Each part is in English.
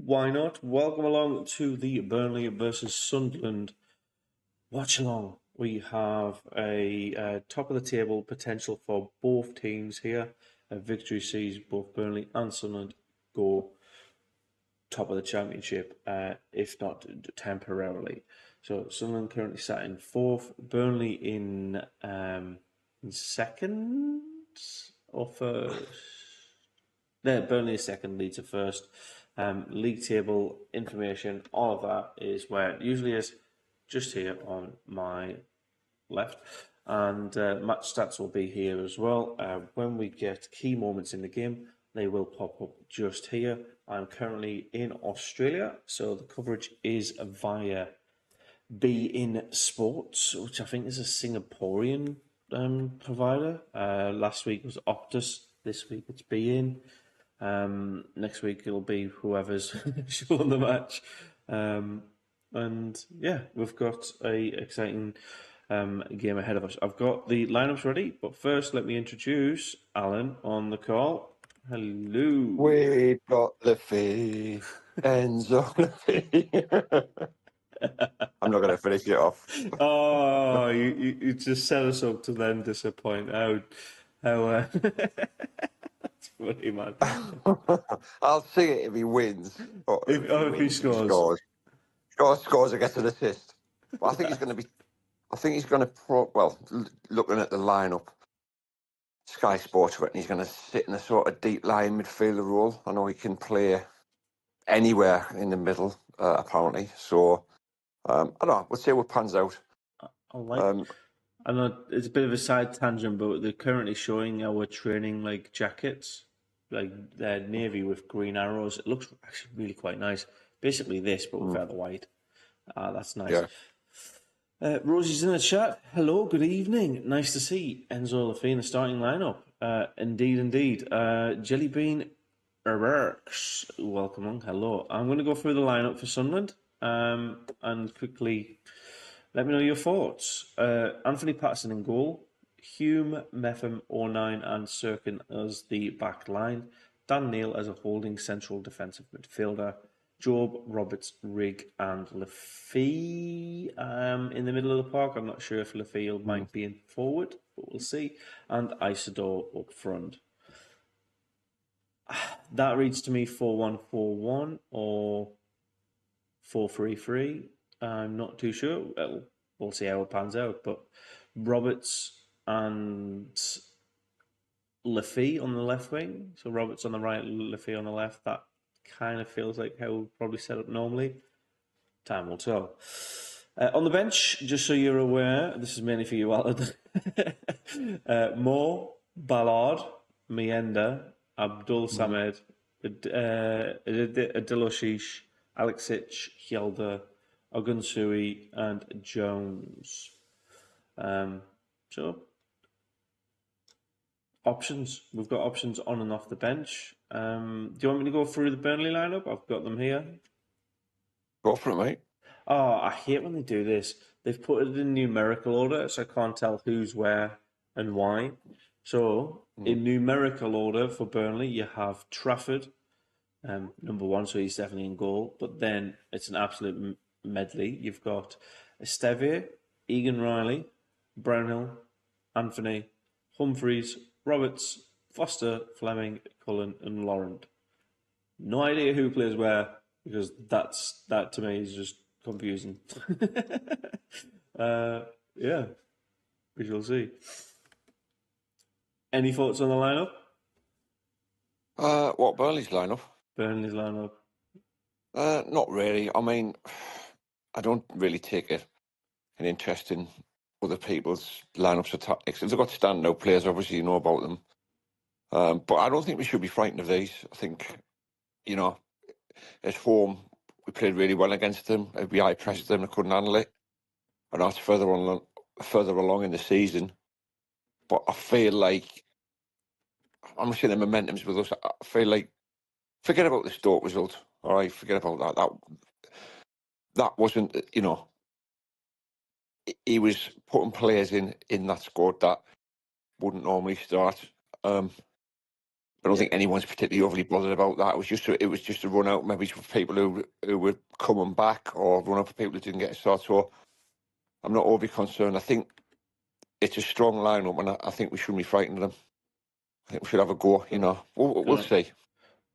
why not? Welcome along to the Burnley versus Sunderland Watchalong. We have a top of the table potential for both teams here. A victory sees both Burnley and Sunderland go top of the championship, if not temporarily. So Sunderland currently sat in fourth, Burnley in second or first. Burnley is second, Leeds are first. League table information, all of that is where it usually is, just here on my left. And match stats will be here as well. When we get key moments in the game, they will pop up just here. I'm currently in Australia, so the coverage is via beIN Sports, which I think is a Singaporean provider. Last week was Optus, this week it's beIN. Next week it'll be whoever's showing the match. And yeah, we've got a exciting game ahead of us. I've got the lineups ready, but first let me introduce Alan on the call. Hello. We've got Liffey, Enzo Liffey. I'm not going to finish it off. Oh, you just set us up to then disappoint. How that's funny, man. I'll see it if he wins. If he scores. Scores against an assist. But I think he's going to be. I think he's going to. Looking at the lineup, Sky Sports reckon he's going to sit in a sort of deep lying midfielder role. I know he can play anywhere in the middle, apparently. So I don't know. We'll see what pans out. I know it's a bit of a side tangent, but they're currently showing our training jackets, they're navy with green arrows. It looks actually really quite nice. Basically this, but with feather white. That's nice. Yeah. Rosie's in the chat. Hello, good evening. Nice to see Enzo Lafay in the starting lineup. Indeed. Jellybean works. Welcome on. Hello. I'm going to go through the lineup for Sunderland and quickly let me know your thoughts. Anthony Patterson in goal. Hume, Metham, O'Nien and Sirkin as the back line. Dan Neil as a holding central defensive midfielder. Job, Roberts, Rigg and Lafay in the middle of the park. I'm not sure if Lafay might be in forward, but we'll see. And Isidore up front. That reads to me 4-1-4-1 or 4-3-3. I'm not too sure. We'll see how it pans out. But Roberts and Lafay on the left wing. So Roberts on the right, Lafay on the left. That kind of feels like how we'll probably set up normally. Time will tell. On the bench, just so you're aware, this is mainly for you, Alan. Moore, Ballard, Mienda, Abdul Samed, Adiloshish, Alexic, Hjelder, Ogunsui, and Jones. So, options. We've got options on and off the bench. Do you want me to go through the Burnley lineup? I've got them here. Go for it, mate. Oh, I hate when they do this. They've put it in numerical order, so I can't tell who's where and why. So, in numerical order for Burnley, you have Trafford, number one, so he's definitely in goal. But then it's an absolute medley. You've got Esteve, Egan Riley, Brownhill, Anthony, Humphreys, Roberts, Foster, Fleming, Cullen, and Laurent. No idea who plays where, because that to me is just confusing. Yeah, we shall see. Any thoughts on the lineup? What, Burnley's lineup? Burnley's lineup. Not really. I mean, I don't really take an interest in other people's lineups or tactics. If they've got standout players, obviously you know about them. But I don't think we should be frightened of these. I think, at home, we played really well against them. We high-pressed them, they couldn't handle it. And that's further along in the season. But I feel like, I'm sure the momentum's with us. I feel like, forget about the Stoke result, all right? Forget about that. That wasn't, he was putting players in that squad that wouldn't normally start. I don't think anyone's particularly overly bothered about that. It was just a run out, maybe for people who were coming back, or run out for people who didn't get a start. So I'm not overly concerned. I think it's a strong lineup, and I think we shouldn't be frightened of them. I think we should have a go. You know, we'll see.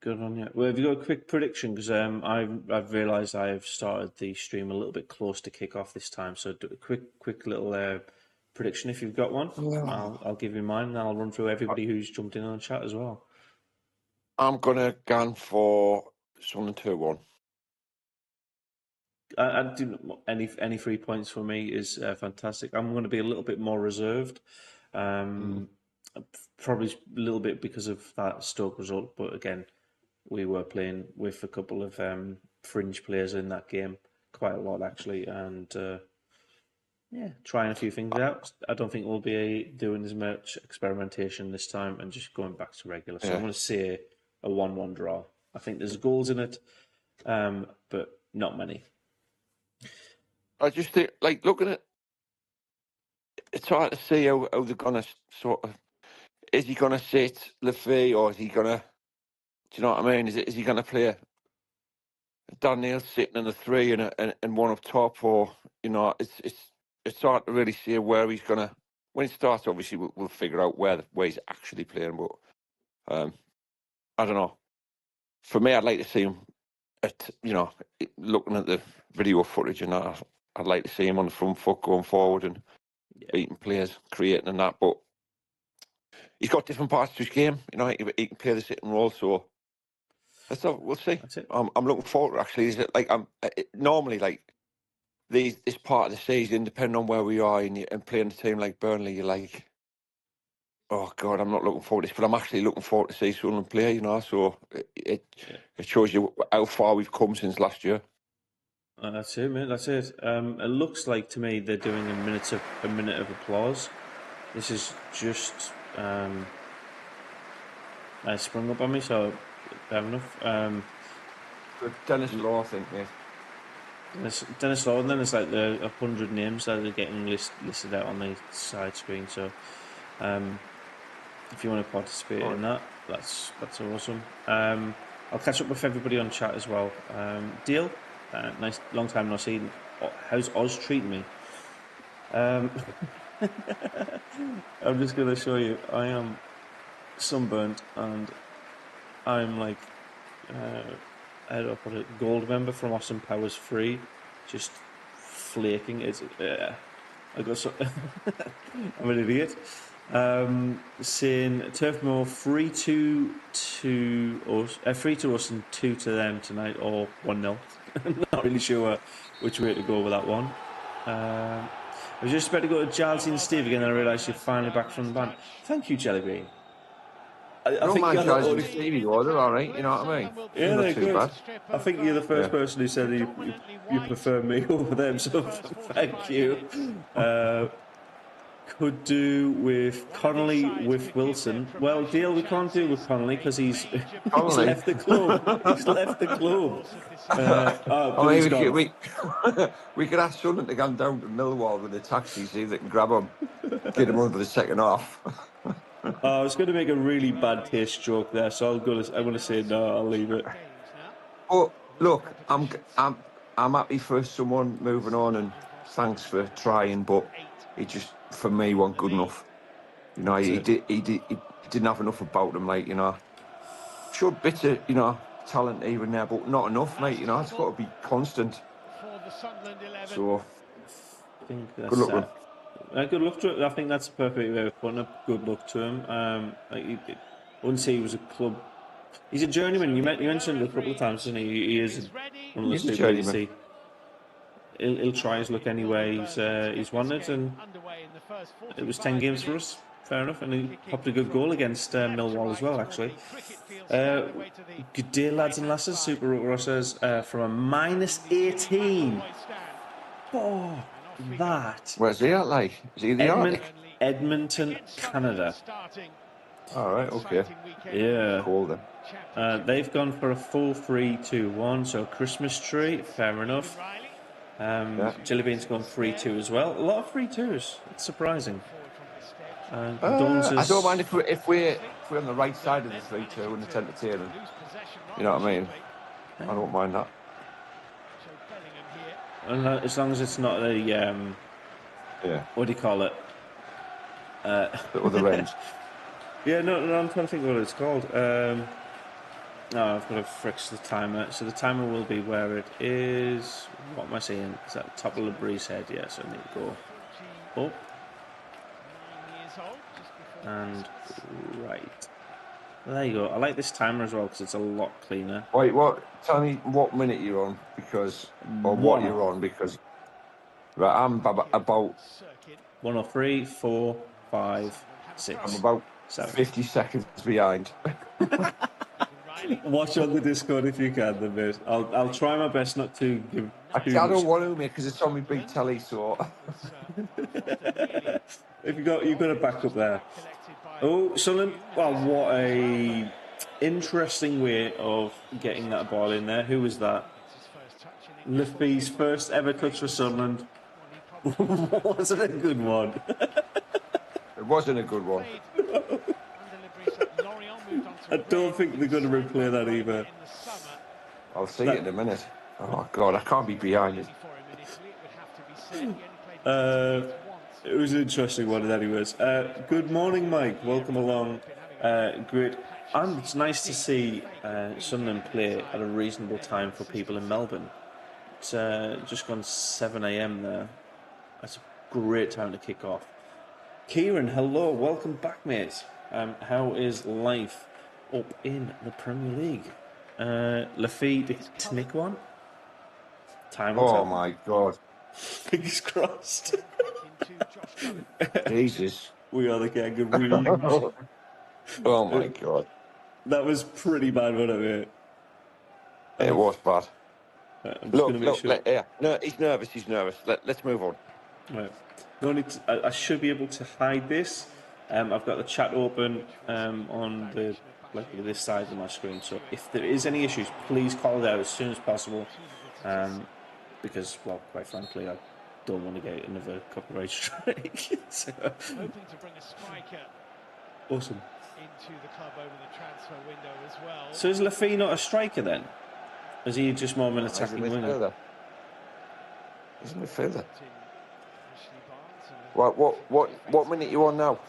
Good on you. Well, have you got a quick prediction? Because I've realised I've started the stream a little bit close to kick off this time. So do a quick little prediction if you've got one. I'll give you mine, and I'll run through everybody who's jumped in on the chat as well. I'm gonna go for Sunderland 2-1. I do any 3 points for me is fantastic. I'm going to be a little bit more reserved, probably a little bit because of that Stoke result. But again, we were playing with a couple of fringe players in that game, quite a lot actually, and trying a few things out. I don't think we'll be doing as much experimentation this time and just going back to regular. So I'm going to say a 1-1 draw. I think there's goals in it, but not many. I just think, like, looking at, it's hard to see how they're gonna sort of. Is he gonna sit Lafay, or is he gonna? Do you know what I mean? Is he gonna play Daniel sitting in the 3 and one up top, or you know, it's hard to really see where he's gonna. When he starts, obviously we'll figure out where he's actually playing. But I don't know. For me, I'd like to see him. Looking at the video footage and that, I'd like to see him on the front foot going forward and beating players, creating and that. But he's got different parts to his game. You know, he can play the sitting role. So we'll see. That's it. I'm looking forward. Actually, is it like normally like this part of the season, depending on where we are and playing a team like Burnley, you're like, oh God, I'm not looking forward to this, but I'm actually looking forward to see Sunderland play. You know, so it shows you how far we've come since last year. That's it, mate. That's it. It looks like to me they're doing a minute of applause. This is just sprung up on me, so fair enough. Dennis Law, I think, mate. Dennis Law, and then there's like the 100 names that are getting listed out on the side screen. So, if you want to participate in that, that's awesome. I'll catch up with everybody on chat as well. Deal. Nice, long time no see. How's Oz treating me? I'm just going to show you. I am sunburnt and I'm like, how do I put it? Gold member from Austin Powers 3, just flaking. I got so I'm an idiot. Saying Turf Moor 3-2 to us, 3 to us and 2 to them tonight, or 1-0. I'm not really sure which way to go with that one. I was just about to go to Giles and Steve again, and I realised you're finally back from the band. Thank you, Jellybean. I think Giles and Stevie, they're all right. You know what I mean? Yeah, they're good. Bad. I think you're the first person who said you prefer me over them, so thank you. Could do with Connolly with Wilson. Well, deal we can't do with Connolly because he's left the club. He's left the club. We could ask Sunderland to go down to Millwall with a taxi, see if they can grab him, get him under the second half. I was going to make a really bad taste joke there, so I'm going to say no. I'll leave it. Oh, look, I'm happy for someone moving on, and thanks for trying, but he just, for me, wasn't good enough. You know, he didn't have enough about him, like, you know. Showed bits of, you know, talent even there, but not enough, mate. You know, it's got to be constant. So, good luck to him. Good luck to him. I think that's a perfect way of putting it. Good luck to him. I wouldn't say he was a club. He's a journeyman. You mentioned it a couple of times, isn't he? He is one of those people you see. He'll try his luck anyway he's wanted, and it was 10 games for us. Fair enough, and he popped a good goal against Millwall as well, actually. Good day, lads and lasses. Super Rotor says from a -18. Oh, that. Where's he at, like? Is he the Arctic? Edmonton, Canada. All right, okay. Yeah. Cool then. They've gone for a full 3-2-1, so Christmas tree, fair enough. Jellybean's gone 3-2 as well. A lot of 3-2s. It's surprising. I Condolences. don't mind if we're on the right side of the 3-2 and it's entertaining. You know what I mean? I don't mind that. And as long as it's not a Yeah. what do you call it? The other end. Yeah, no, I'm trying to think what it's called. No, I've got to fix the timer. So the timer will be where it is. What am I saying? Is that top of Labree's head? Yeah, so I need to go up and right. There you go. I like this timer as well because it's a lot cleaner. Wait, what? Tell me what minute you're on, what you're on, because right, I'm about 103, 4, 5, 6. I'm about 50 seconds behind. Watch on the Discord if you can, then, mate. I'll try my best not to give. I don't want to, mate, because it's on my big telly. So if you've got a backup there. Oh, Sunderland! Well, what a interesting way of getting that ball in there. Who was that? Liffby's first ever touch for Sunderland. Wasn't a good one. It wasn't a good one. I don't think they're going to replay that either. I'll see it in a minute. Oh God, I can't be behind it. It was an interesting one, anyways. Good morning, Mike. Welcome along. Great. And it's nice to see Sunderland play at a reasonable time for people in Melbourne. It's just gone 7 a.m. there. That's a great time to kick off. Kieran, hello. Welcome back, mate. How is life up in the Premier League? Lafite to nick one. Time will tell. Oh my God. Fingers crossed. Jesus. We are the Kangaroos. Oh my God. That was pretty bad, wasn't it, mate? It was bad. Look, sure. yeah. No, he's nervous. Let's move on. Right. I should be able to hide this. I've got the chat open on this side of my screen. So if there is any issues, please call it out as soon as possible. Because, well, quite frankly, I don't want to get another copyright strike. So, hoping to bring a striker awesome. into the club over the transfer window as well. So is Lafite not a striker then? Is he just more of an attacking winger? He's a midfielder. What minute are you on now?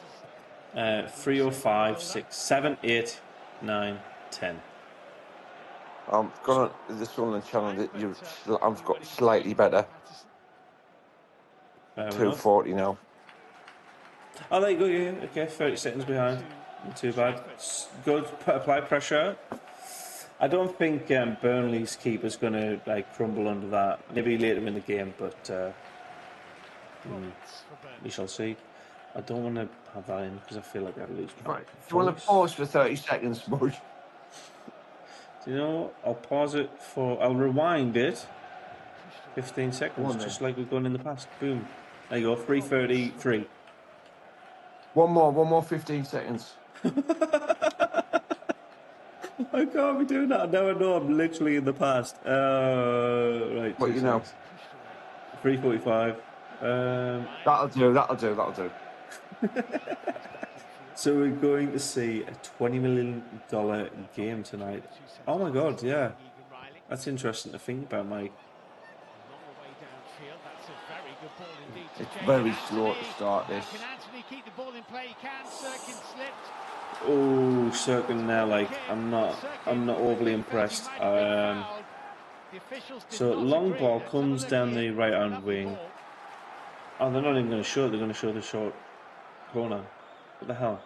3:05, 6, 7, 8, 9, 10. I'm gone on the Sunderland channel that I've got slightly better. 2:40 now. Oh, there you go. Yeah, okay, 30 seconds behind. Not too bad. Good. Apply pressure. I don't think Burnley's keeper's going to crumble under that. Maybe later in the game, but we shall see. I don't want to have that in because I feel like I'd lose my voice. Do you want to pause for 30 seconds, Smudge? Do you know what? I'll rewind it. 15 seconds, just like we've done in the past. Boom. There you go, 3:33. One more 15 seconds. I can't be doing that. Now I know I'm literally in the past. Right. What you know? 3:45. That'll do. So we're going to see a $20 million game tonight. Oh my God, yeah. That's interesting to think about, Mike. It's very slow to start this. Oh, Cirkin there, I'm not overly impressed. So long ball comes down the right hand wing. Oh, they're not even going to show it. They're going to show the short corner. What the hell?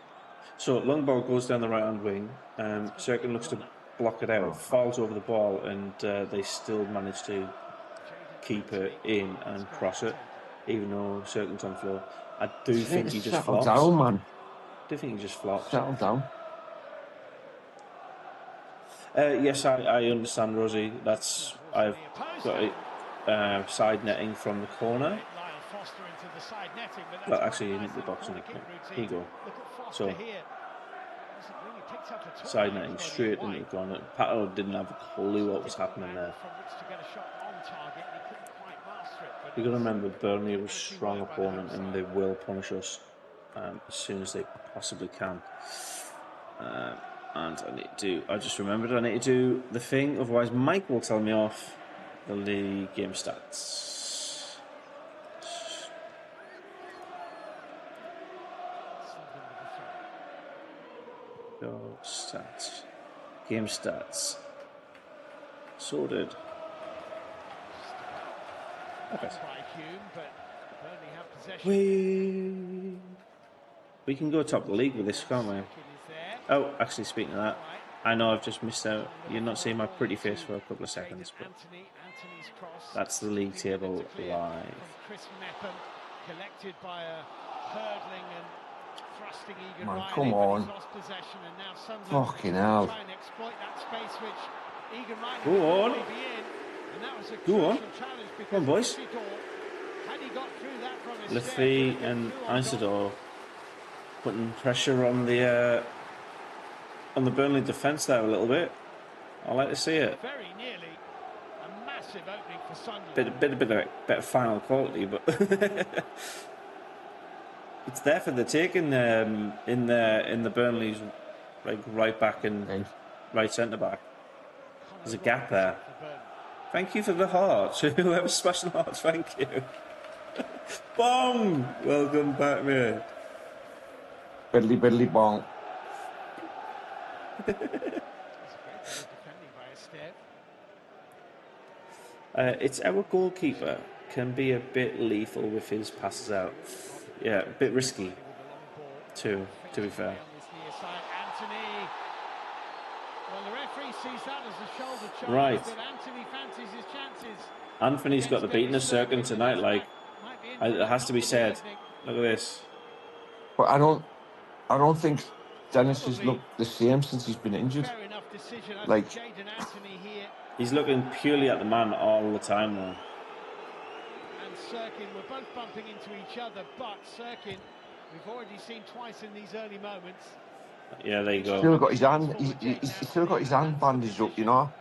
So long ball goes down the right hand wing. Cirkin looks to block it out, falls over the ball, and they still manage to keep it in and cross it, even though Cirkin's on floor. I do think he just flops. Settle down, man. I do think he just flops. Settle down. Yes, I understand, Rosie. I've got it side netting from the corner. Well, actually, in the box, here you go. So, side netting straight into the corner. Pato didn't have a clue what was happening there. You've got to remember, Burnley are a strong opponent and they will punish us. as soon as they possibly can. And I just remembered I need to do the thing, otherwise Mike will tell me off the league game stats. Go stats. Game stats. Sorted. Okay. We can go top of the league with this, can't we? Oh, actually, speaking of that, I know I've just missed out. You're not seeing my pretty face for a couple of seconds, but that's the league table live. Man, come on. Fucking hell. Go on. Go on. Come on, boys. Liffey and Isidore putting pressure on the Burnley defence there a little bit. I like to see it. Very nearly a massive opening for Sunderland. Bit of final quality, but it's there for the taking. In the Burnley's like right back and right centre back. There's a gap there. Thank you for the hearts. Whoever's smashing hearts, thank you. Bong! Welcome back, mate. Biddly bong. It's our goalkeeper can be a bit lethal with his passes out. Yeah, a bit risky too, to be fair. Right. Anthony's got the beating of Cirkin tonight, like it has to be said. Look at this. But I don't think Dennis has looked the same since he's been injured. Like, he's looking purely at the man all the time now. And Cirkin were both bumping into each other, but Cirkin, we've already seen twice in these early moments. Yeah, there you go. Still got his hand. He's still got his hand bandaged up, you know.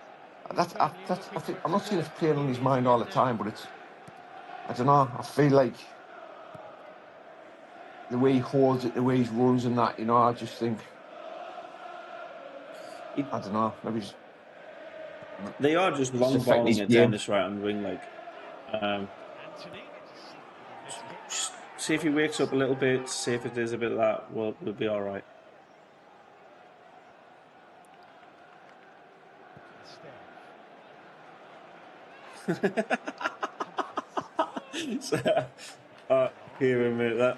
I think I'm not saying it's playing on his mind all the time, but it's. I don't know. I feel like the way he holds it, the way he runs, and that, you know. I just think. I don't know. Maybe. They are just long balling at Dennis right on the wing, like. See if he wakes up a little bit. See if it is a bit of that. We'll be all right. So, here a minute.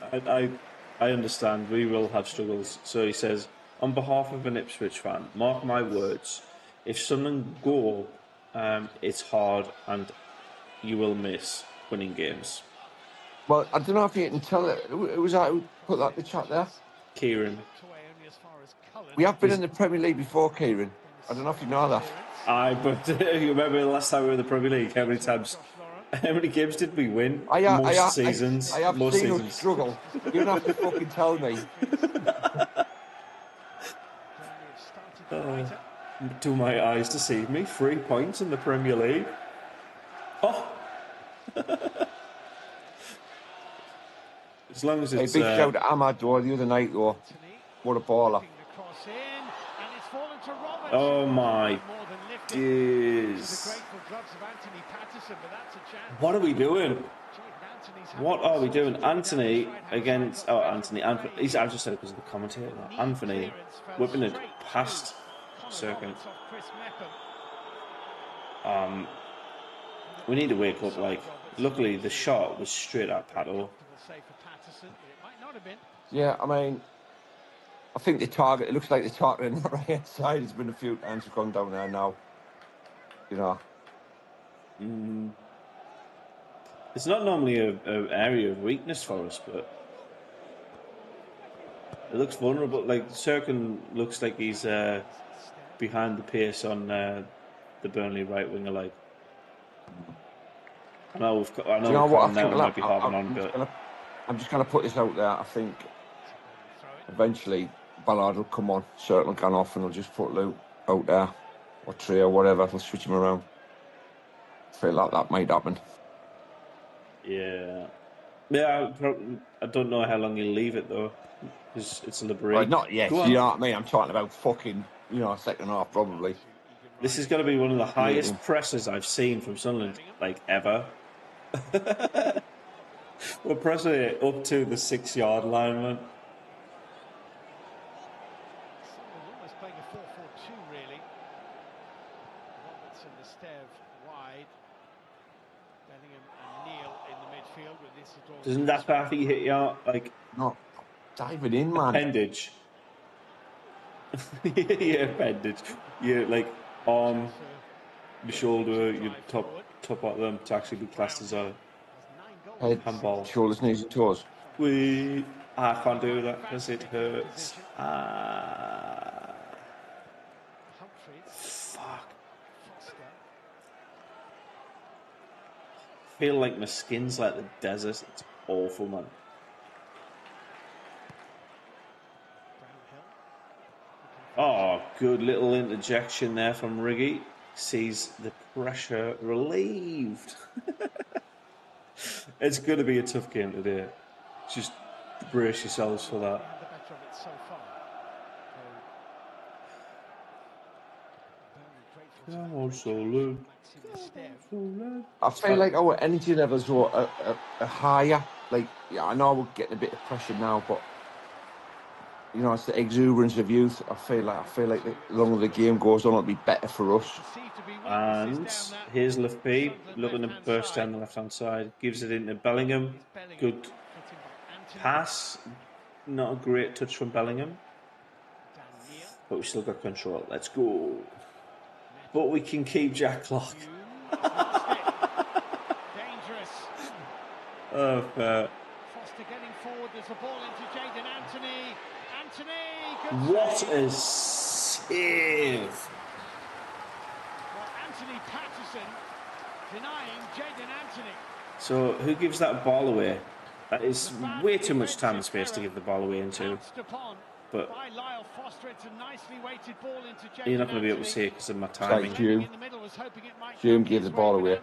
I understand. We will have struggles. So he says, on behalf of an Ipswich fan, mark my words. If Sunderland go, it's hard and you will miss winning games. Well, I don't know if you can tell it. Who was that who put that in the chat there? Kieran. We have been in the Premier League before, Kieran. I don't know if you know that. But you remember the last time we were in the Premier League? How many games did we win? Most seasons. I have seen us struggle. You don't have to fucking tell me. Do my eyes deceive me? 3 points in the Premier League. Oh. As long as it's. Big shout to Amador the other night, though. What a baller. Oh my days. What are we doing? What are we doing? Anthony against. Oh, Anthony. I just said it because of the commentator. Anthony whipping it past Cirkin. We need to wake up. Like, luckily the shot was straight at Pato. Yeah, I mean, I think the target. It looks like the target on the right hand side has been a few times we've gone down there now. You know. It's not normally an area of weakness for us, but it looks vulnerable. Like Cirkin looks like he's behind the pace on the Burnley right winger. Like, I know what now might be harping on, but I'm just going to put this out there. I think eventually Ballard will come on, Cirkin will go off, and he'll just put Luke out there or Trey or whatever. He'll switch him around. I feel like that might happen. Yeah. Yeah, I don't know how long you'll leave it though, because it's a Well, liberate. not yet. Go You know on. what I mean? I'm talking about fucking, second half probably. This is going to be one of the Leading. highest presses I've seen from Sunderland, like ever. We're pressing it up to the 6-yard line, man. Sunderland almost playing a 4-4-2, really. Robertson, the Stev wide. Bellingham and Neil in the midfield with this. Doesn't that Baffy hit your like Not diving in, man. appendage? Yeah, appendage. Yeah, like arm, your shoulder, your top bottom to actually be classed as a Head, handball. shoulders, knees, and toes. I can't do that because it hurts. Fuck. I feel like my skin's like the desert. It's awful, man. Oh, good little interjection there from Riggy. Sees the pressure relieved. It's going to be a tough game today. Just brace yourselves for that. I feel like our energy levels are higher. Like, yeah, I know we're getting a bit of pressure now, but it's the exuberance of youth. I feel like the longer the game goes on, it'll be better for us. And here's Lefebvre looking to burst down the left-hand side. Gives it into Bellingham. Good pass. Not a great touch from Bellingham. But we've still got control. Let's go. But we can keep Jack Lock. Oh, fair. Foster getting forward. There's a ball into Jayden Anthony. What a save! Well, Anthony Patterson denying Jayden Anthony. So, who gives that ball away? That is way too much time and space to give the ball away into. But you're not going to be able to see it because of my timing. Hume gave the ball away.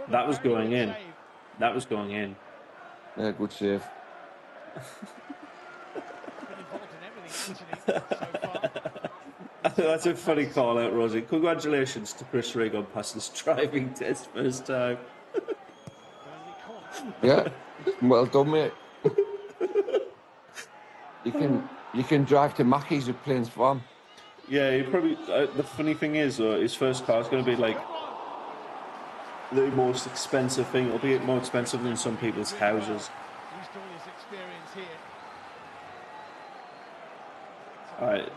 That was going in. That was going in. Yeah, good save. That's a funny call out, Rosie. Congratulations to Chris Rigg on passing his driving test first time. Yeah, well done, mate. You can drive to Mackey's with planes farm. Yeah, he probably. The funny thing is, his first car is going to be like the most expensive thing. It'll be more expensive than some people's houses. Alright,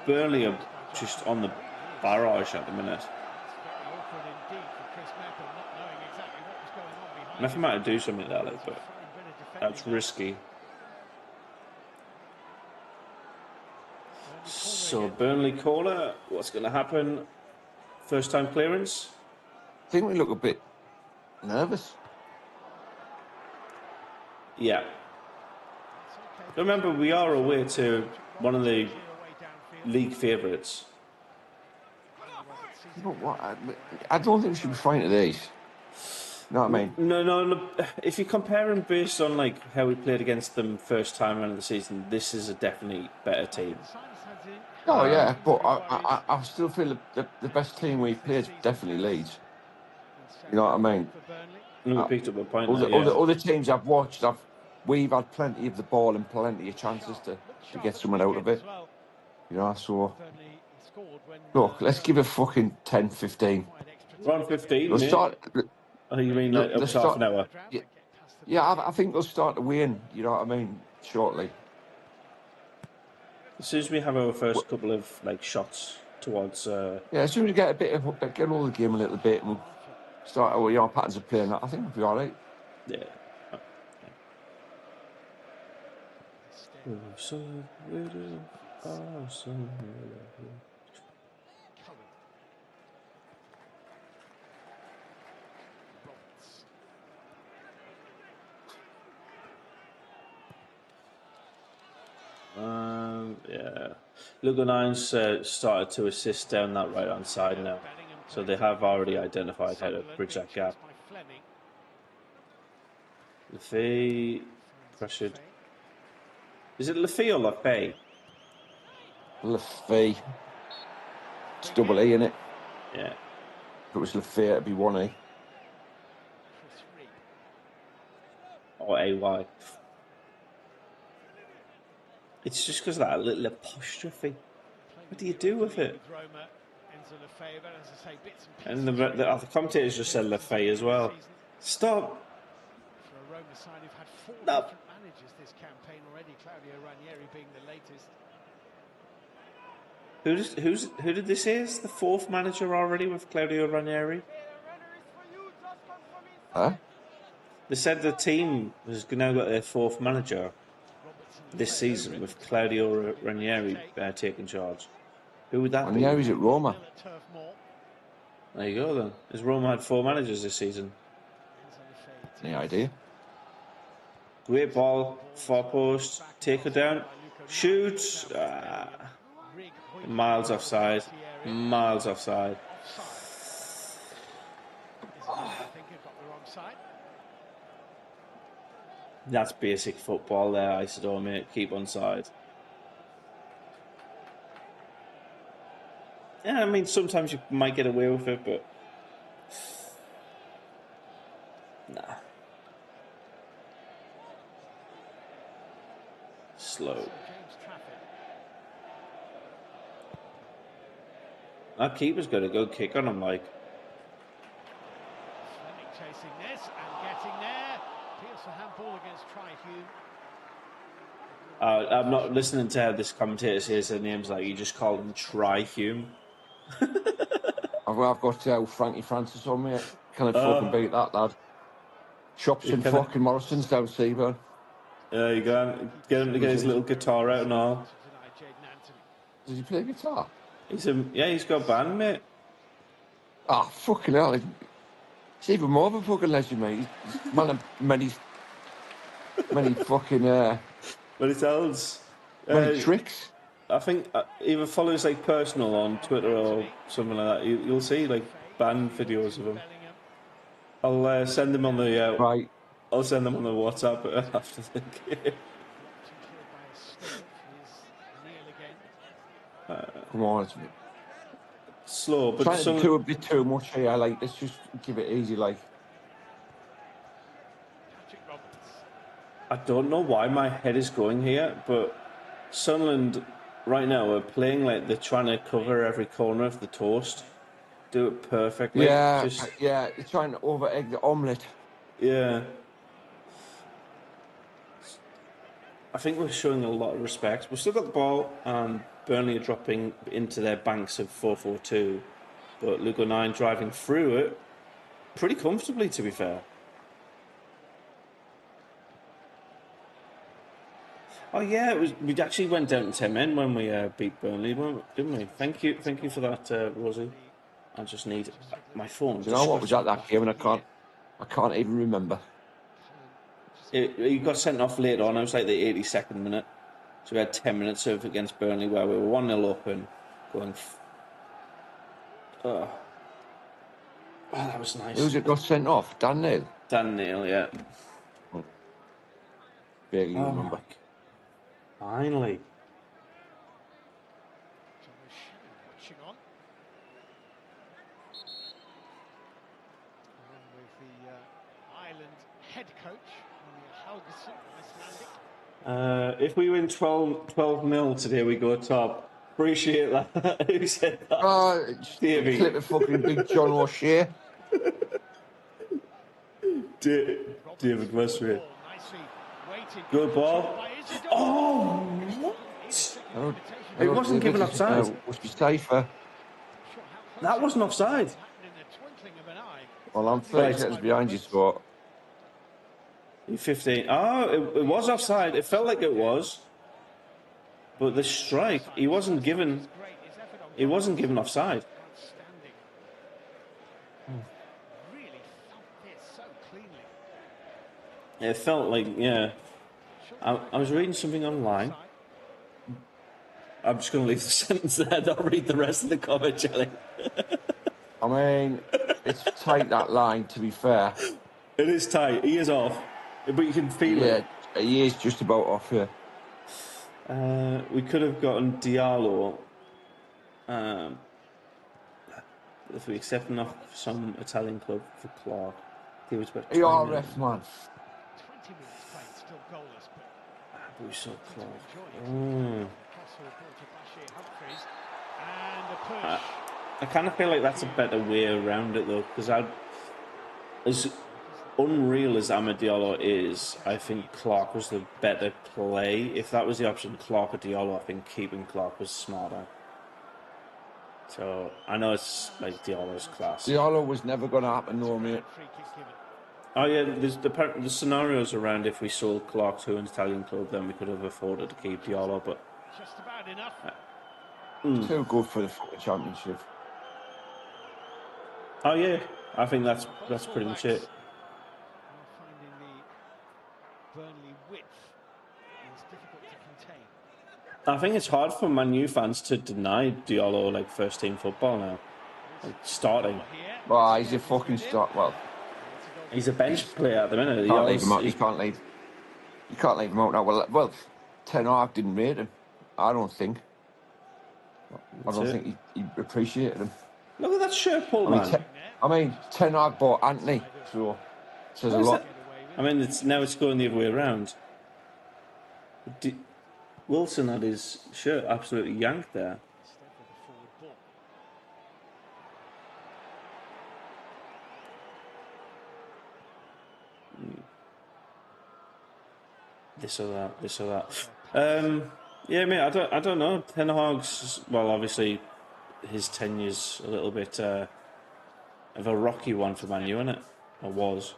Burnley are just on the barrage at the minute. Nothing might do something like that, but that's risky. So Burnley corner, what's going to happen? First time clearance? I think we look a bit nervous. Yeah. Remember, we are away to one of the league favourites. You know what? I don't think we should be frightened of these. You know what I mean? No. If you compare them based on like how we played against them first time around the season, this is a definitely better team. Oh yeah, but I still feel the best team we've played definitely Leeds. You know what I mean? We picked up a point. Other teams I've watched, we've had plenty of the ball and plenty of chances to get someone out of it. So look, let's give it fucking 10, 15. We're on 15. We'll start. Oh, you mean like up to half an hour? Yeah, I think they'll start to win. You know what I mean? Shortly. As soon as we have our first couple of like shots towards. Yeah, as soon as we get get all the game a little bit and start our patterns of playing, I think we'll be all right. Yeah. Yeah. Lugo Nines started to assist down that right hand side now, so they have already identified how to bridge that gap. Lafay pressured. Is it Lafay or Lafay? Lafay. It's double E, isn't it? Yeah. If it was Lafay, it'd be 1E. Or AY. It's just because of that little apostrophe. What do you do with it? And the commentators just said Lafay as well. Stop. For a Roma side who've had 4 No. different managers this campaign already, Claudio Ranieri being the latest. Who did they say is the 4th manager already with Claudio Ranieri? Huh? They said the team has now got their 4th manager this season with Claudio Ranieri taking charge. Who would that be? Ranieri's at Roma. There you go then. Has Roma had 4 managers this season? Any idea? Great ball, far post, take her down, shoot. Miles offside. Miles offside. That's basic football there, Isidore, mate. Keep on side. Yeah, I mean, sometimes you might get away with it, but... Nah. Slow. That keeper's got a good kick on him, like. Chasing this and getting there. Appeals for handball against Tri-Hume. I'm not listening to how this commentator says their names like you just call him Tri-Hume. I've got Frankie Francis on me. Can I fucking beat that, lad? Shops and fucking Morrison's down Seaburn. There you go. Get him to get his little guitar out and all. Does he play guitar? He's got a band, mate. Ah, fucking hell. He's even more of a fucking legend, mate. He's man of many fucking... Many talents. Many tricks. I think either follow his like personal on Twitter or something like that. You'll see like band videos of him. I'll send them on the right. I'll send them on the WhatsApp after the game. Come on, it's slow, but trying to do a bit too much here. Like, let's just give it easy. Like, I don't know why my head is going here, but Sunderland right now are playing like they're trying to cover every corner of the toast. Do it perfectly. Yeah, yeah. You're trying to over egg the omelette. Yeah. I think we're showing a lot of respect. We've still got the ball, and Burnley are dropping into their banks of 4-4-2. But Luke O'Nien driving through it pretty comfortably, to be fair. Oh yeah, we actually went down to 10 men when we beat Burnley, didn't we? Thank you for that, Rosie. I just need my phone. Do you know what was at that game, and I can't even remember. He got sent off later on. It was like the 82nd minute. So we had 10 minutes of against Burnley where we were 1-0 up and going. Oh, that was nice. Who's it got sent off? Dan Neil? Dan Neil, yeah. Vaguely remember. Finally. Watching on. Along with the Ireland head coach, Helgeson, Icelandic. If we win 12-0 today, we go top. Appreciate that. Who said that? Davey. Clip of fucking big John O'Shea. David Westwood. Good ball. Oh, what? It wasn't given offside. Must be safer. That wasn't offside. Well, I'm 30 seconds behind you, Scott. 15. Oh, it was offside. It felt like it was. But the strike, he wasn't given offside. It felt like, yeah. I was reading something online. I'm just going to leave the sentence there. Don't read the rest of the comment, Jelly. I mean, it's tight, that line, to be fair. It is tight. He is off. But you can feel it. Yeah, he is just about off here. We could have gotten Diallo. If we accept enough some Italian club for Clark, he was about 20 Yeah, minutes. ref, man. 20 minutes played, still goalless, But we saw Clark. and a push. I kind of feel like that's a better way around it though, because as unreal as Diallo is, I think Clark was the better play. If that was the option, Clark or Diallo, I think keeping Clark was smarter. So I know it's like Diallo's class. Diallo was never going to happen, no, mate. Oh yeah, there's the scenarios around if we sold Clark to an Italian club, then we could have afforded to keep Diallo, but just about enough. Too good for the fucking championship. Oh yeah, I think that's pretty much it. Finding the Burnley width is difficult to contain. I think it's hard for Man U fans to deny Diallo like first team football now, like starting. Well, he's a fucking start. Well, he's a bench player at the minute. You can't leave him out. You can't leave him out now. Well, Ten Hag didn't rate him. I don't think. I don't think he appreciated him. Look at that shirt pull, man. I mean, Ten Hag bought Anthony, so says a lot. I mean, it's going the other way around. Wilson had his shirt absolutely yanked there. This or that. Yeah, mate. I don't know. Ten Hag's, well, obviously, his tenure's a little bit of a rocky one for Man U, isn't it? Or was.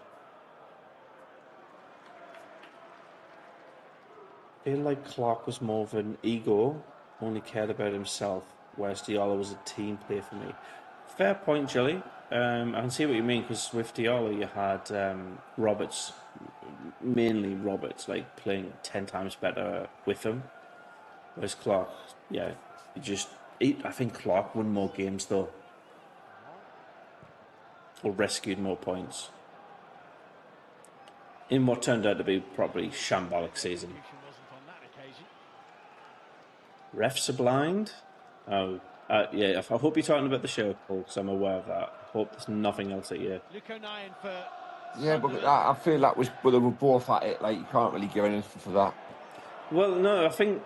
I feel like Clark was more of an ego, only cared about himself, whereas Diallo was a team player for me. Fair point, Jelly. I can see what you mean, because with Diallo you had Roberts, mainly Roberts, like playing 10 times better with him. Whereas Clark, yeah, I think Clark won more games though, or rescued more points in what turned out to be probably shambolic season. Refs are blind. Oh, yeah. I hope you're talking about the show, Paul, because I'm aware of that. I hope there's nothing else at you. Yeah, but I feel that was, but they were both at it. Like, you can't really give anything for that. Well, no, I think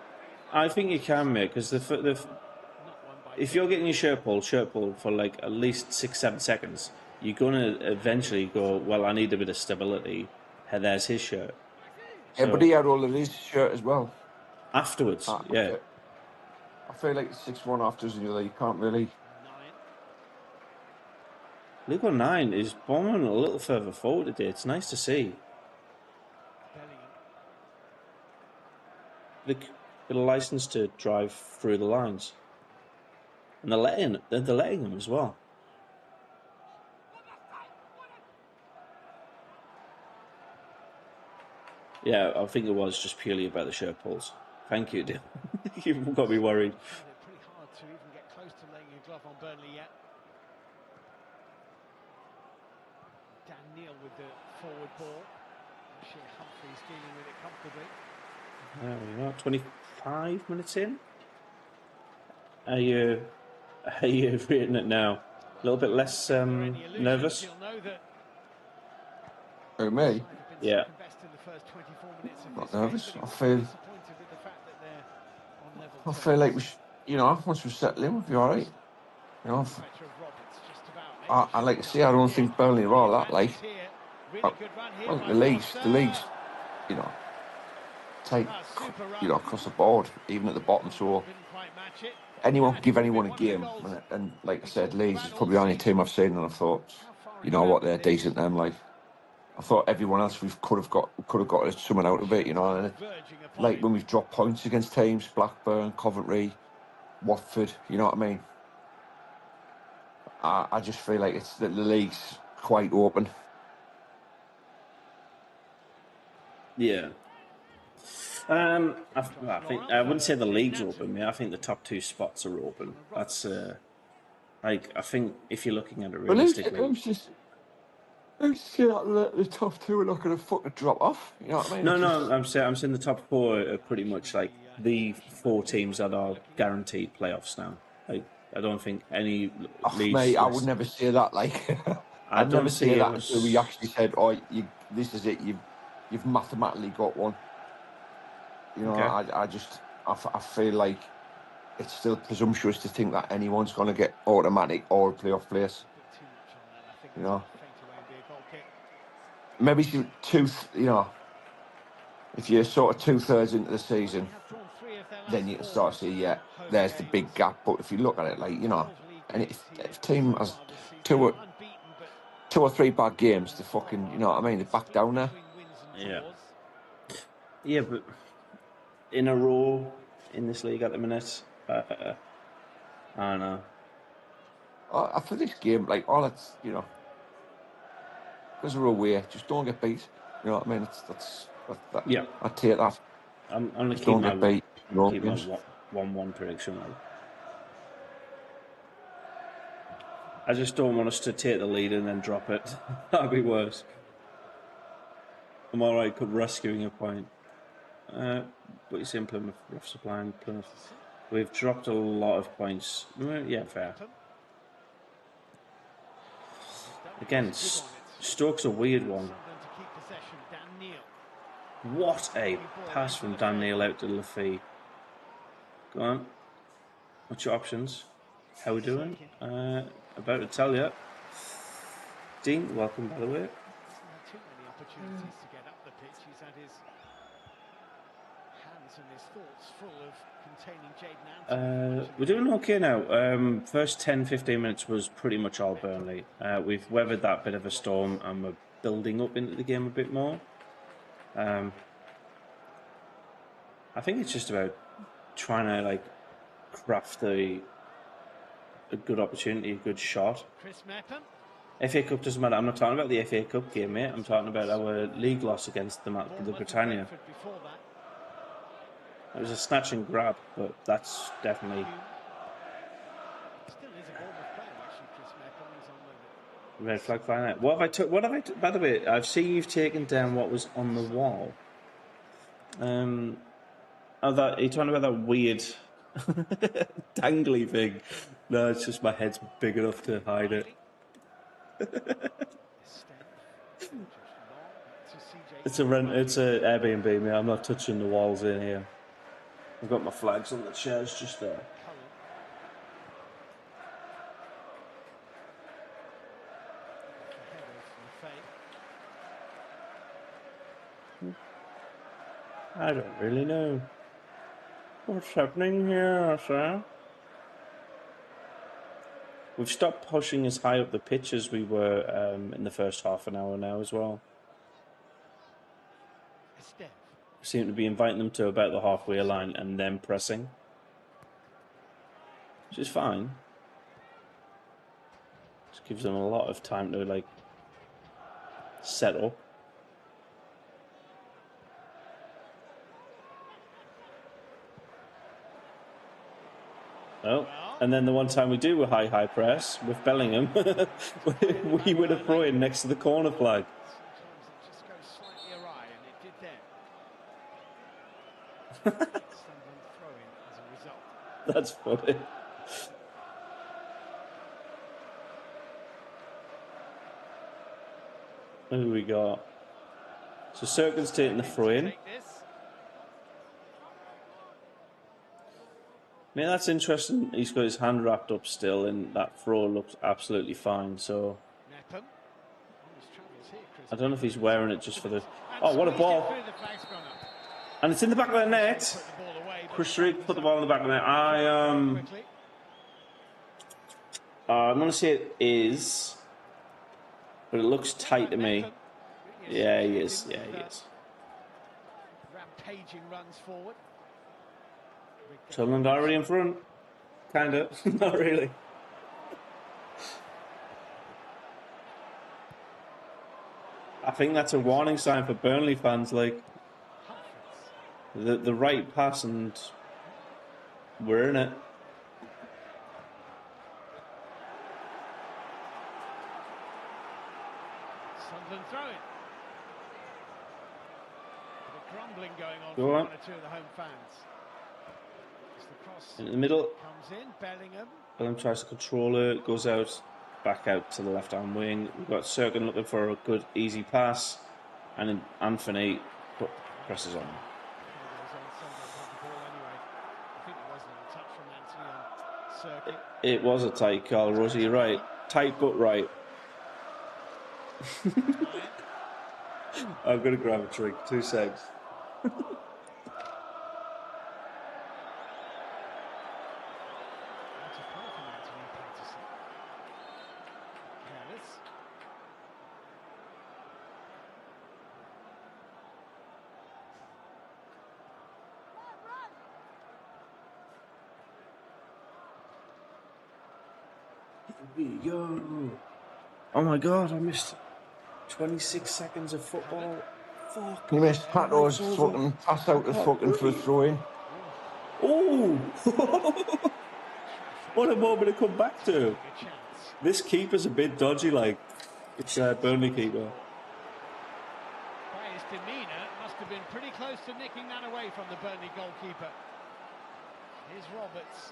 you can, mate, because if you're getting your shirt pulled for like at least 6-7 seconds, you're gonna eventually go, well, I need a bit of stability. Hey, there's his shirt. Yeah, but he had all of his shirt as well. Afterwards, yeah. I feel like 6-1 after, you can't really. Lugo 9 is bombing a little further forward today. It's nice to see. They've got a license to drive through the lines, and they're letting them as well. Yeah, I think it was just purely about the shirt pulls. Thank you, Dale. You've got me worried. Pretty hard to even get close to laying a glove on Burnley yet. Dan Neil with the forward ball. Humphreys dealing with it comfortably. There we are, 25 minutes in. Are you rating it now? A little bit less nervous? Who, me? Yeah. Not nervous. I feel like once we settle in, we'll be all right. I like to see. I don't think Burnley are all that like. Well, the league's, tight, across the board, even at the bottom. So anyone can give anyone a game, and like I said, Leeds is probably the only team I've seen, and I thought, you know what, they're decent. Them like. I thought everyone else we could have got something out of it, And like when we've dropped points against teams, Blackburn, Coventry, Watford, you know what I mean? I just feel like the league's quite open. Yeah. I think I wouldn't say the league's open, mate. I think the top 2 spots are open. That's I think if you're looking at it realistically. I see that the top two are not going to fucking drop off. You know what I mean? No. I'm saying the top four are pretty much like the four teams that are guaranteed playoffs now. Like, I don't think any Oh, leads. mate, I would never say that. Like, I I'd never don't say see it that until we was. actually said, "Oh, this is it. You've mathematically got one." You know, Okay. I feel like it's still presumptuous to think that anyone's going to get automatic or playoff place. You know, maybe you know, if you're sort of 2/3 into the season, then you can start to see, yeah, there's the big gap. But if you look at it, like, you know, and if team has two or three bad games, they fucking, you know what I mean, they back down there. Yeah, but in a row in this league at the minute, I don't know. After this game, like, all that's, you know, because we're away, just don't get beat. You know what I mean? Yeah, I take that. I'm gonna Just don't get beat. keep my 1-1 prediction. Like, I just don't want us to take the lead and then drop it. That'd be worse. I'm alright rescuing a point. But you're saying Plymouth rough supplying Plymouth. We've dropped a lot of points. Yeah, fair. Again, Stoke's a weird one. What a pass from Dan Neil out to Lafay. Go on. What's your options? How we doing? About to tell you. Dean, welcome by the way. Too many opportunities to get up the pitch. He's had his hands and his thoughts full of containing Jaden Anth. We're doing okay now. First 10-15 minutes was pretty much all Burnley. We've weathered that bit of a storm and we're building up into the game a bit more. I think it's just about trying to like craft a good opportunity, a good shot. FA Cup doesn't matter. I'm not talking about the FA Cup game, mate. I'm talking about our league loss against the Britannia. It was a snatch and grab, but that's definitely red flag flying out. What have I? By the way, I've seen you've taken down what was on the wall. Are you talking about that weird dangly thing? No, it's just my head's big enough to hide it. It's a Airbnb, mate. I'm not touching the walls in here. I've got my flags on the chairs just there. I don't really know what's happening here, sir. We've stopped pushing as high up the pitch as we were in the first half an hour now as well. We seem to be inviting them to about the halfway line and then pressing, which is fine. Just gives them a lot of time to like set up. Oh, and then the one time we do a high press with Bellingham, we would have thrown in next to the corner flag. That's funny. Who we got? So Circle's taking the throw in. I mean, that's interesting. He's got his hand wrapped up still, and that throw looks absolutely fine. So I don't know if he's wearing it just for the. Oh, what a ball! And it's in the back of the net. Chris Street put the ball in the back of the net. I'm going to say it is, but it looks tight to me. Yeah, he is. Yeah, he is. Rampaging runs forward. Sunderland already in front. Kind of. Not really. I think that's a warning sign for Burnley fans. Like, the right pass and we're in it. Sunderland throw it. Bit of grumbling going on Go from on. one or two of the home fans. As the cross In the middle, comes in, Bellingham. Bellingham tries to control it, goes out, back out to the left-hand wing. We've got Serkin looking for a good, easy pass, and then Anthony presses on. It was a tight call, Rosie, you're right. Tight but right. I'm going to grab a drink. 2 secs. Here we go. Oh my god, I missed 26 seconds of football. Fuck. You missed Pato's fucking pass out the fucking for a throw in. Oh! What a moment to come back to. This keeper's a bit dodgy, like. It's a Burnley keeper. By his demeanour, must have been pretty close to nicking that away from the Burnley goalkeeper. Here's Roberts.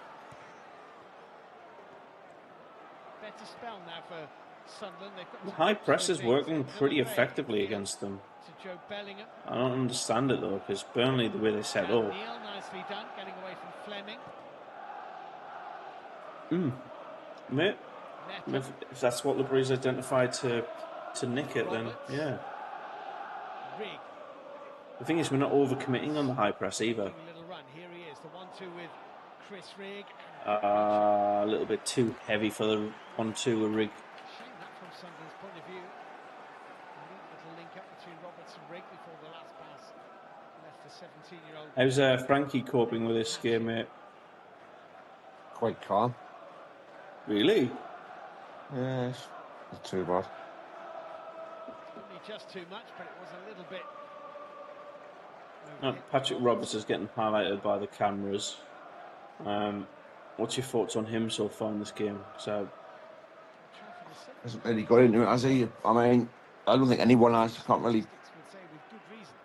Better spell now for Sunderland. The high press is working pretty effectively against them. To Joe Bellingham. I don't understand it though, because Burnley, the way they set up. Neil, nicely done, getting away from Fleming. Mate, if that's what the Breeze identified to nick it, then yeah. Rig. The thing is, we're not overcommitting on the high press either. A little run. Here he is, the 1-2 with Chris Rig. A little bit too heavy for the 1-2 with Rig. Shame that from Sunderland's point of view. A little link up between Roberts and Rig before the last pass left the 17-year-old. How's Frankie coping with this game, mate? Quite calm. Really? Yeah, it's not too bad. Only just too much, but it was a little bit. Patrick Roberts is getting highlighted by the cameras. What's your thoughts on him so far in this game? So, Hasn't really got into it, has he? I mean, I don't think anyone has. Can't really.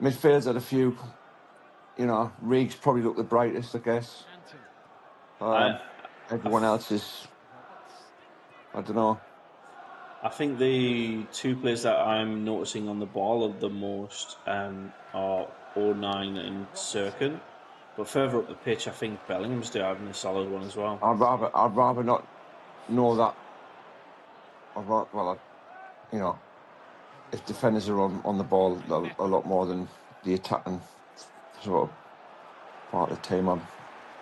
Midfield's had a few. You know, Riggs probably looked the brightest, I guess. Everyone else is. I don't know. I think the two players that I'm noticing on the ball are the most are 09 and Serkin. But further up the pitch, I think Bellingham's having a solid one as well. I'd rather not know that. You know, if defenders are on the ball a lot more than the attacking sort of part of the team, I'm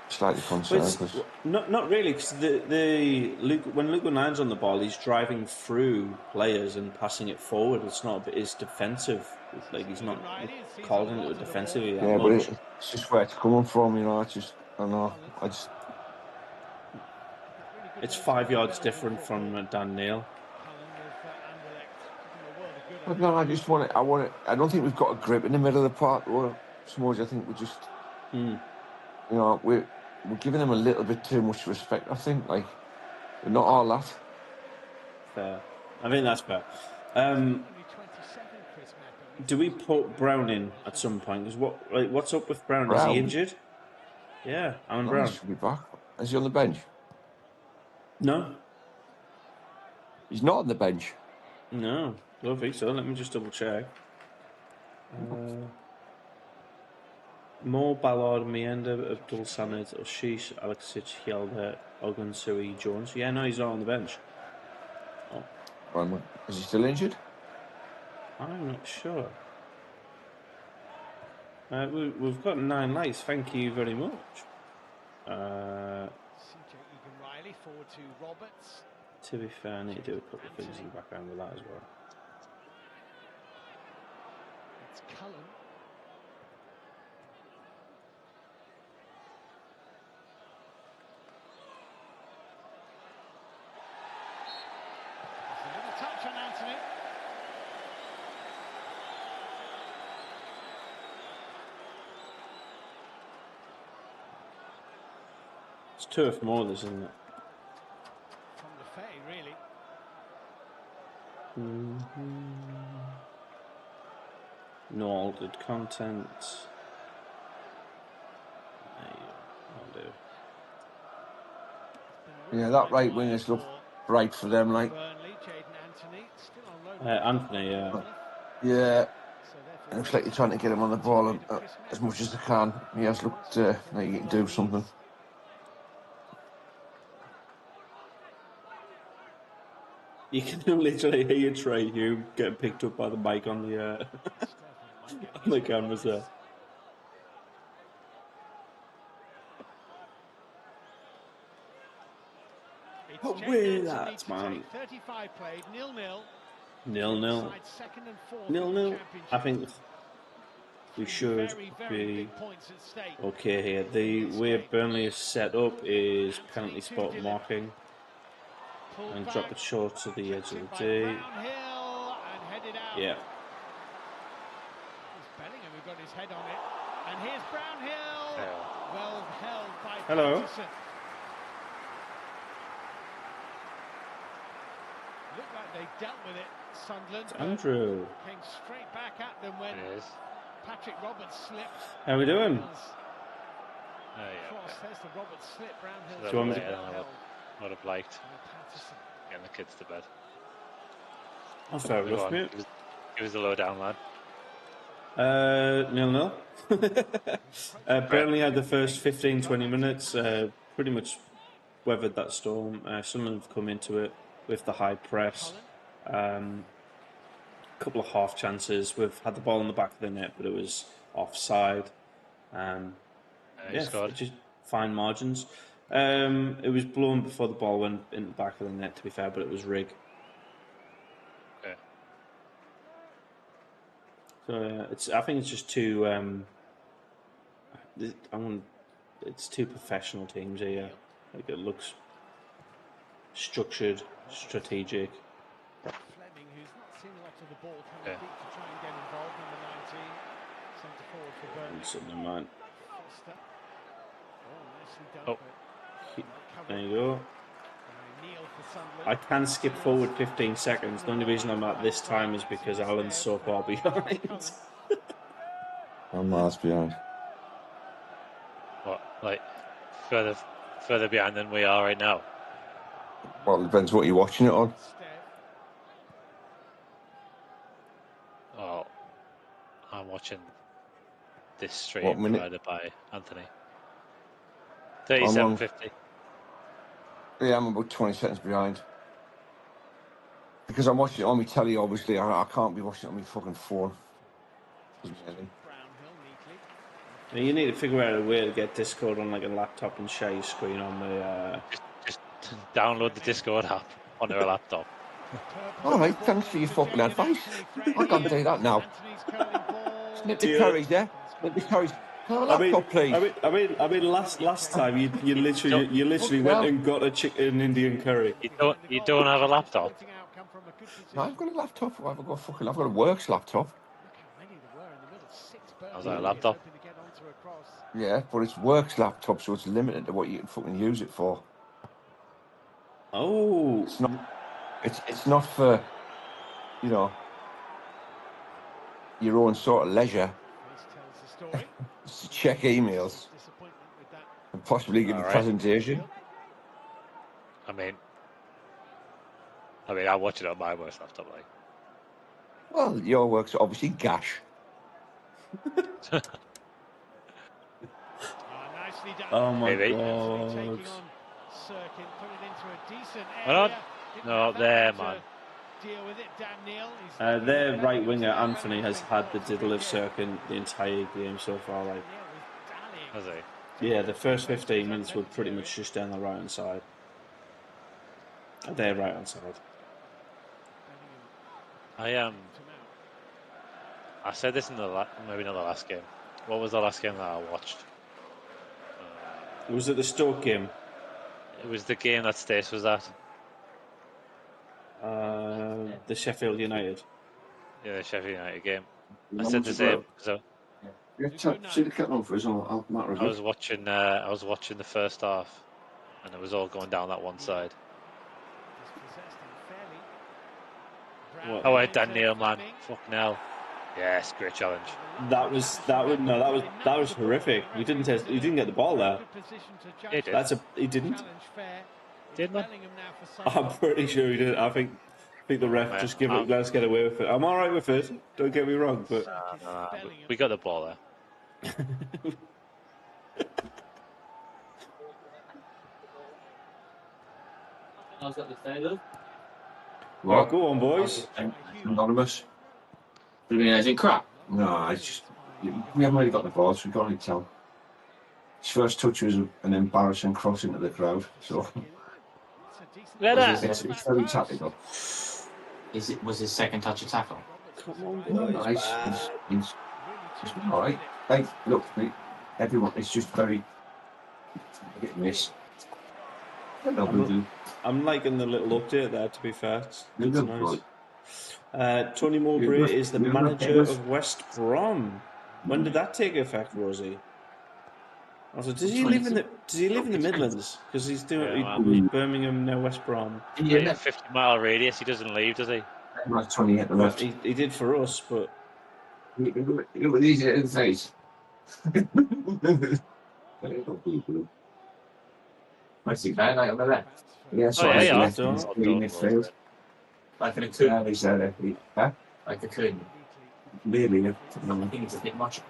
slightly concerned. Not really, because when Luke Nine's on the ball, he's driving through players and passing it forward. It's not. It's defensive. Like he's not called into a defensive. Yeah, but it's just where it's coming from. You know, I don't know. It's 5 yards different from Dan Neil. But no, I don't think we've got a grip in the middle of the park. Or Smudge, I think we just. You know, we're giving them a little bit too much respect, I think. Like, they're not all that. Fair. I think that's fair. Do we put Brown in at some point? Because what's up with Brown? Is he injured? Yeah, Alan Brown. He should be back. Is he on the bench? No. He's not on the bench. No, I don't think so. Let me just double check. Mo, Ballard, Mienda, Abdul Samad, Oshish, Alexic, Hjelder, Ogun, Sui, Jones. Yeah, no, he's not on the bench. Oh. Is he still injured? I'm not sure. We've got 9 likes. Thank you very much. CJ Egan-Riley forward to Roberts. To be fair, I need to do a couple of things in the background with that as well. It's Cullen. There's a little touch on Anthony. It's 2 of more, isn't it? From the Fay, really. No altered content. There you go. That'll do. Yeah, that right wingers look bright for them, like. Anthony, Yeah. It looks like you're trying to get him on the ball as much as they can. He has looked like he can do something. you can literally hear Trey Hugh getting picked up by the mic on the on the cameras there. Away that, man. 35 played, 0-0. 0-0. 0-0. I think we should be okay here. The way Burnley is set up is penalty spot marking and drop it short to the edge of the tee. Yeah. Bellingham who got his head on it. And here's Brownhill. Well held by Hello. Patterson. Looked like they dealt with it, Sunderland. Andrew. Came straight back at them when Patrick Roberts slipped. How we doing? Cross, there's the Roberts slip. Brownhill. Do you want me to would have liked getting the kids to bed. That's fair enough, mate. Give us a low down, lad. 0-0. Burnley had the first 15-20 minutes, pretty much weathered that storm. Some have come into it with the high press. A couple of half chances. We've had the ball in the back of the net, but it was offside. Just fine margins. It was blown before the ball went in the back of the net, to be fair, but it was rig. Okay. So I think it's just too. It's two professional teams here. Like it looks structured, strategic. Fleming, who's not seen a lot of the ball coming deep to try and get involved, number 19, centre forward for Burnley. Something like. Oh, there you go. I can skip forward 15 seconds. The only reason I'm at this time is because Alan's so far behind. I'm miles behind. What, like further behind than we are right now? Well, it depends what you're watching it on. Oh, I'm watching this stream provided by Anthony. 37.50. Yeah, I'm about 20 seconds behind. Because I'm watching it on my telly, obviously. I can't be watching it on my fucking phone. You need to figure out a way to get Discord on like a laptop and share your screen on the... Just download the Discord app on your laptop. Alright, thanks for your fucking advice. I can't do that now. Snip the curries, yeah? Snip the curries. Laptop, please. I mean, last time you literally went and got an Indian curry. You don't have a laptop? No, I've got a laptop. I've got a works laptop. How's that a laptop? Yeah, but it's works laptop, so it's limited to what you can fucking use it for. Oh, it's not for, you know, your own sort of leisure. It's to check emails and possibly give a presentation. I mean, I watch it on my worst laptop, like. Well, your work's obviously gash. Oh my Maybe. God. No, there, man. Their right winger Anthony has had the diddle of Sirkin the entire game so far. Like, has he? Yeah, the first 15 minutes were pretty much just down the right hand side. Their right hand side. I said this in maybe not the last game. What was the last game that I watched? Was it the Stoke game? It was the game that Stace was at. The Sheffield United. Yeah, the Sheffield United game. I said the same. So See the kettle on for us, I'll matter of it. I was watching the first half, and it was all going down that one side. What? Oh, wait, Dan Neil, man. Fucking hell. Yes, great challenge. That was horrific. He didn't get the ball there. He did. He didn't. Did man? I'm pretty sure he did. I think the ref Man, just let us get away with it. I'm all right with it. Don't get me wrong, but we got the ball there. Well, go on, boys. Anonymous. I mean, is it crap? No, it's just we haven't really got the ball, so we can't really tell. His first touch was an embarrassing cross into the crowd, so it's very tactical. Was his second touch a tackle? Come on, boys. He's all right. Like, look, everyone, it's just very hit and miss. I'm liking the little update there, to be fair. It's Good. nice. Tony Mowbray is the manager of West Brom. When did that take effect, Rosie? Also, does he live in the Midlands? Because he's doing Birmingham, now West Brom. Yeah, 50-mile radius. He doesn't leave, does he? 28 left. He did for us, but Look at these in the face. I see that like on the left. Yes, midfield. Like an Acuna. Like a coon. Really? I think it's a bit much.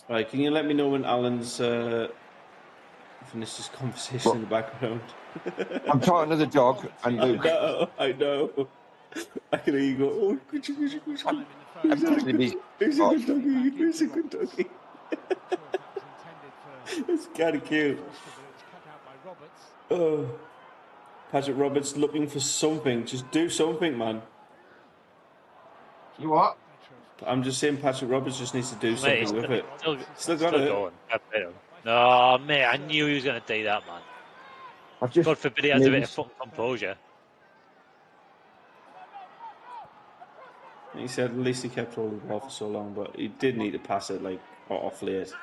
right. Can you let me know when Alan's finished this conversation in the background? I'm talking to the dog and Luke. I know. I can hear you go. Oh, good. Who's a good doggy? It's kind of cute. Oh, Patrick Roberts looking for something. Just do something, man. You what? I'm just saying Patrick Roberts just needs to do something with it. Still got it. Going. No, mate, I knew he was going to do that, man. God forbid he has a bit of fucking composure. He said at least he kept hold of the ball for so long, but he did need to pass it like off late.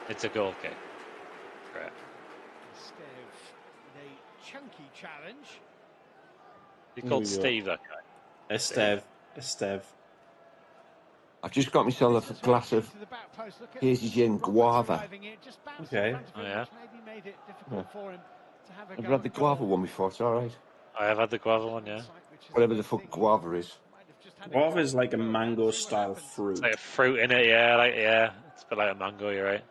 It's a goal kick. Correct. Instead of a chunky challenge. He called Steve, that guy. Esteve. I've just got myself a glass of Hazy Gin Guava. Okay. Oh, yeah? I've had the guava one before, it's alright. I have had the guava one, yeah. Whatever the fuck guava is. Guava is like a mango-style fruit. It's like a fruit in it, yeah. It's a bit like a mango, you're right.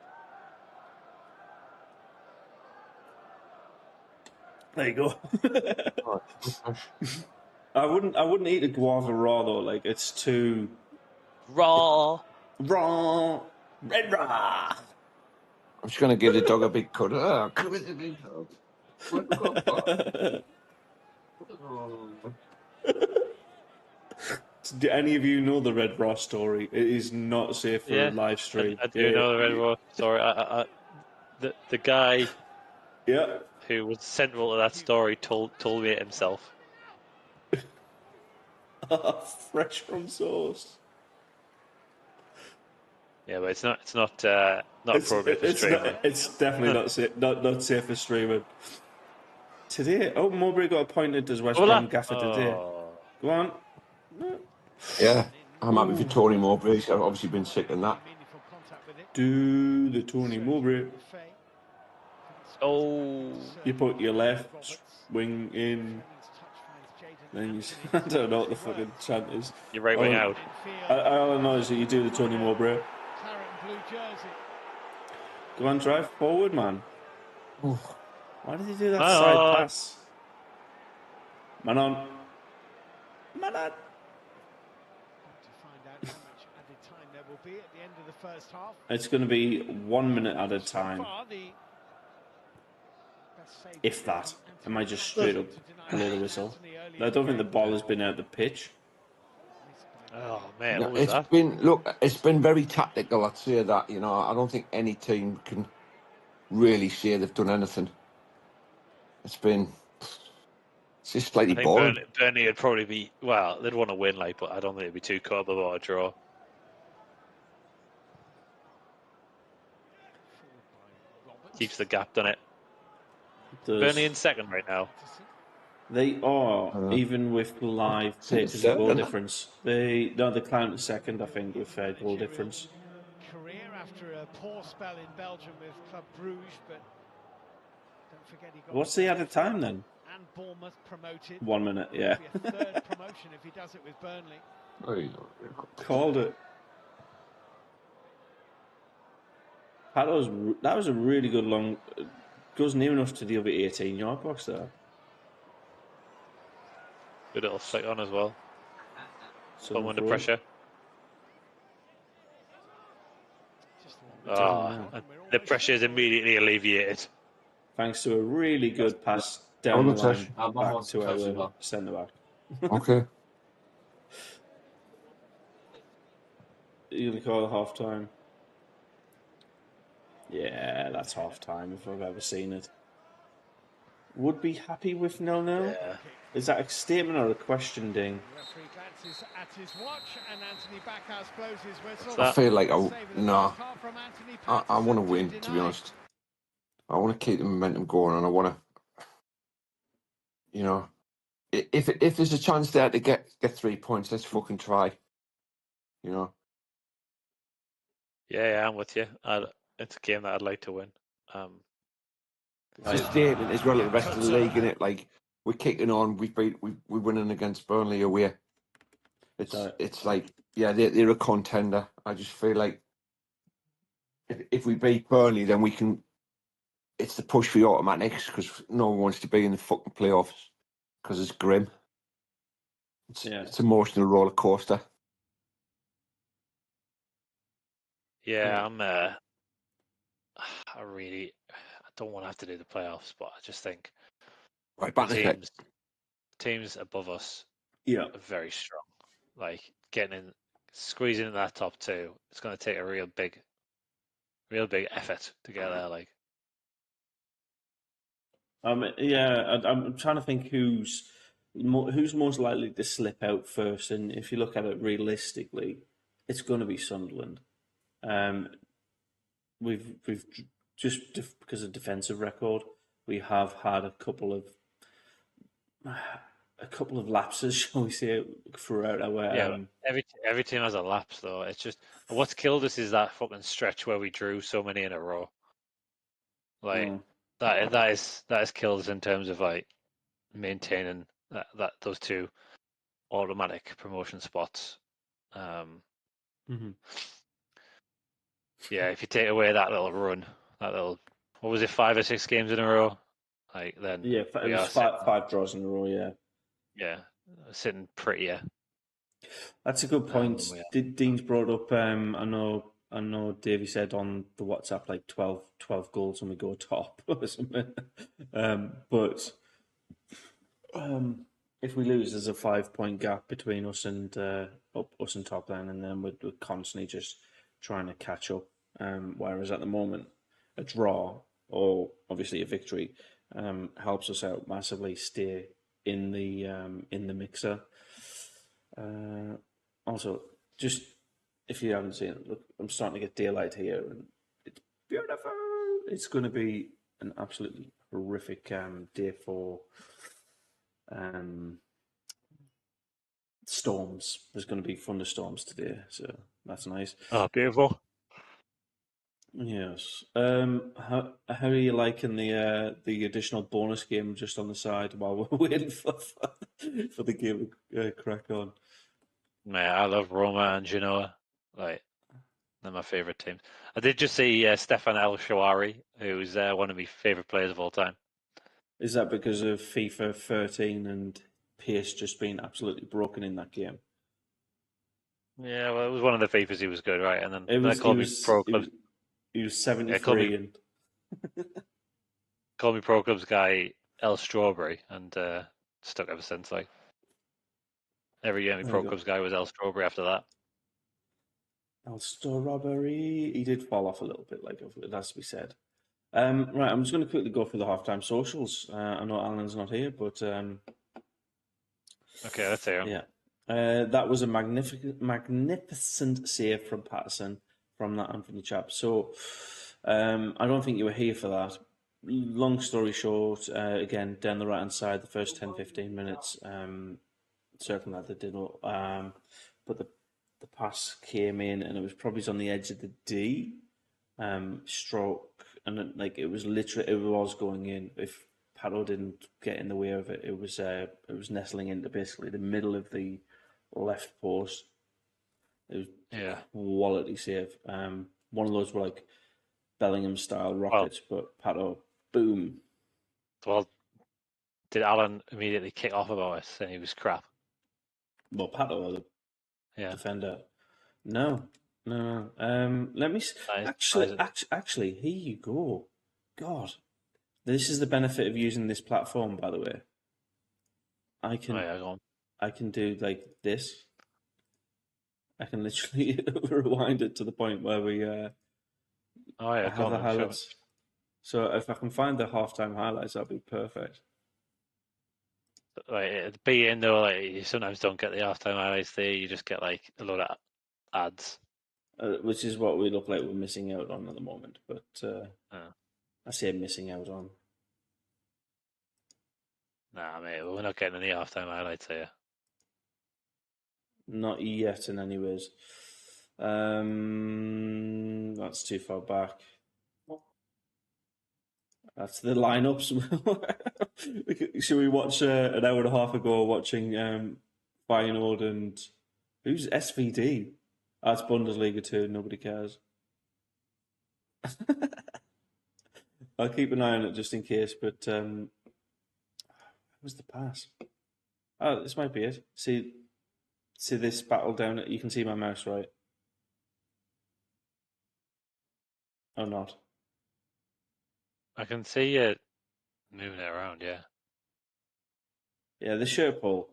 There you go. I wouldn't eat a guava raw though. Like it's too raw. Red raw. I'm just gonna give the dog a big cuddle. Oh, come with the big dog. Do any of you know the Red Raw story? It is not safe for a live stream. I do know the Red Raw story. The guy who was central to that story told me it himself. Fresh from source. Yeah, but it's not appropriate for streaming. It's definitely not safe for streaming. Today, Mowbray got appointed as West Brom gaffer today. Go on. Yeah, I'm happy for Tony Mowbray. I've obviously been sick in that. Do the Tony Mowbray. Oh. You put your left wing in. Then you I don't know what the fucking chant is. Your right wing out. All I know is that you do the Tony Mowbray. Go on, drive forward, man. Ooh. Why did he do that side pass? Man on. It's going to be 1 minute at a time. If that. I might just straight up blow the whistle. I don't think the ball has been out the pitch. Oh man, no, it's been very tactical. I'd say that. I don't think any team can really say they've done anything. It's just slightly boring. Burnley would probably be they'd want to win, but I don't think it'd be too caught about a draw. Keeps the gap, doesn't it? Burnley in second right now. They are, even with live play, there's a goal difference. They're climbing to second, I think, with goal difference. Career after a poor spell in Belgium with Club Bruges, but don't forget he got. What's the added time then? And Bournemouth promoted. 1 minute, yeah. It'll be a third promotion if he does it with Burnley. Called it. That was a really good long. Goes near enough to the other 18-yard box there. Good little flick on as well. Come under pressure. The pressure is immediately alleviated. Thanks to a really good pass down the line back to our centre back. Okay. You're going to call it half time? Yeah, that's half time if I've ever seen it. Would be happy with 0-0? Yeah. Is that a statement or a question, Ding? The referee glances at his watch and Anthony Backhouse blows his whistle. I feel like I want to win, to be honest. I want to keep the momentum going, and I want to, if there's a chance there to get 3 points, let's fucking try. Yeah, I'm with you. It's a game that I'd like to win. It's a statement as well at the rest of the league, isn't it? Like, we're kicking on. We're winning against Burnley away. It's like, yeah, they're a contender. I just feel like if we beat Burnley, then we can. It's the push for the automatics because no one wants to be in the fucking playoffs because it's grim. It's an emotional roller coaster. Yeah, I don't want to have to do the playoffs, but I just think teams above us are very strong. Like squeezing in that top two, it's going to take a real big effort to get there. Like, I'm trying to think who's most likely to slip out first, and if you look at it realistically, it's going to be Sunderland. We've just because of defensive record, we have had a couple of lapses, shall we say, throughout our. Every team has a lapse, though. It's just what's killed us is that fucking stretch where we drew so many in a row. Like that is killed us in terms of like maintaining that those two automatic promotion spots. Yeah, if you take away that little run, what was it, 5 or 6 games in a row? Like then it was five draws in a row. Yeah, sitting prettier. That's a good point. Dean's brought up. I know. Davey said on the WhatsApp like 12 goals when we go top or something. But if we lose, there's a 5-point gap between us and top then, and then we're constantly just trying to catch up. Whereas at the moment, a draw or obviously a victory helps us out massively. Stay in the mixer. Also, just if you haven't seen it, look, I'm starting to get daylight here, and it's beautiful. It's going to be an absolutely horrific day for storms. There's going to be thunderstorms today, so that's nice. Oh, beautiful. Yes. How are you liking the additional bonus game just on the side while we're waiting for the game to crack on? Man, I love Roma and Genoa. Like, they're my favourite teams. I did just see Stefan El Shawari, who's one of my favourite players of all time. Is that because of FIFA 13 and pace just being absolutely broken in that game? Yeah, well, it was one of the FIFAs he was good, right? And then he was 73 and called me Pro Clubs guy El Strawberry, and stuck ever since. Like every year, my Pro Clubs guy was El Strawberry after that. El Strawberry, he did fall off a little bit, like it has to be said. Right, I'm just going to quickly go through the halftime socials. I know Alan's not here, but okay, let's hear him. Yeah, that was a magnificent save from Patterson from that Anthony chap. So I don't think you were here for that, long story short, again, down the right-hand side, the first 10, 15 minutes, certainly that they did. But the pass came in, and it was probably on the edge of the D stroke, and it was literally, it was going in. If Pato didn't get in the way of it, it was nestling into basically the middle of the left post. It was quality save. One of those were like Bellingham style rockets, but Pato, boom. Well, did Alan immediately kick off about it saying he was crap? Well, Pato, the defender. No. Let me actually. Here you go. God, this is the benefit of using this platform. By the way, I can do like this. I can literally rewind it to the point where we have the highlights. So if I can find the halftime highlights, that'd be perfect. Like being though, like you sometimes don't get the halftime highlights there. You just get like a lot of ads, which is what we look like we're missing out on at the moment. But I say missing out on. Nah, mate, we're not getting any halftime highlights here. Not yet, in any ways. That's too far back. That's the lineups. Should we watch an hour and a half ago watching Feyenoord and who's SVD? That's Bundesliga 2. Nobody cares. I'll keep an eye on it just in case. But what was the pass? Oh, this might be it. See this battle down. You can see my mouse, right? Oh, not. I can see you moving it around, yeah. Yeah, the shirt pull.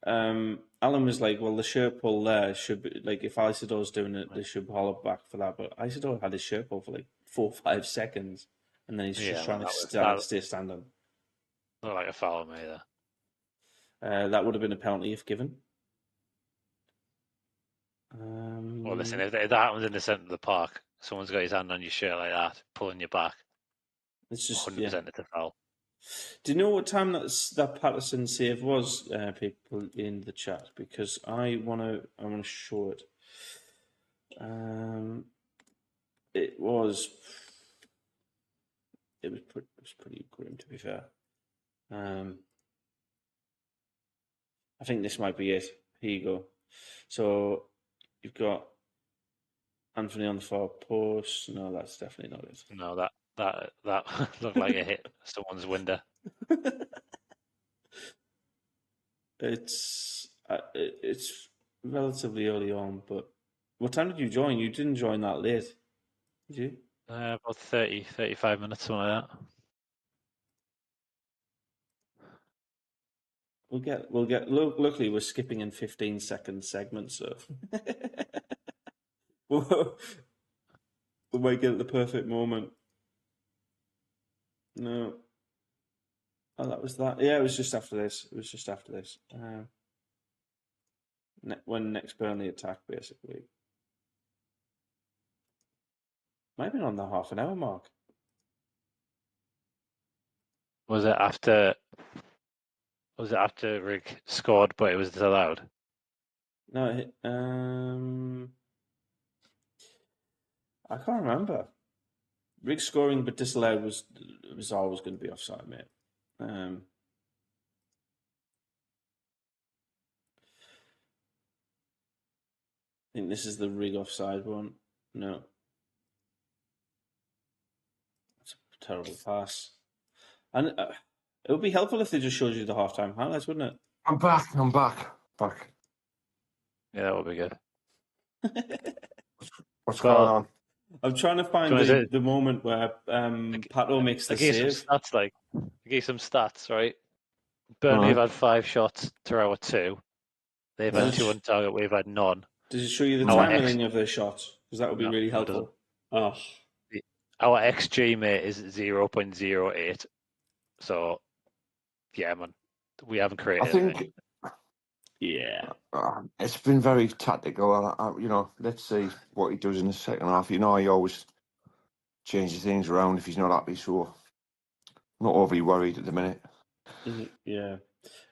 Alan was like, well, the shirt pull there should be, like, if Isidore's doing it, they should holler back for that. But Isidore had his shirt pull for like 4 or 5 seconds, and then he's just trying to stay standing. Looked like a foul on me there. That would have been a penalty if given. Well, listen, if that happens in the centre of the park, someone's got his hand on your shirt like that, pulling you back. It's just 100% it's a foul. Do you know what time that Patterson save was, people in the chat? Because I want to show it. It was pretty grim, to be fair. I think this might be it. Here you go. So you've got Anthony on the far post. No, that's definitely not it. No, that looked like it hit someone's window. It's relatively early on, but what time did you join? You didn't join that late, did you? About 30, 35 minutes, something like that. We'll get. Luckily, we're skipping in 15-second segments, so we might get at the perfect moment. No. Oh, that was that. Yeah, it was just after this. When next Burnley attack, basically. Might have been on the half an hour mark. Was it after Rig scored, but it was disallowed? No, I can't remember. Rig scoring but disallowed was always going to be offside, mate. I think this is the Rig offside one. No. That's a terrible pass. And it would be helpful if they just showed you the halftime highlights, wouldn't it? I'm back. Yeah, that would be good. What's going on? I'm trying to find the moment where Pato makes the save. I gave some stats, right? Burnley have had 5 shots to our 2. They've had 2 on target. We've had none. Does it show you the timing of their shots? Because that would be really helpful. Our XG, mate, is 0.08. So, yeah, man, we haven't created anything. Yeah. It's been very tactical. Let's see what he does in the second half. He always changes things around if he's not happy. So not overly worried at the minute. Yeah.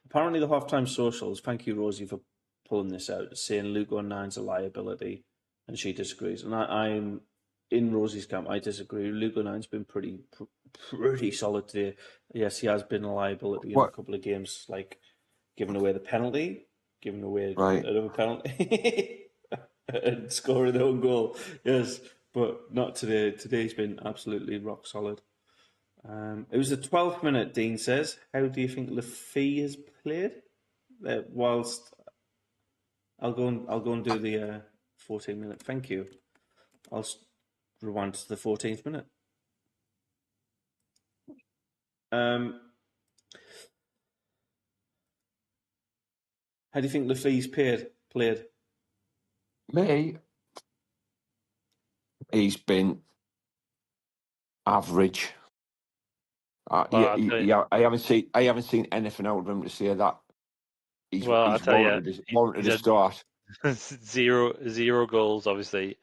Apparently, the halftime socials. Thank you, Rosie, for pulling this out. Saying Luke 9's a liability, and she disagrees. And I'm in Rosie's camp. I disagree. Luke 9's been pretty solid today. Yes, he has been a liability in a couple of games, like giving away the penalty, giving away another penalty, and scoring their own goal. Yes, but not today. Today's been absolutely rock solid. It was the 12th minute, Dean says. How do you think Lafay has played? Whilst I'll go and do the 14-minute. Thank you. I'll rewind to the 14th minute. How do you think Lafay's played? Me, he's been average. I haven't seen anything out of him to say that he's warranted a start. zero goals, obviously.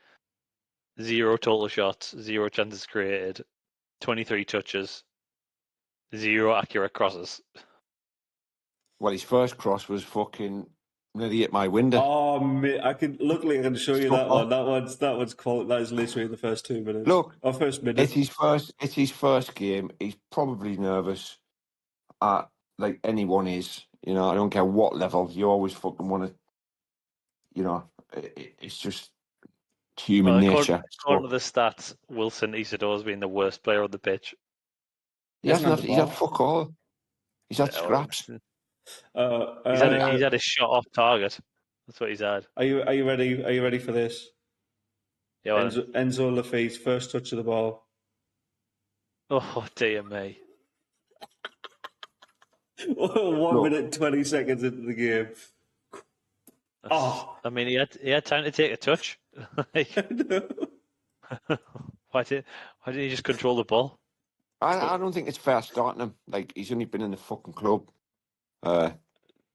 0 total shots, 0 chances created, 23 touches, 0 accurate crosses. Well, his first cross was fucking nearly hit my window. Oh, mate, I can show you that one. That one's quality. That is literally in the first 2 minutes. Look, first minute. It's his first game. He's probably nervous. Like anyone is. You know, I don't care what level. You always fucking want to. You know, it's just human nature. According to the stats, Wilson Isadore's been the worst player on the pitch. He's had fuck all. He's had scraps. He's had a shot off target. That's what he's had. Are you ready? Are you ready for this? Yeah. Enzo Lafay's first touch of the ball. Oh dear me! 1 minute 20 seconds into the game. I mean, he had time to take a touch. Why didn't he just control the ball? I don't think it's fair starting him. Like, he's only been in the fucking club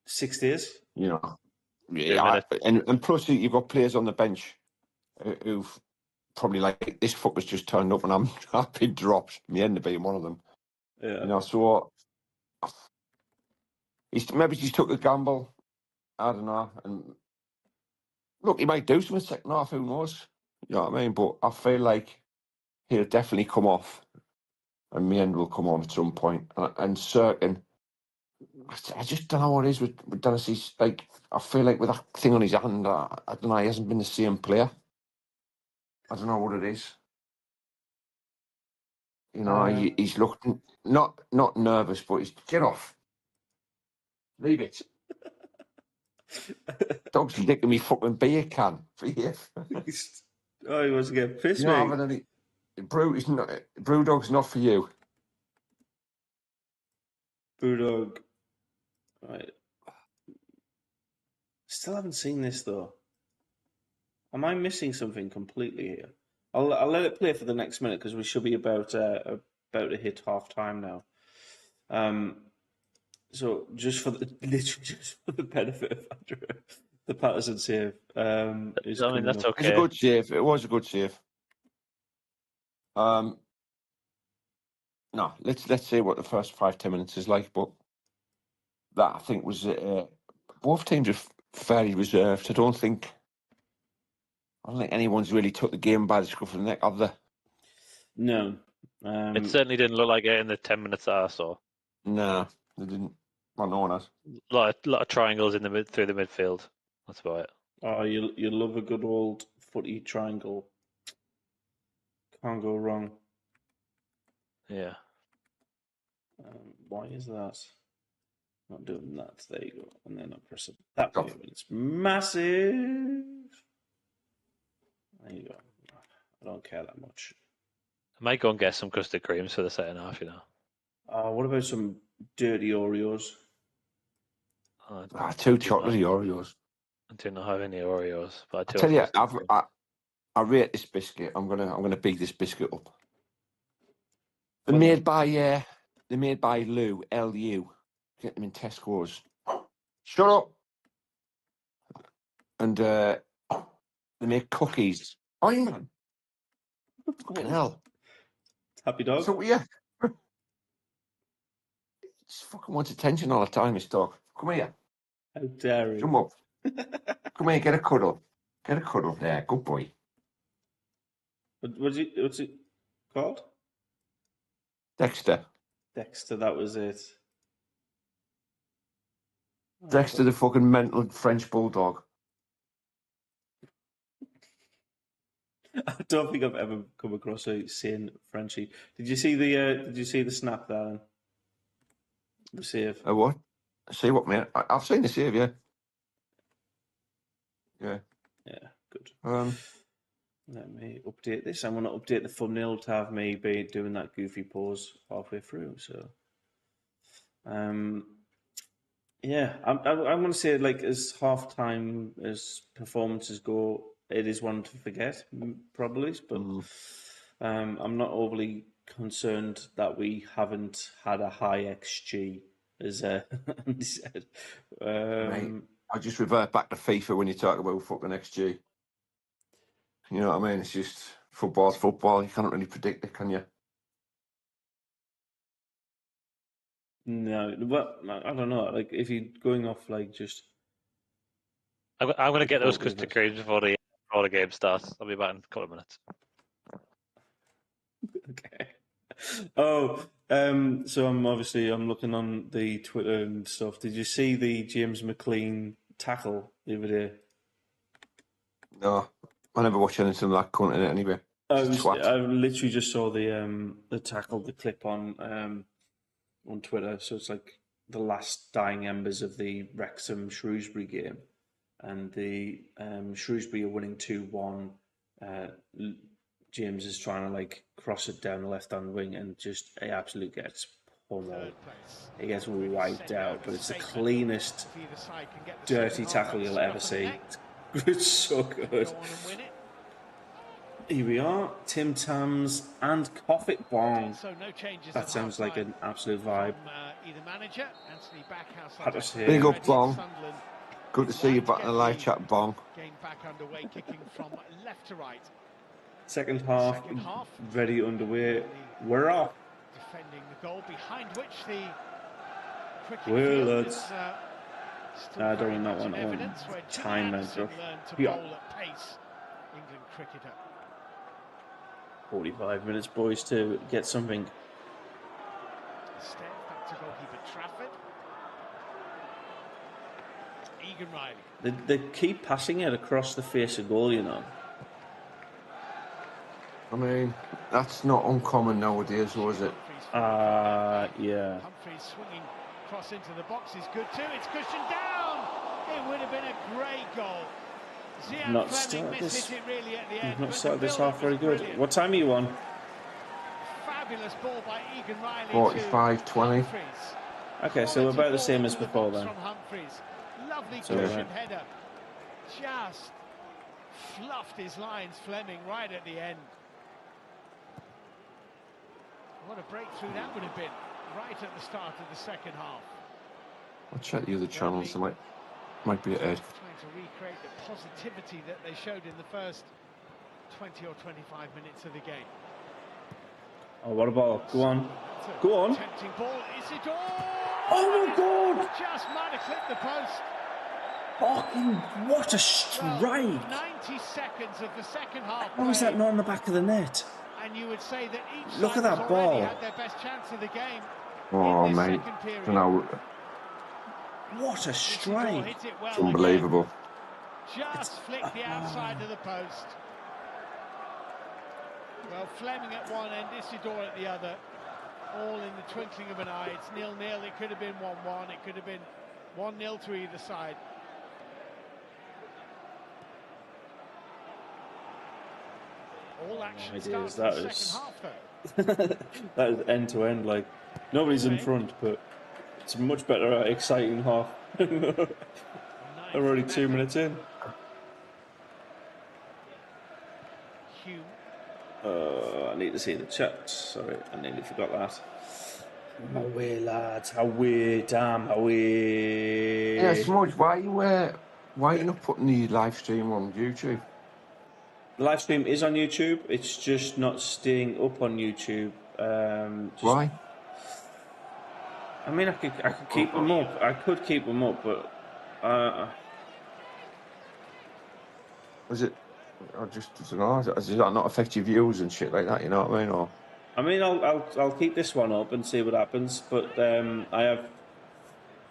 6 days. You know, yeah, and plus you've got players on the bench who've probably like, this fucker's just turned up and I've been dropped. Me end up being one of them. Yeah. You know, so maybe he's took a gamble. I don't know. And look, he might do something second half. Who knows? You know what I mean? But I feel like he'll definitely come off, and me end will come on at some point. And certain, I just don't know what it is with Dennis. He's like, I feel like with that thing on his hand, I don't know. He hasn't been the same player. I don't know what it is. You know, he's looking not nervous, but he's get off. Leave it. Dog's licking me fucking beer can for you. Oh, he wants to get pissed, you know, mate. Brewdog's not for you. Brewdog. Right. Still haven't seen this though. Am I missing something completely here? I'll let it play for the next minute because we should be about to hit half time now. So just for the benefit of Andrew, the Patterson save. Is that's okay. It's a good save. It was a good save. No, let's see what the first 5-10 minutes is like. But that I think was both teams are fairly reserved. I don't think anyone's really took the game by the scruff of the neck, have they? No. It certainly didn't look like it in the 10 minutes that I saw. No, they didn't. Well, no one has. A lot of triangles in through the midfield. That's about it. Oh, you love a good old footy triangle. Can't go wrong. Yeah. Why is that? Not doing that. There you go. And then I press it that way. It's massive. There you go. I don't care that much. I might go and get some custard creams for the second half, you know. What about some dirty Oreos? 2 chocolatey Oreos. I do not have any Oreos, but I tell you, I rate this biscuit. I'm gonna big this biscuit up. They're made by Lou, L-U. Get them in Tesco's. Shut up. And they make cookies. Oh, man. Fucking hell. Happy dog. So yeah. Just fucking wants attention all the time, this dog. Come here. How dare he? Come up. Come here, get a cuddle. Get a cuddle there. Good boy. What's it called? Dexter. Dexter, that was it. Dexter, the fucking mental French bulldog. I don't think I've ever come across a sane Frenchie. Did you see the snap there? Then? The save. A what? See what, mate? I've seen the save, yeah. Yeah. Yeah, good. Let me update this. I want to update the thumbnail to have me be doing that goofy pause halfway through. So, yeah, I'm going to say, like, as half-time as performances go, it is one to forget, probably, but I'm not overly concerned that we haven't had a high XG, as Andy said. Mate, I just revert back to FIFA when you talk about fucking XG. You know what I mean? It's just football's football. You can't really predict it, can you? No, but I don't know. Like, if you're going off, like, just... I'm going to get those custard creams before the game starts. I'll be back in a couple of minutes. Okay. So I'm looking on the Twitter and stuff. Did you see the James McLean tackle the other day? No, I never watch anything like that content anyway. I literally just saw the tackle, the clip on Twitter. So it's like the last dying embers of the Wrexham Shrewsbury game, and the Shrewsbury are winning 2-1. James is trying to like cross it down the left-hand wing and just he absolutely gets pummeled. He gets wiped out, but it's the cleanest, dirty tackle you'll ever see. It's so good. Here we are, Tim Tams and Coffet Bong. That sounds like an absolute vibe. Big up, Bong. Good to see you back in the live chat, Bong. Game back underway, kicking from left to right. Second half ready underway. We're off. Defending the goal behind which the cricket field I don't know that one. I want time measure. Yeah. England cricketer. 45 minutes, boys, to get something. Step back to goalkeeper Trafford. Egan Riley. They keep passing it across the face of goal, you know. I mean, that's not uncommon nowadays, was it? Yeah. Humphreys swinging cross into the box is good too. It's cushioned down. It would have been a great goal. Not started this half very good. Brilliant. What time are you on? Fabulous ball by Egan Riley. 45-20. Okay, so we're about the same as before then. Lovely cushioned header. Just fluffed his lines, Fleming, right at the end. What a breakthrough that would have been, right at the start of the second half. I'll check the other channels, I might be ahead. Trying to recreate the positivity that they showed in the first 20 or 25 minutes of the game. Oh, what a ball. Go on. Go on. Tempting ball, Isidore! Oh my God! Just might have clipped the post. Fucking, what a strike! Well, 90 seconds of the second half. How is that not on the back of the net? And you would say that each Look side at that ball. had their best chance of the game. Oh, mate. What a strike. It's unbelievable. Just flicked the outside of the post. Well, Fleming at one end, Isidore at the other. All in the twinkling of an eye. It's 0-0. It could have been 1-1. It could have been 1-0 to either side. All action starts in the second half, though. That is end to end. Like nobody's in front, but it's a much better, exciting half. They're already 2 minutes in. I need to see the chat. Sorry, I nearly forgot that. Away, lads. Away, damn away. Yeah, Smudge, why are you not putting the live stream on YouTube? The live stream is on YouTube. It's just not staying up on YouTube. Why? I mean, I could keep them up. I could keep them up, but Was it? I just don't know. Does that not affect your views and shit like that? You know what I mean? Or I mean, I'll keep this one up and see what happens. But I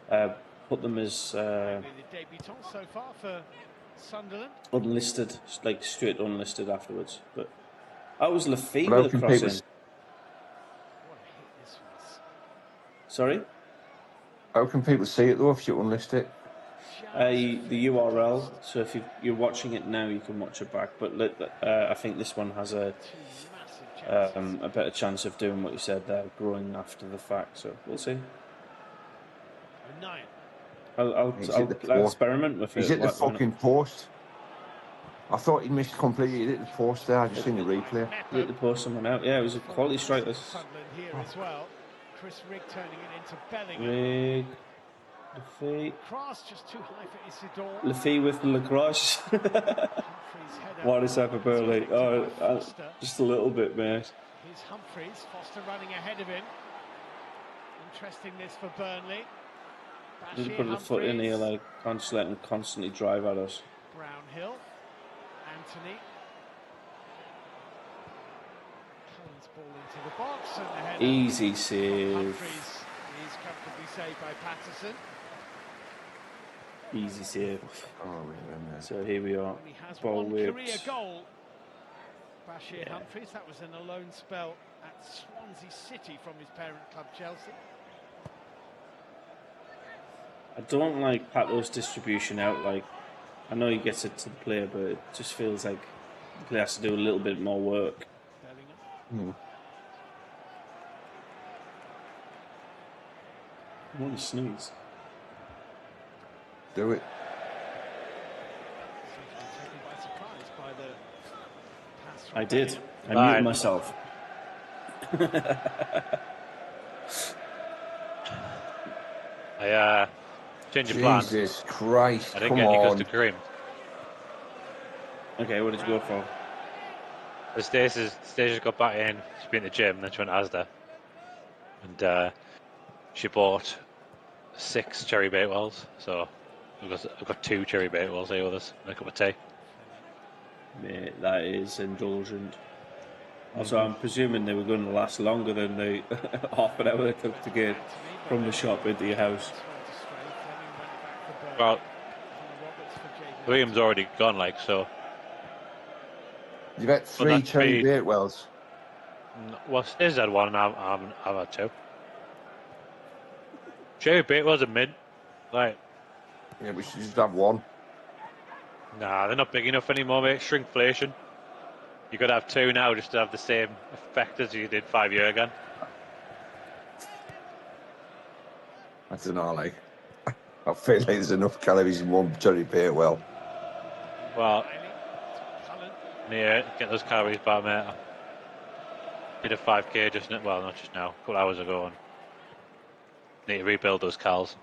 have put them as The debutant so far for Sunderland. unlisted, like straight unlisted afterwards. But I was Lafay But how with a can cross people in. What a hit this was. Sorry, how can people see it though if you unlist it? the URL. So if you're watching it now, you can watch it back. But I think this one has a better chance of doing what you said there, growing after the fact. So we'll see. 9. I'll experiment with it. He's hit the fucking post. I thought he missed completely. He hit the post there. I just seen the replay. He hit the post someone out. Yeah, it was a quality strike. Sunderland here as well. Chris Rigg turning it into Bellingham. Rigg, Lafay. Cross just too high for Isidore. Lafay with Lacrosse. What is that for Burnley? Oh, just a little bit, mate. Here's Humphreys. Foster running ahead of him. Interesting this for Burnley. Just put the foot in here, like, can't just let him constantly drive at us. Brownhill. Anthony. Cullen's ball into the box and the header. Easy save. Humphreys is comfortably saved by Patterson. Easy save. Oh, man. So here we are. He has Ball one whipped. career goal. Bashir Humphreys, that was in a loan spell at Swansea City from his parent club Chelsea. I don't like Pato's distribution out. Like, I know he gets it to the player, but it just feels like the player has to do a little bit more work. Bellingham. I want to sneeze. Do it. Seems to be taken by surprise by the pass from I did. Bellingham. I Right. muted myself. I changed of plan. Jesus Christ! I didn't Come get any on. custard cream. Okay, what did you go for? The Stacey's got back in. She's been to the gym, then she went to Asda. And she bought 6 cherry Bakewells. So I've got 2 cherry Bakewells here with us and a cup of tea. Mate, that is indulgent. Also, I'm presuming they were going to last longer than the half an hour it took to get from the shop into your house. Well, William's already gone, like, so. You got 3 that's cherry me. Bakewells. Well, Stacey's had one and I've had 2. Cherry Bakewells are mid. Like, Yeah, we should just have one. nah, they're not big enough anymore, mate. Shrinkflation. You got to have 2 now just to have the same effect as you did 5 years ago. I don't know, like. I feel like there's enough calories in one cherry Bakewell. Well, yeah, get those calories back, mate. I did a 5k just now, well, not just now, a couple hours ago, and need to rebuild those calories.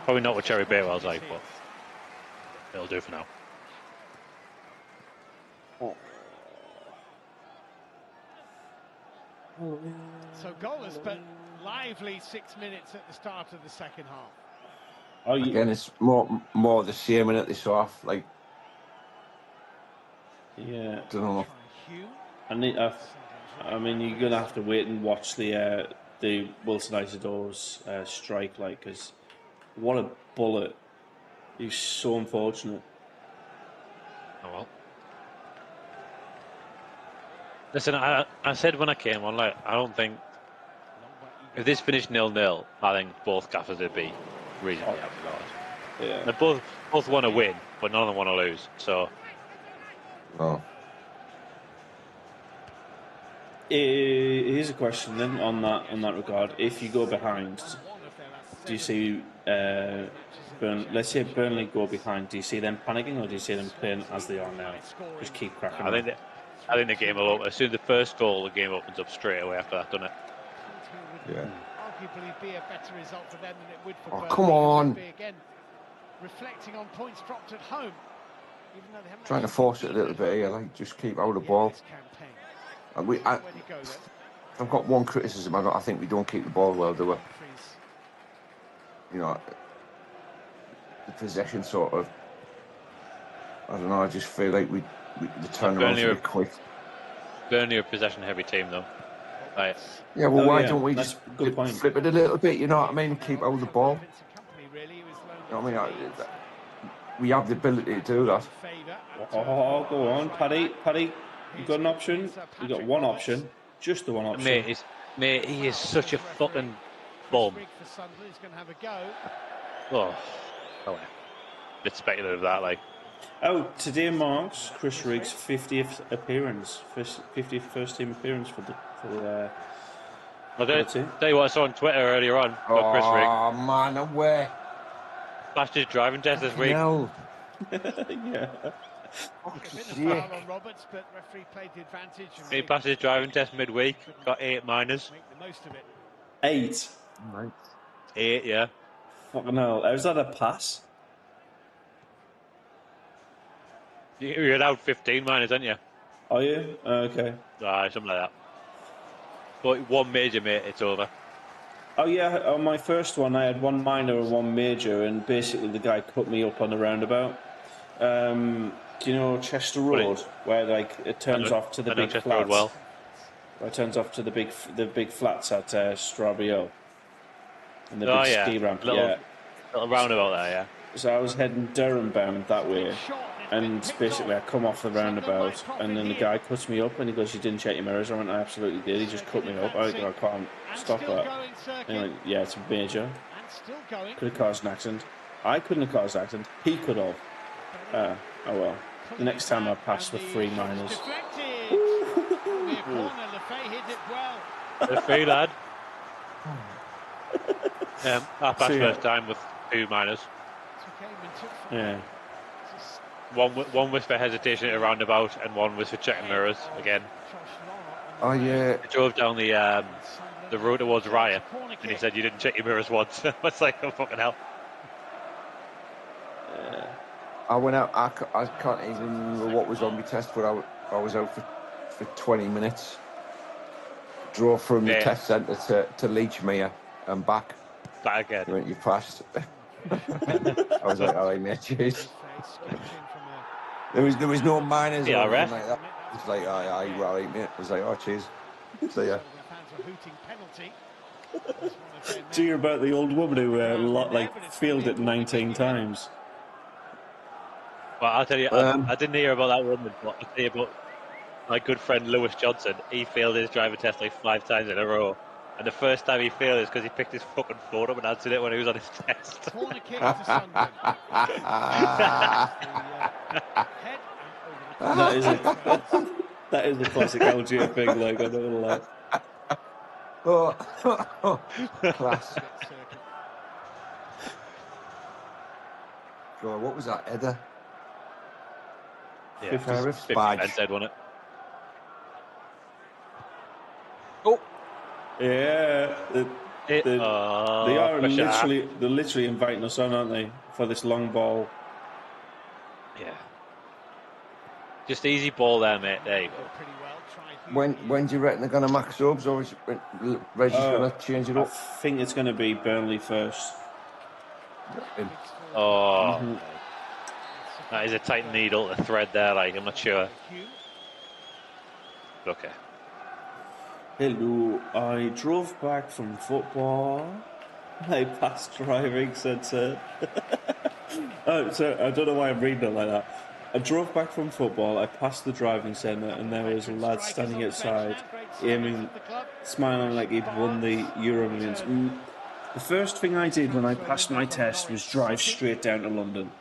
Probably not what cherry Bakewell's like, but it'll do for now. So goalless, but lively 6 minutes at the start of the second half. Oh, you, Again, it's more the same in it this half. Like, yeah. don't know. I mean, you're gonna have to wait and watch the Wilson Isidore's strike, like, because what a bullet! He's so unfortunate. Oh well. Listen, I said when I came on, like, I don't think if this finished 0-0, I think both gaffers would be reasonably happy about it. Yeah. They both want to win, but none of them want to lose. So Oh. Here's a question then on that regard. If you go behind, do you see let's say Burnley go behind? Do you see them panicking, or do you see them playing as they are now? Just keep cracking. I think the game will open as soon as the first goal. The game opens up straight away after that, doesn't it? Yeah. Arguably be a better result for them than it would for Burnley. Come on. Be again reflecting on points dropped at home. Even though they haven't Trying to force it a little bit here, like, just keep out of the ball. And I've got one criticism. I think we don't keep the ball well, do we? you know, the possession sort of. I don't know. I just feel like we the turnaround's a bit quick. Burnley are a possession-heavy team, though. Right. Yeah, well, why don't we just flip it a little bit? You know what I mean? Keep hold of the ball. You know what I mean? We have the ability to do that. Oh, go on, Paddy. You got an option? You got one option. Just the one option. Mate, he is such a fucking bum. Oh, well. Bit speculative that, like. Oh, today marks Chris Riggs' 50th appearance, 50th first team appearance for the team. Tell you what I saw on Twitter earlier on about Chris Riggs. Oh man, no way! Passed his driving test this week. No. Yeah. He passed his driving test midweek. Got 8 minors. 8. Right. 8, yeah. Fucking hell! Is that a pass? You're allowed 15 minors, aren't you? Are you? Okay. Something like that. But one major, mate, it's over. Oh yeah, on my first one I had one minor and one major, and basically the guy cut me up on the roundabout. Do you know Chester Road, where like it turns off to the big flats? Road well. Where it turns off to the big flats at Strawberry Hill, and the big ski ramp. Little roundabout there, yeah. So I was heading Durham bound that way, and basically I come off the roundabout, and then the guy cuts me up, and he goes, "You didn't check your mirrors." I went, "I absolutely did." He just cut me up. I can't stop that. And like, yeah, it's a major. Could have caused an accident. I couldn't have caused an accident. He could have. Oh well. The next time I pass with 3 minors. The free lad. I passed first time with 2 minors. Yeah. One was for hesitation at a roundabout, and one was for checking mirrors again. Oh yeah. I drove down the road towards Raya, and he said you didn't check your mirrors once. I was like, oh fucking hell. I went out. I can't even remember what was on my test, but I was out for 20 minutes. Drove from the test centre to Leachmere and back. Back again. You passed. I was like, all right, mate, cheers. There was no minors or anything like that. It's like, aye, right, mate. I was like, oh, cheers. So yeah. Do you hear about the old woman who failed it 19 times? Well, I'll tell you, I didn't hear about that woman, but I'll tell you about my good friend Lewis Johnson. He failed his driver test like 5 times in a row. And the first time he failed is because he picked his fucking phone up and answered it when he was on his test. That is a classic LGA thing, like, I don't know. Oh, class. God, what was that, Edda? Yeah, 50 badge. Said, wasn't it? Oh, yeah. They are literally inviting us on, aren't they, for this long ball? Yeah. Just easy ball there, mate. There you go. When do you reckon they're going to max subs, or is Reggie's going to change it up? I think it's going to be Burnley first. Oh, that is a tight needle to thread there. Like, I'm not sure. Okay. Hello, I drove back from football. I passed driving centre. Oh, so I don't know why I'm reading it like that. I drove back from football, I passed the driving centre, and there was a lad standing outside, aiming, smiling like he'd won the Euro Millions. The first thing I did when I passed my test was drive straight down to London.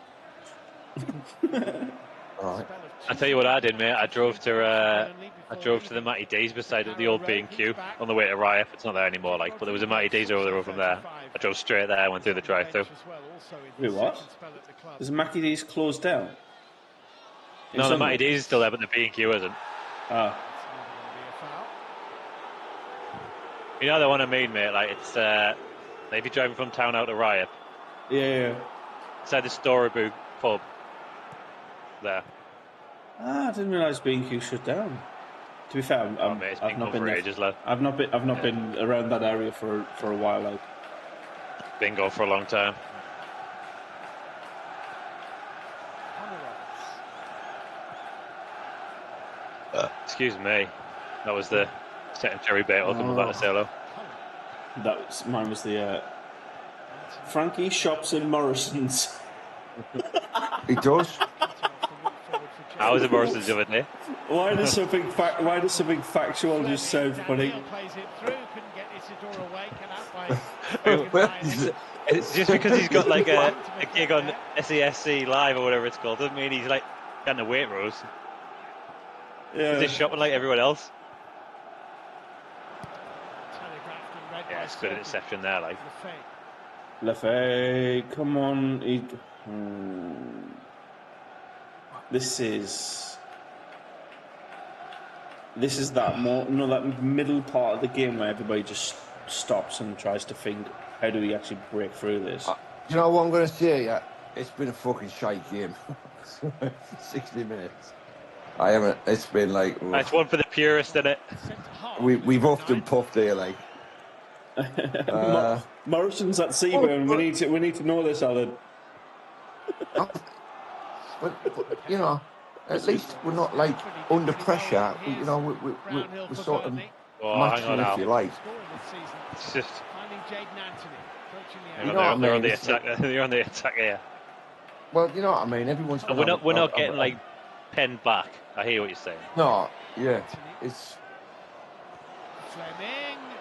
Right. I tell you what I did, mate. I drove to the Matty D's beside the old B&Q on the way to Rye. It's not there anymore, like, but there was a Matty D's over the road from there. I drove straight there, went through the drive-through. Wait, what? Is Matty D's closed down? No, the Matty D's is still there, but the B&Q isn't. Ah. You know the one I mean, mate? Like, it's like if you're driving from town out to Rye. Yeah. Inside the Storybook pub. There. I didn't realise B&Q shut down. To be fair, I've not been around that area for a while. Like. Bingo for a long time. Excuse me. That was the setting Jerry Bale coming back to say hello. Mine was the Frankie shops in Morrison's. He does. I was at Morrison's the other day. Why does something factual just sound funny? It's just because he's got like a gig on SESC Live or whatever it's called. Doesn't mean he's like getting the weight rows. Yeah. He's just shopping like everyone else. Yeah, it's good interception there, like. Lefay, come on. This is that that middle part of the game where everybody just stops and tries to think, how do we actually break through this? Do you know what I'm going to say? Yeah, it's been a fucking shite game. 60 minutes. I haven't. It's been like. Oof. It's one for the purist, isn't it? We've often puffed there, like. Morrison's at Seaburn. We need to know this, Alan. But you know, at least we're not like under pressure. We're sort of matching, if you like. It's just. You know what I mean? They're on the attack. They're on the attack here. Well, you know what I mean. Everyone's. And we're not getting like penned back. I hear what you're saying. No, yeah, it's.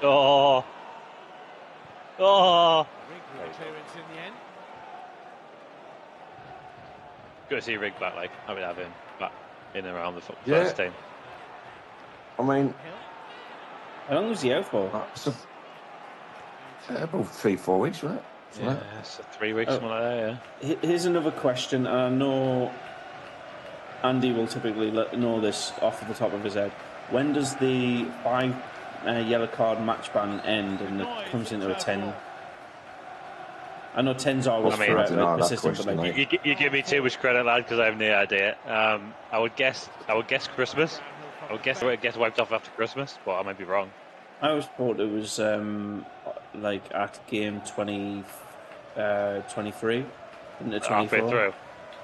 Oh. Good to see Rig back. Like, I would have him back in and around the first team. I mean, how long was he out for? About 3-4 weeks, wasn't it? Yeah, so 3 weeks, something like that. Yeah. Here's another question, and I know Andy will typically know this off the top of his head. When does the 5 yellow card match ban end and it comes into a 10? I know 10's always persistent, but like, you give me too much credit, lad, because I have no idea. I would guess Christmas. I would guess it gets wiped off after Christmas, but I might be wrong. I always thought it was like at game 23 into 24. Halfway through.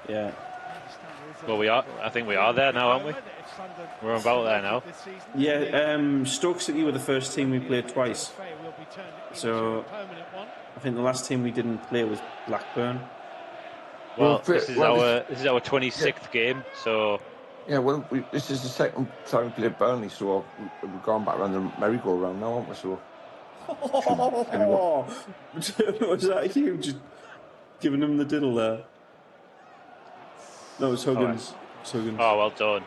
Yeah. Well, I think we are there now, aren't we? We're about there now. Yeah. Stoke City were the first team we played twice. So I think the last team we didn't play was Blackburn. Well, this is our 26th game, so. Yeah, well, this is the second time we played Burnley, so we've gone back around the merry-go-round now, haven't we? So. Was that you just giving him the diddle there? No, it's Huggins. Oh, well done.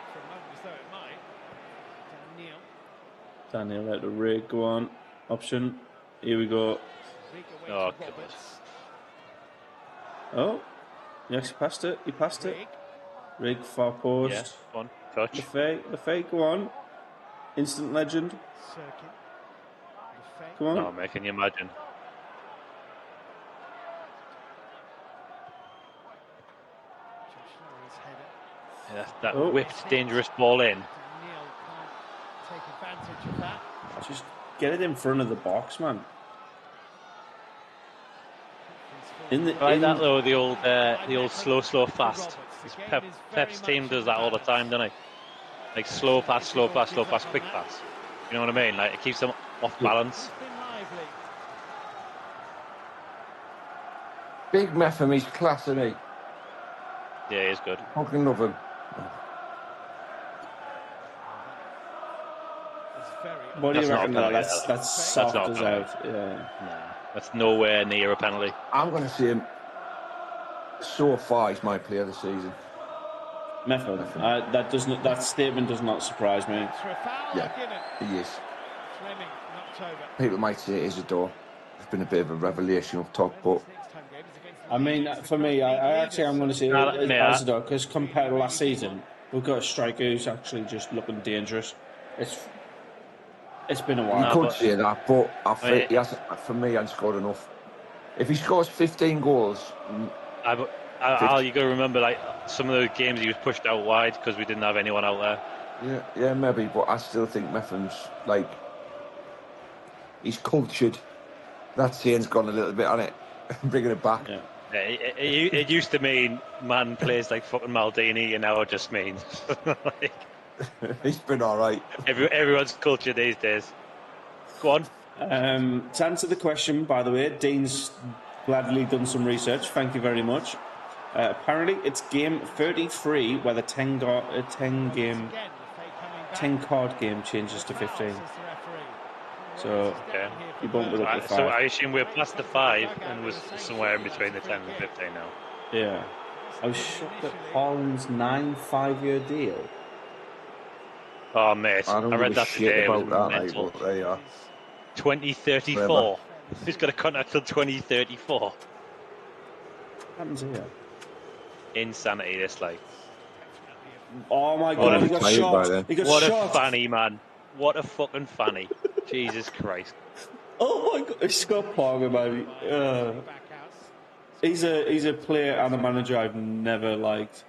Daniel, let the Rig go on. Option. Here we go. Oh, God. Oh, he actually passed it. He passed it. Rig, far post. Yeah, one touch. The fake, go on. Instant legend. Come on. Oh, mate, can you imagine? Yeah, that whipped dangerous ball in. Just get it in front of the box, man. That though, the old slow, fast. Pep's team does that all the time, doesn't it? Like slow pass, quick pass. You know what I mean? Like it keeps them off balance. Big Metham, he's class, isn't he? Yeah, he's good. Fucking love him. What do you reckon? That's soft as out. Yeah. No, that's nowhere near a penalty. I'm going to see him. So far, he's my player of the season. Method. That statement does not surprise me. Yeah, he is. People might say it is a door. It's been a bit of a revelation up top, but I mean, for me, I actually am going to say it as a door because compared to last season, we've got a striker who's actually just looking dangerous. It's been a while. You could say that, but I think he hasn't. For me, he hasn't scored enough. If he scores 15 goals. You got to remember, like some of the games he was pushed out wide because we didn't have anyone out there. Yeah, maybe, but I still think Metham's like he's cultured. That saying's gone a little bit on it, bringing it back. Yeah. Yeah, it used to mean man plays like fucking Maldini, and now it just means like He's been all right. everyone's culture these days. Go on. To answer the question, by the way, Dean's gladly done some research. Thank you very much. Apparently, it's game 33 where the 10 card game changes to 15. So Okay. you bumped it up to 5. So I assume we're past the 5 and was somewhere in between the 10 and 15 now. Yeah. I was shocked at Haaland's 9 5-year deal. Oh, mate, I don't I read give a that shit today. It was about that, mental. but there you are. 2034. He's got a contract till 2034. What happens here? Insanity, this, like. Oh my god, he got tired by shot. then. He got What shot. a fanny, man. What a fucking fanny. Jesus Christ. Oh my god, Scott Parker, man. He's a player and a manager I've never liked.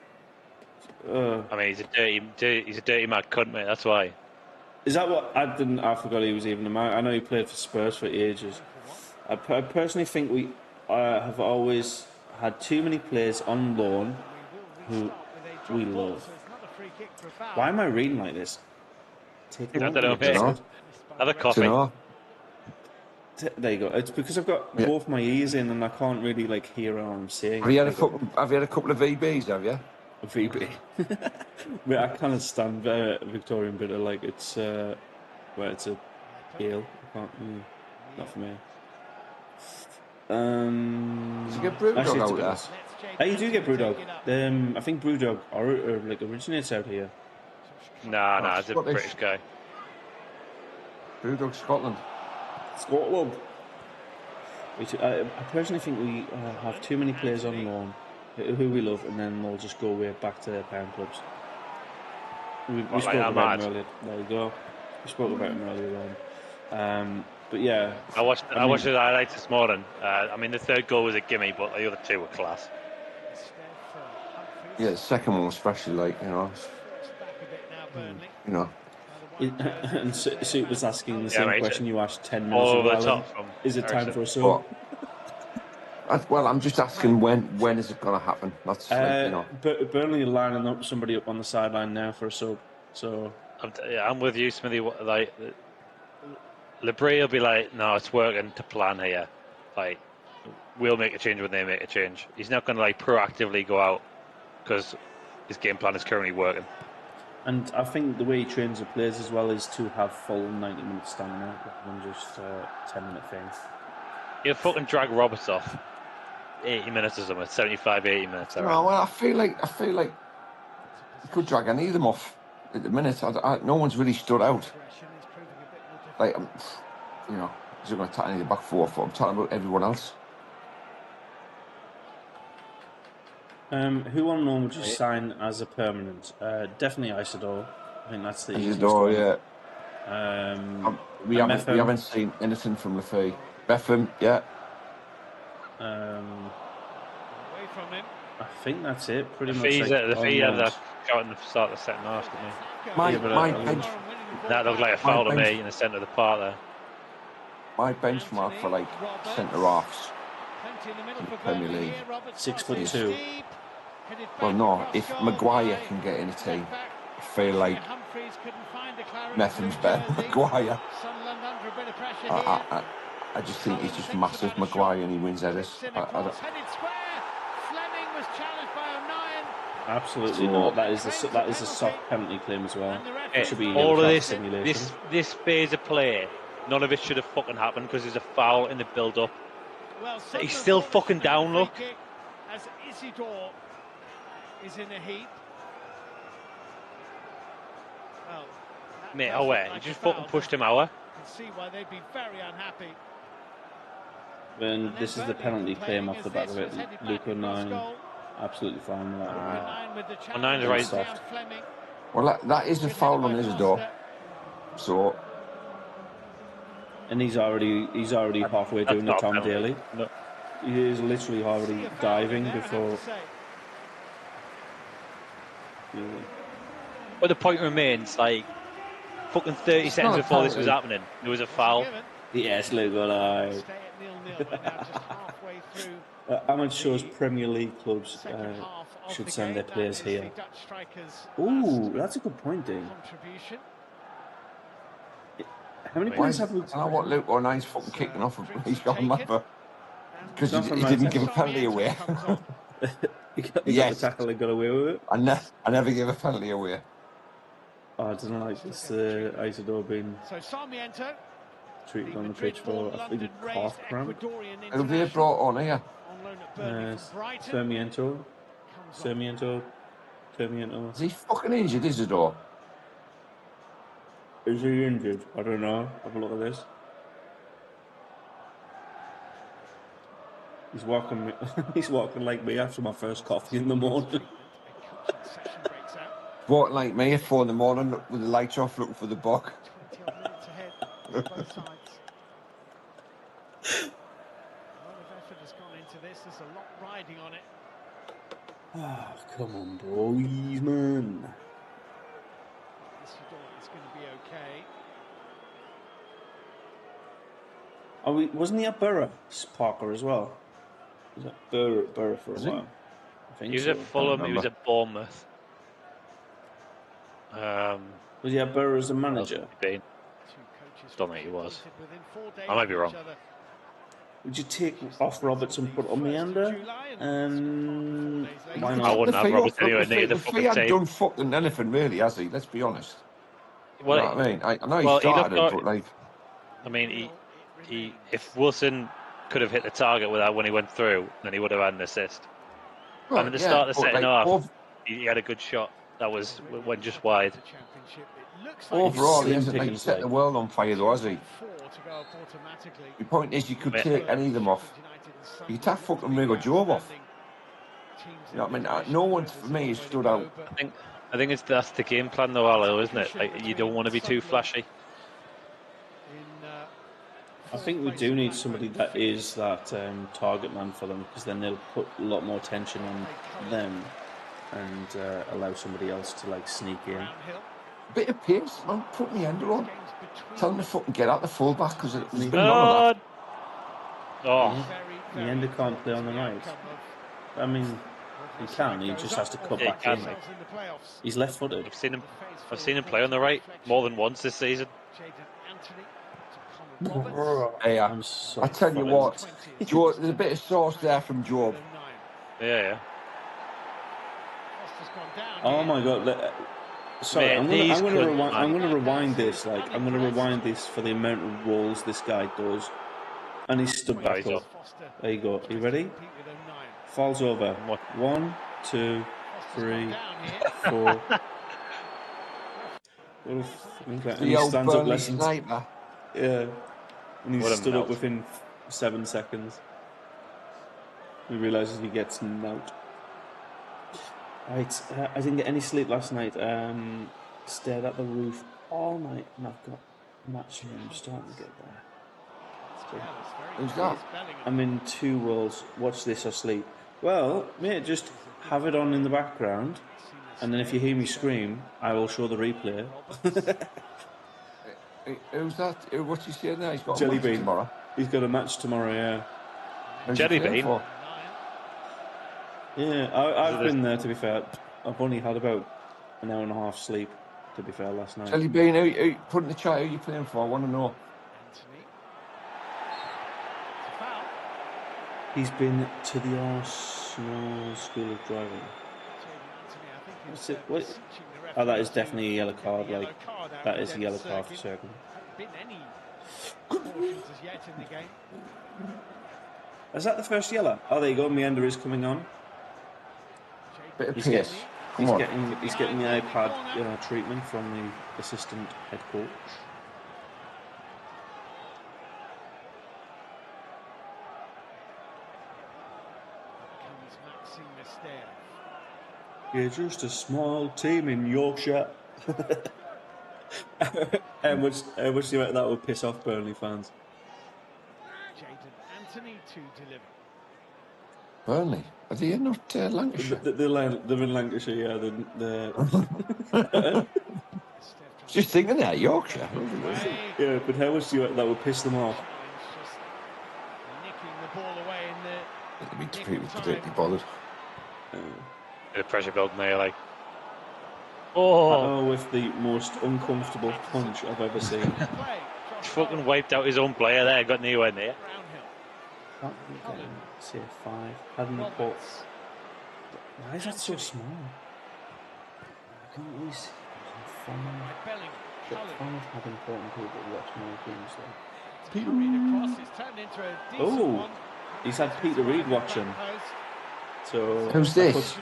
I mean, he's a dirty mad cunt, mate. That's why. Is that what I forgot he was even a man. I know he played for Spurs for ages. I personally think we have always had too many players on loan who we love. Why am I reading like this? I don't know, mate. Have a coffee. Dunno. There you go. It's because I've got both my ears in and I can't really like hear what I'm saying. Have you had a couple of VBs? Have you? VB. But I kind of stand Victorian bitter like it's it's a ale. I can't. Not for me. Did you get Brewdog out there? Hey, you do get Brewdog. I think Brewdog like originates out here. Nah, it's a Scottish. British guy. Brewdog Scotland. Scotland. I personally think we have too many players on loan who we love, and then they'll just go way back to their parent clubs. We spoke about them earlier. There you go. We spoke about them earlier on. But yeah, I watched the highlights this morning. I mean, the third goal was a gimme, but the other two were class. Yeah, the second one was especially like, you know. And Suit was asking the same mate, question you asked 10 minutes over the ago. top from Is it time Ericsson. for a sub? Well, I'm just asking when is it going to happen? That's Burnley are lining up somebody up on the sideline now for a sub. So I'm with you, Smithy. Like, Labrie will be like, no, it's working to plan here. Like, we'll make a change when they make a change. He's not going to like proactively go out because his game plan is currently working. And I think the way he trains the players as well is to have full 90 minutes stamina rather than just 10-minute things. He'll fucking drag Roberts off 80 minutes or something, 75, 80 minutes. No, well, I feel like you could drag any of them off at the minute. No one's really stood out. Like, you know, he's not going to attack any of the back four. I'm talking about everyone else. Who on loan would you sign as a permanent? Definitely Isidore. I think that's the easiest Isidore, one. yeah. We haven't seen anything from Lafay. Betham, yeah. Away from him. I think that's it. Pretty much. The fee had that out in the start of the second half, didn't he? My bench. That looked like a foul to me in the centre of the park there. My benchmark for like centre halves in the Premier League. 6'2". Well, no. If Maguire can get in a team, I feel like Metham's better than Maguire. I just think he's just massive, Maguire, and he wins headers. Absolutely not. That is a soft penalty claim as well. It should be all of this phase of play, none of it should have fucking happened because there's a foul in the build-up. He's still fucking down. Look. As Isidore is in a heap. Well, mate, away. You just fucking pushed him out. See why they'd be very unhappy. And this is the penalty claim off the back of it. Luke 9, absolutely fine with that. 9's right. Soft. Well, that is a foul on Isidore. So. And he's already halfway doing the Tom Daly. No. He is literally already diving before. But the point remains, like, fucking 30 seconds before this was happening, there was a foul. Yes, look what I. Stay at 0-0. We're now just halfway through. Ahmed shows Premier League clubs Second half of should the send their game. players That is here. the Dutch strikers' Ooh, last that's a good point, Dean. contribution. How many Why players is, have we? I don't know what Luke O'Nine's fucking kicking off. He's got him up because Gone he from didn't right give a to- penalty away. He got the Yes. tackle and got away with it. I never give a penalty away. Oh, I don't like this Isidore being So Sarmiento, treated on the pitch for I think calf cramp. It'll be brought on here. on loan at Burnley from Brighton. Sarmiento. Is he fucking injured, Isidore? Is he injured? I don't know. Have a look at this. He's walking. He's walking like me after my first coffee in the morning. Walking like me at 4 in the morning with the lights off, looking for the buck. 20 minutes ahead on both sides. A lot of effort has gone into this. There's a lot riding on it. Oh, come on, boys, man. Isidore is going to be okay. Wasn't he at Borough, Parker, as well? He was at Borough for a while. I think He was so. at Fulham. He was at Bournemouth. Was he at Borough as a manager? Don't think he was. I might be wrong. Would you take off Roberts and put on Meander? Why not? I wouldn't have Roberts anywhere near the He fucking hasn't team. done fucking anything really, has he? Let's be honest. Well, You know what I mean? I know well, he started he looked it, but like... I mean, he if Wilson could have hit the target with that when he went through, then he would have had an assist. Well, and at the start of the but, second like, half, he had a good shot. That went just wide. Overall, he Slim hasn't pickings, set the world on fire though, has he? The point is, you could take any of them off. You take fucking Rigo Job off. You know what I mean? No one for me has stood out. I think that's the game plan though, Arlo, isn't it? Like, you don't want to be too flashy. I think we do need somebody that is that target man for them, because then they'll put a lot more tension on them and allow somebody else to like sneak in. Bit of pace, man. Put me under on. Tell him to fucking get out the fullback because there's been none of that. Oh, Meander can't play on the right. I mean, he can. He just has to cut back in. He's left-footed. I've seen him play on the right more than once this season. Hey, I'm so I tell you what, Joe, there's a bit of sauce there from Job. Yeah. Oh my God! Sorry, Man, I'm going to rewind this. Like, I'm going to rewind this for the amount of rolls this guy does, and he's stood back up. There you go. Are you ready? Falls over. 1, 2, 3, 4. And he stands up less than. Sniper. Yeah, and he What a stood up melt. within 7 seconds. He realizes he gets knocked. Right, I didn't get any sleep last night. Stared at the roof all night, and I've got matching. I'm starting to get there. So, Who's that? I'm in two worlds. Watch this or sleep. Well, mate, just have it on in the background, and then if you hear me scream, I will show the replay. Who's that? What's he saying there? He's got Jelly a match Bean. tomorrow. He's got a match tomorrow. Yeah. Who's he Jelly playing Bean? for? Yeah, I've been there, to be fair. I've only had about an hour and a half sleep, to be fair, last night. Jelly Bean, who put in the chat who you playing for? I want to know. He's been to the Arsenal School of Driving. What's it? What? Oh, that is definitely a yellow card. Like, that is a yellow card for certain. Is that the first yellow? Oh, there you go. Meander is coming on. Bit of pace. Come on. He's getting the iPad treatment from the assistant head coach. You're just a small team in Yorkshire. How much do you think that would piss off Burnley fans? Burnley? Are they not Lancashire? They're in Lancashire, yeah. Just thinking that, Yorkshire. Yeah, but how much do you reckon that would piss them off? Just nicking the ball away in the I mean, nick people of time. particularly bothered. Bit of pressure building there, like. Oh, with the most uncomfortable punch I've ever seen. Fucking wiped out his own player there, got nowhere near. Say 5. Hadn't put. Why is that so small? I can't really see. 5 have important people watch more games though. Oh, he's had Peter Reid watching. So who's this?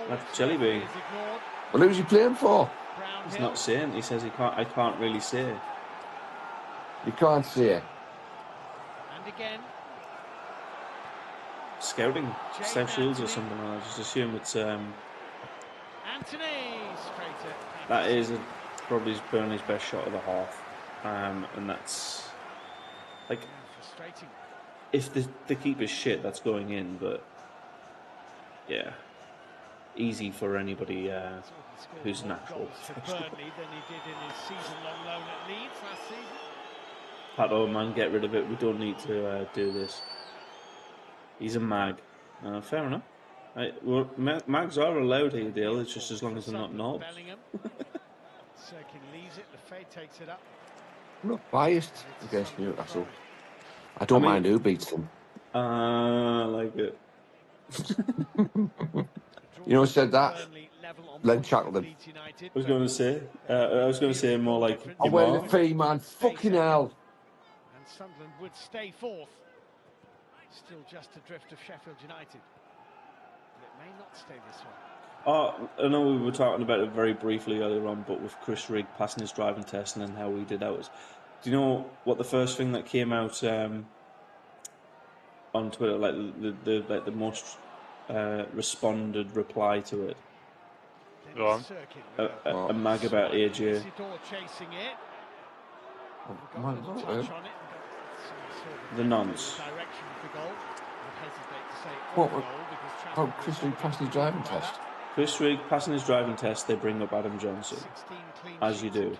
That's Jellybean. Well, who's he playing for? He's not saying. He says he can't. I can't really say. You can't see it. And again. Scouting, South Shields or something. I just assume it's. Anthony that is probably Burnley's best shot of the half, and that's like if the keeper's shit, that's going in. But yeah, easy for anybody who's natural. Pat, oh man, get rid of it. We don't need to do this. He's a mag. Fair enough. Well, mags are allowed here, Dale. It's just as long as they're not knobs. I'm not biased against Newcastle. I don't mind who beats them. I like it. You know who said that? Len Shackleton. I was going to say more like. I went the fee, man. Fucking hell. And Sunderland would stay fourth. Still just adrift of Sheffield United. But it may not stay this one. I know we were talking about it very briefly earlier on, but with Chris Rigg passing his driving test and then how we did ours. Do you know what the first thing that came out on Twitter, like the most responded reply to it? Go on. A mag about AJ. The nonce. What? Oh, Chris Rigg passed his driving test. Chris Rigg passing his driving test. They bring up Adam Johnson, as you do.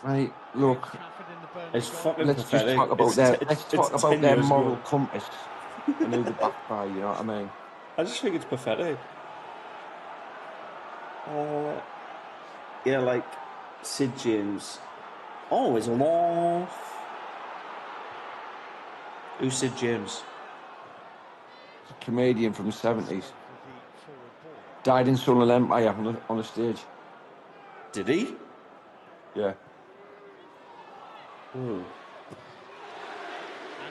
Right, look. It's fucking let's pathetic. Just talk about their. Let's talk about their moral compass and who they're backed by. You know what I mean? I just think it's pathetic. Yeah, like Sid James. Oh, it's a laugh. Who's Sid James? It's a comedian from the 70s. Died in Sunderland Empire on the stage. Did he? Yeah. And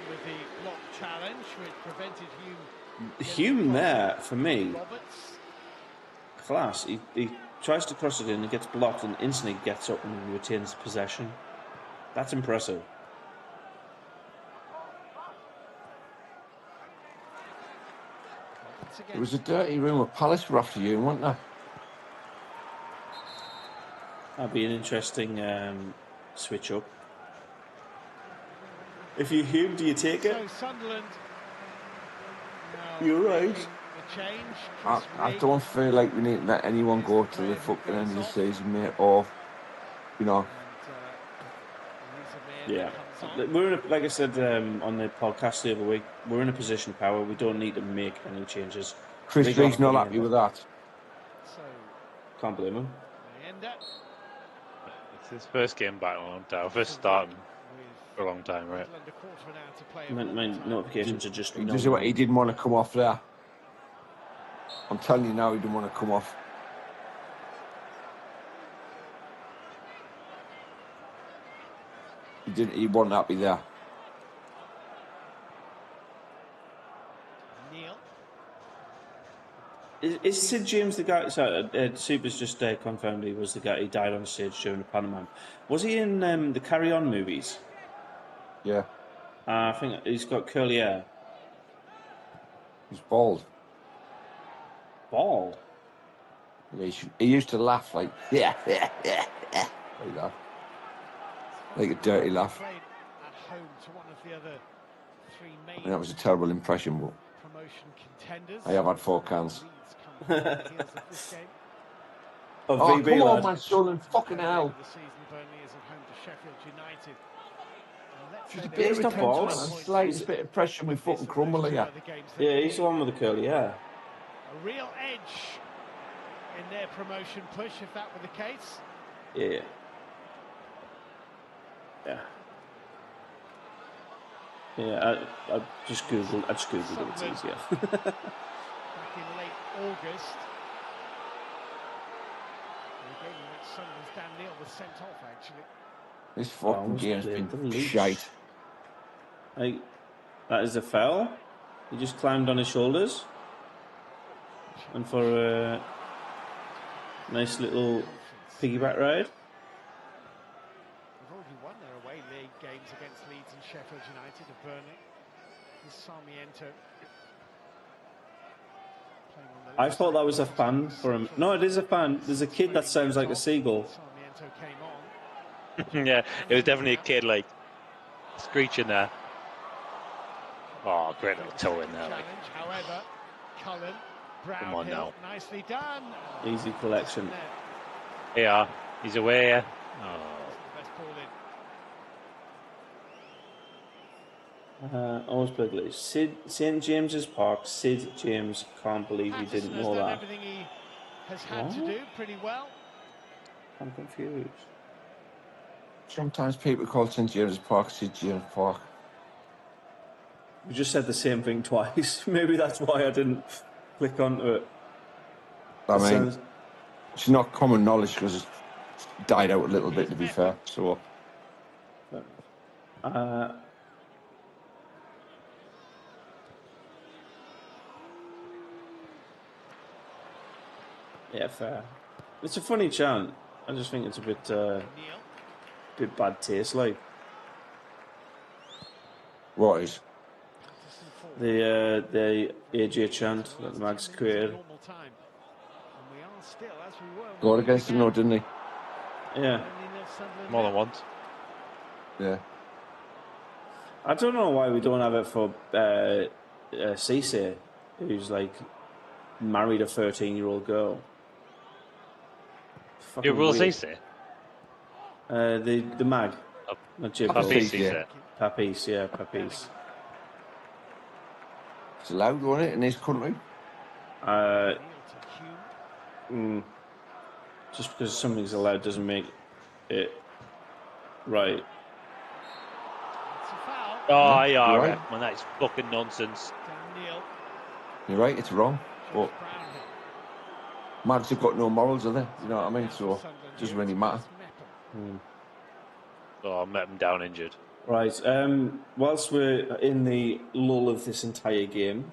with the block challenge, which prevented Hume there, for me, class. He tries to cross it in, he gets blocked and instantly gets up and retains possession. That's impressive. It was a dirty room of Palace were after you, wasn't there? That'd be an interesting switch up. If you Hume, do you take it? You're right. I don't feel like we need to let anyone go to the fucking end of the season, mate, or, you know. Yeah. We're in like I said on the podcast the other week, we're in a position of power. We don't need to make any changes. Chris Reed's not happy with that. Can't blame him. It's his first game back in a long time. First starting for a long time, right? My notifications are just. He didn't want to come off there. I'm telling you now, he didn't want to come off. He wasn't happy there. Is Sid James the guy? Sorry, Super's just confirmed he was the guy who died on stage during the Panama. Was he in the Carry On movies? Yeah. I think he's got curly hair. He's bald. Bald? Yeah, he used to laugh like, yeah, like that. Like a dirty laugh. And that was a terrible impression, but I have had 4 cans. of Oh, VB, come on, lad. man, Sunderland. Fucking hell. The season, Burnley is at home to Sheffield United. Let's Just say a they bit of He's not attention and a balls. slightest bit of pressure and we fucking crumble here. Yeah, he's the one with the curly hair. A real edge in their promotion push, if that were the case. Yeah. Yeah. Yeah, I just googled it. It's easier. Back in late August. The game in which Sunderland's Dan Neil was sent off, actually. This fucking Almost game's played been the leash. shite. Like, that is a foul. He just climbed on his shoulders. And for a nice little piggyback ride. They've already won their away league games against Leeds and Sheffield United of Burnley. This is Sarmiento. I thought that was a fan for him. No, it is a fan. There's a kid that sounds like a seagull. Sarmiento came on. Yeah, it was definitely a kid like screeching there. Oh, great little toe in there. Like. However, Cullen, Come on now. nicely done. Easy collection. Yeah, he's away. Oh. Best ball in. Almost played late. St James's Park. Sid James can't believe he didn't know that. Everything he has had to do pretty well. I'm confused. Sometimes people call St James's Park St James's Park. You just said the same thing twice. Maybe that's why I didn't click onto it. I mean, it's not common knowledge because it's died out a little bit, to be fair. So, yeah, fair. It's a funny chant. I just think it's a bit bad taste, like. what is? The AJ chant that the Mags created. Got against him, no, didn't he? Yeah. More than once. Yeah. I don't know why we don't have it for Cisse, who's like married a 13-year-old girl. You will Cisse? The mag. Not Jib. Papis, yeah. Papis, yeah, Papis. It's allowed, wasn't it, in this country? Just because something's allowed doesn't make it right. Oh, yeah, You're right. Man, that's fucking nonsense. You're right, it's wrong. But Mags have got no morals, have they? You know what I mean? So it doesn't really matter. Oh, I met him down injured. Right. Whilst we're in the lull of this entire game,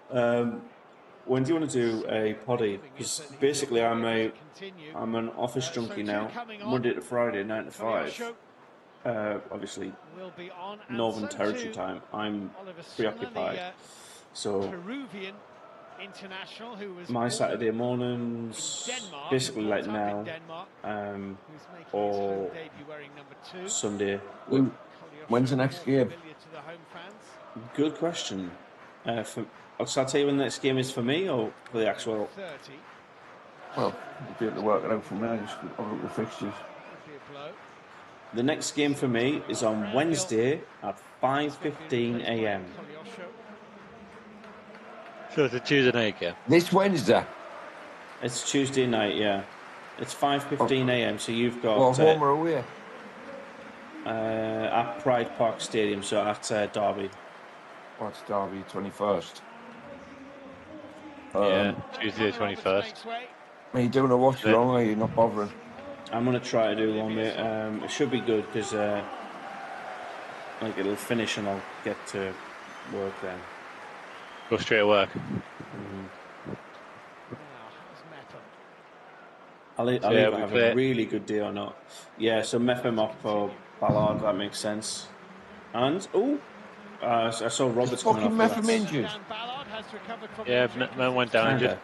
when do you want to do a poddy? Because basically, I'm an office junkie now, Monday to Friday, 9 to 5. Obviously, Northern Territory time. I'm preoccupied, so my Saturday mornings, basically like now, or Sunday. When's the next game? Good question. Shall I tell you when the next game is for me, or for the actual? Well, you'll be able to work it out from there. Just have a look at the fixtures. The next game for me is on Wednesday at 5:15 a.m. So it's a Tuesday night game. This Wednesday? It's Tuesday night, yeah. It's 5:15 a.m. So you've got Well, home or away? at Pride Park Stadium, so at Derby. What's Derby? 21st. Yeah, Tuesday the 21st. Are you doing a watch along, or are you not bothering? I'm gonna try to do one, mate. It should be good because like it'll finish and I'll get to work then. Go straight to work. I'll either have a really good day or not. Yeah, so Mepham up for Ballard, that makes sense. And I saw Roberts coming off. Fucking Mepham injured. Yeah, man went down injured.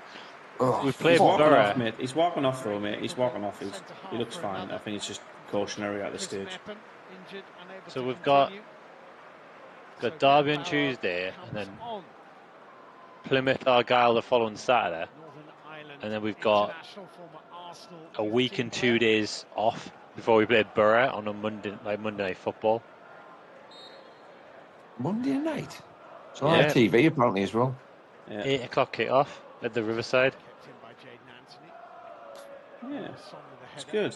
Oh, We played He's walking Borough. off, mate. He's walking off though, mate. He's walking off. He looks fine. I think it's just cautionary at this stage. So we've got Derby on Tuesday, and then Plymouth Argyle the following Saturday. and then we've got International former Arsenal a youth week team and 2 player. days off before we play Borough on a Monday Night Football. Monday night. So Yeah. TV apparently as well. Yeah. 8 o'clock kick-off at the Riverside. Kept in by Jayden Anthony. Yeah. Son with the It's header.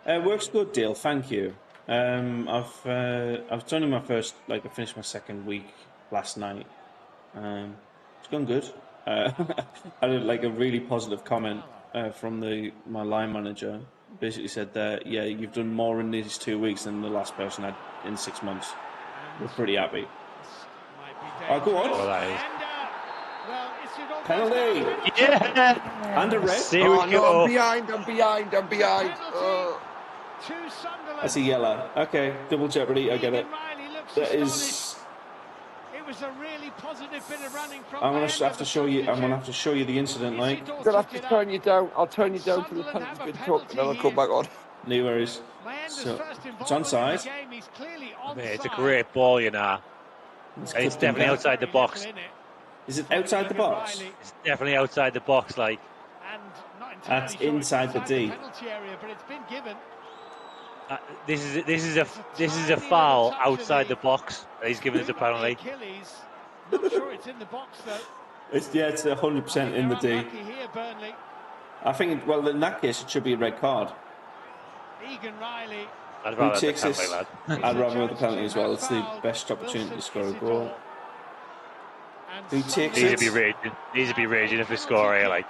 good. Works good, Dale. Thank you. I've done my first, I finished my second week last night. It's gone good. I had a really positive comment from my line manager. Basically said that you've done more in these 2 weeks than the last person had in 6 months. We're pretty happy. Oh, go on. Oh, that is. Well, it's your Penalty! Yeah! And a red. Here we Oh, no, go. I'm behind. Penalty to Sunderland. That's a yellow. Okay, double jeopardy. I get it. Egan Riley looks That astonished. is. It was a really positive bit of running from I'm the gonna end have of to the show you. I'm gonna substitute. have to show you the incident. Like, Isidore I'm gonna have took to it turn up. you down. I'll turn you down till the Sunderland penalty's have a been took, and then I'll penalty come back here. on. no worries. Mayenda's So first it's onside. involvement in the game. He's clearly onside. Mate, it's a great ball, you know. It's It's clipped him definitely back. outside the box. Is it outside the box? It's definitely outside the box. Like, And not entirely That's sure it's inside the D. penalty area, but it's been given. this is a foul outside the box. He's given us a penalty. Achilles. Not sure it's in the box though. It's 100% in the D. Unlucky here, Burnley. I think. Well, in that case, it should be a red card. Egan Riley. I'd Who rather have the takes penalty, this? lad. I'd rather have the penalty as well. It's the best opportunity to score a goal. Who takes These it? would be raging. These would be raging if we score here. Like,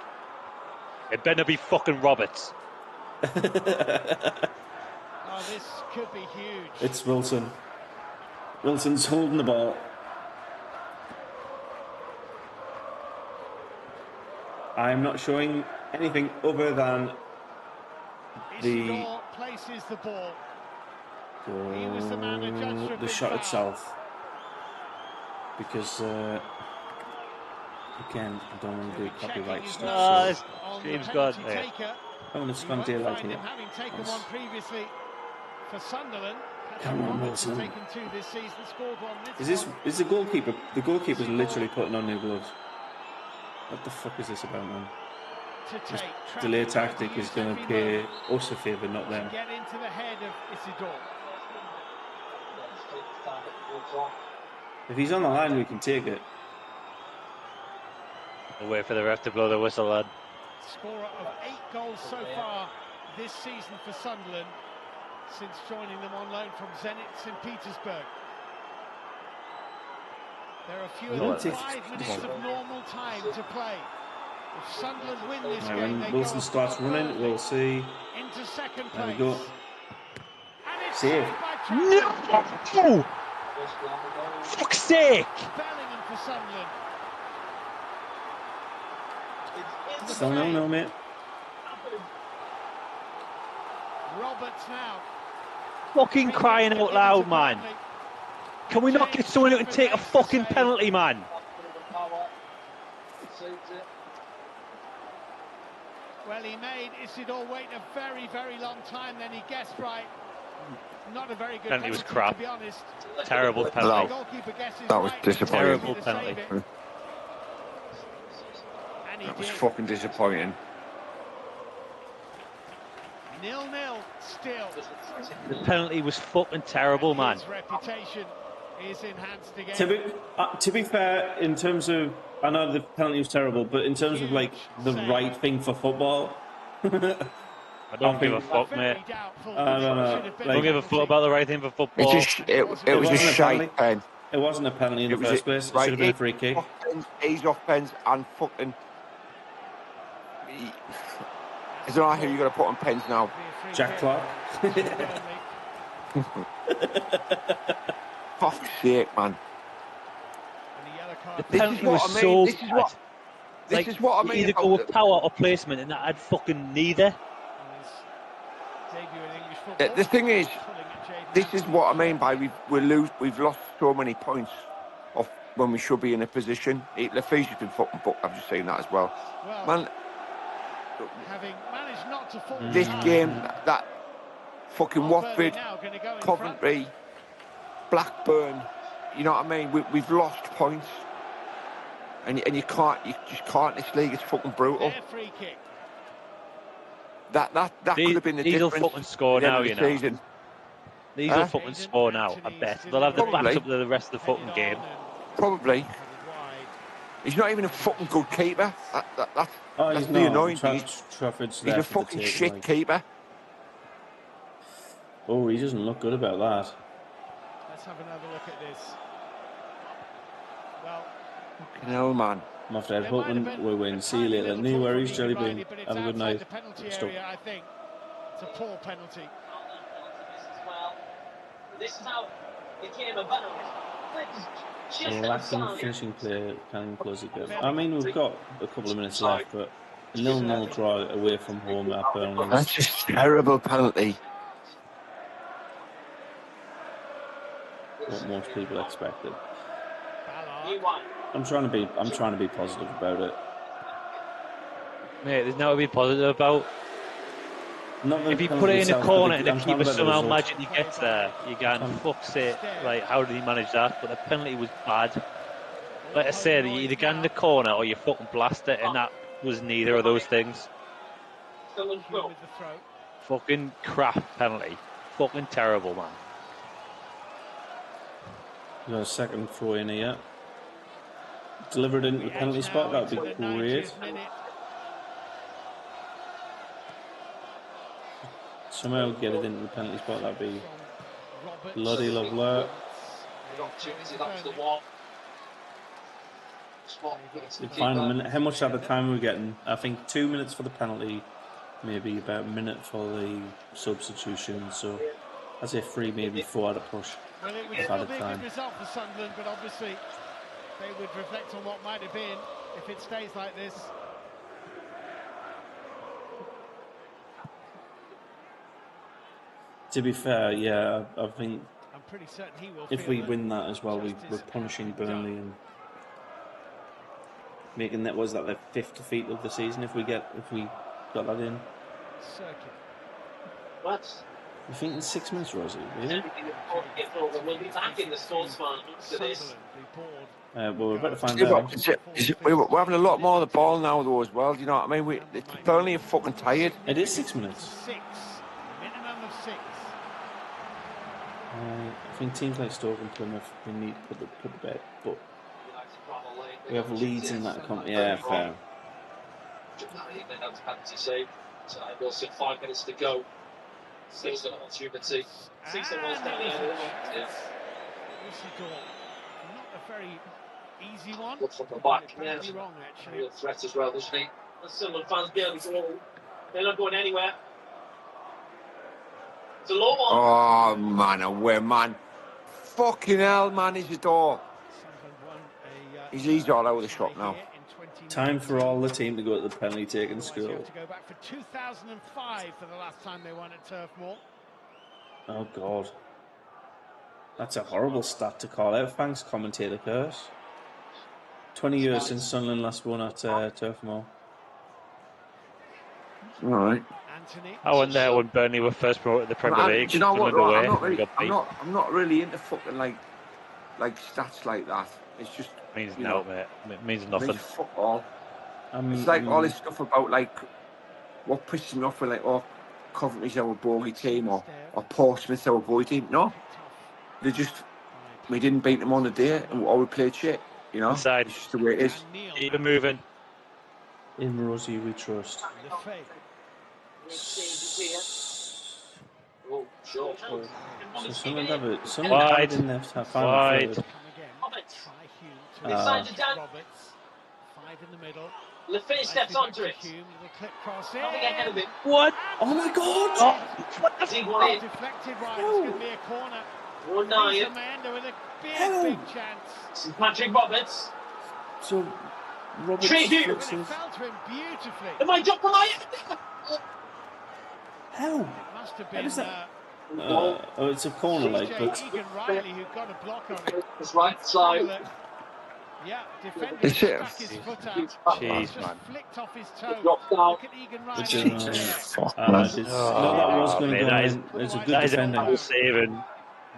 it better be fucking Roberts. Oh, this could be huge. It's Wilson. Wilson's holding the ball. I am not showing anything other than the Isidore places the ball. He was the man adjudged to have the been shot fouled. itself. Because again, I don't want to do copyright stuff. So On James the God, penalty mate. taker. I'm going to You scan won't daylight find here. him having taken one previously for Sunderland. Come on, Roberts has Wilson. taken two this season, scored one Is this this one. is the goalkeeper? The goalkeeper's literally putting on new gloves. What the fuck is this about, man? To This take. delay Trafford tactic to is use going to every pay moment us a favour, not to them. get into the head of Isidore. If he's on the line, we can take it. We'll wait for the ref to blow the whistle, lad. Scorer of 8 goals so far this season for Sunderland since joining them on loan from Zenit St. Petersburg. There are fewer Well, than it's- 5 minutes of normal time to play. If Sunderland win this Right, game, when they Wilson go starts above running, Burnley we'll see. into second There we place. go. And it's Save. saved by Trafford. No! Fuck's sake! Bellingham for Sunderland. Still no, mate. Roberts now. Fucking crying out loud, man. Can we not get someone who can take a fucking penalty, man? Well, he made Isidore wait a very, very long time, then he guessed right. Not a very good Penalty was penalty, crap. to be honest. Terrible The penalty. goalkeeper guesses That was right, disappointing. Terrible to save penalty. it. And he That was did. fucking disappointing. 0-0 still. The penalty was fucking terrible, man. His reputation is enhanced again. To be fair, in terms of, I know the penalty was terrible, but in terms of like the right thing for football, I don't give a fuck, mate. Very doubtful. I don't know, Should have been like- Don't give a fuck about the right thing for It football. just it was a wasn't a shite penalty. pen. it wasn't a penalty in the It was first place. It should have been a free kick. Off pens, ease off pens and fucking. I don't know who you got to put on pens now. Jack Clark. Fuck's sake, man. The This is penalty what was I mean, so this is bad. what- This is what I you mean either about go with the- power or placement, and that had fucking neither. The thing is, this is what I mean by we've lost so many points off when we should be in a position. Lafiche's been fucking booked. I've just seen that as well. Man, Having managed not to fall this behind, game, that fucking Burnley Watford, now gonna go in Coventry, Blackburn. You know what I mean? We've lost points, and you just can't. This league is fucking brutal. front. Their free kick. That could have been the These will difference. fucking score at the end now, of the you know. season. These will fucking score now, I bet. They'll have the backs Probably. up to the rest of the fucking game. Probably. He's not even a fucking good keeper. That's he's the not. annoying thing. Trafford's He's there a for the fucking taking, shit like. keeper. Oh, he doesn't look good about that. Let's have another look at this. Well, Fucking hell, man. I'm off there hoping we win. See you later. No worries, Jelly Bean. Have a good night. The penalty area, I think. It's a poor penalty. This is how it came about. Lacking finishing play, can close the game. I mean, we've got a couple of minutes left, but 0-0 draw away from home at Burnley. That's just a terrible penalty. What most people expected. I'm trying to be positive about it. Mate, there's nothing to be positive about. If you put it in a itself, corner and the I'm talking keeper about the somehow result. magically gets there, you go, fuck's sake, like, how did he manage that? But the penalty was bad. Like I said, you either get in the corner or you fucking blast it, and that was neither of those things. Fucking crap penalty. Fucking terrible, man. You got a second throw in here. Delivered into the penalty spot, that would be great. Somehow get it into the penalty spot, that'd be bloody lovely. The final minute, how much at the time we're getting? I think 2 minutes for the penalty, maybe about a minute for the substitution, so I'd say 3, maybe 4 at a push. Well, it would still be a good result for Sunderland, but obviously they would reflect on what might have been if it stays like this. To be fair, yeah, I think I'm pretty certain he will. If we win that as well, we're punishing Burnley and making that their 5th defeat of the season. If we got that in. What? You think in 6 months, Rosie? Really? We'll be back in the Sportsman after this. Well, we're about to find out. We're having a lot more of the ball now, though, as well. Do you know what I mean? Burnley are fucking tired. It is 6 minutes. 6. Minimum of 6. I think teams like Stoke and Plymouth, we need to put the bet, but we have leads in that company. Yeah, fair. So we'll see 5 minutes to go. Still an opportunity. 6 and 1 down there. Not a very easy one. Looks like a back. Yeah. Wrong, actually. Real threat as well, doesn't he? The Sunderland fans be able to go. They're not going anywhere. It's a low one. Oh, man, away, man. Fucking hell, man, he's the door. He's all out of the shop now. Time for all the team to go to the penalty taking school. To go back for 2005 for the last time they won at Turf Moor. Oh, God. That's a horrible stat to call out. Thanks, commentator Curse. 20 years since Sunderland last won at Turf Moor. All right. I went there when Burnley were first promoted to the Premier League. Do you know what? I'm not really into fucking like stats like that. It's just means no, mate. It means nothing. Fuck all. It's like all this stuff about like what pisses me off with like Coventry's our bogey team or Portsmouth's our bogey team. No, we didn't beat them on the day and we played shit. You know, Inside. It's just the way it is. Keep it moving. In Rosie we trust. Oh, sure. So Sunderland have it in their final third. Inside the down. 5 in the middle. Lefay steps onto it. Clip cross in. Not ahead of him. What? Oh my God! Dig one in. Deflected right. It's going to be a corner. 1-9. Amanda with a big chance. This is Patrick Roberts. So Roberts Tribute. Fell to him beautifully. Am I dropping my How? It must have been. How is that? Oh, it's a corner, like, but Egan Riley who got a block on it. That's right side. Yeah, defender It's it. stuck his foot out. Jeez, Just man. flicked off his toe. Dropped down. Look at Egan Riley. that was going to go in. It's a good That is a defending.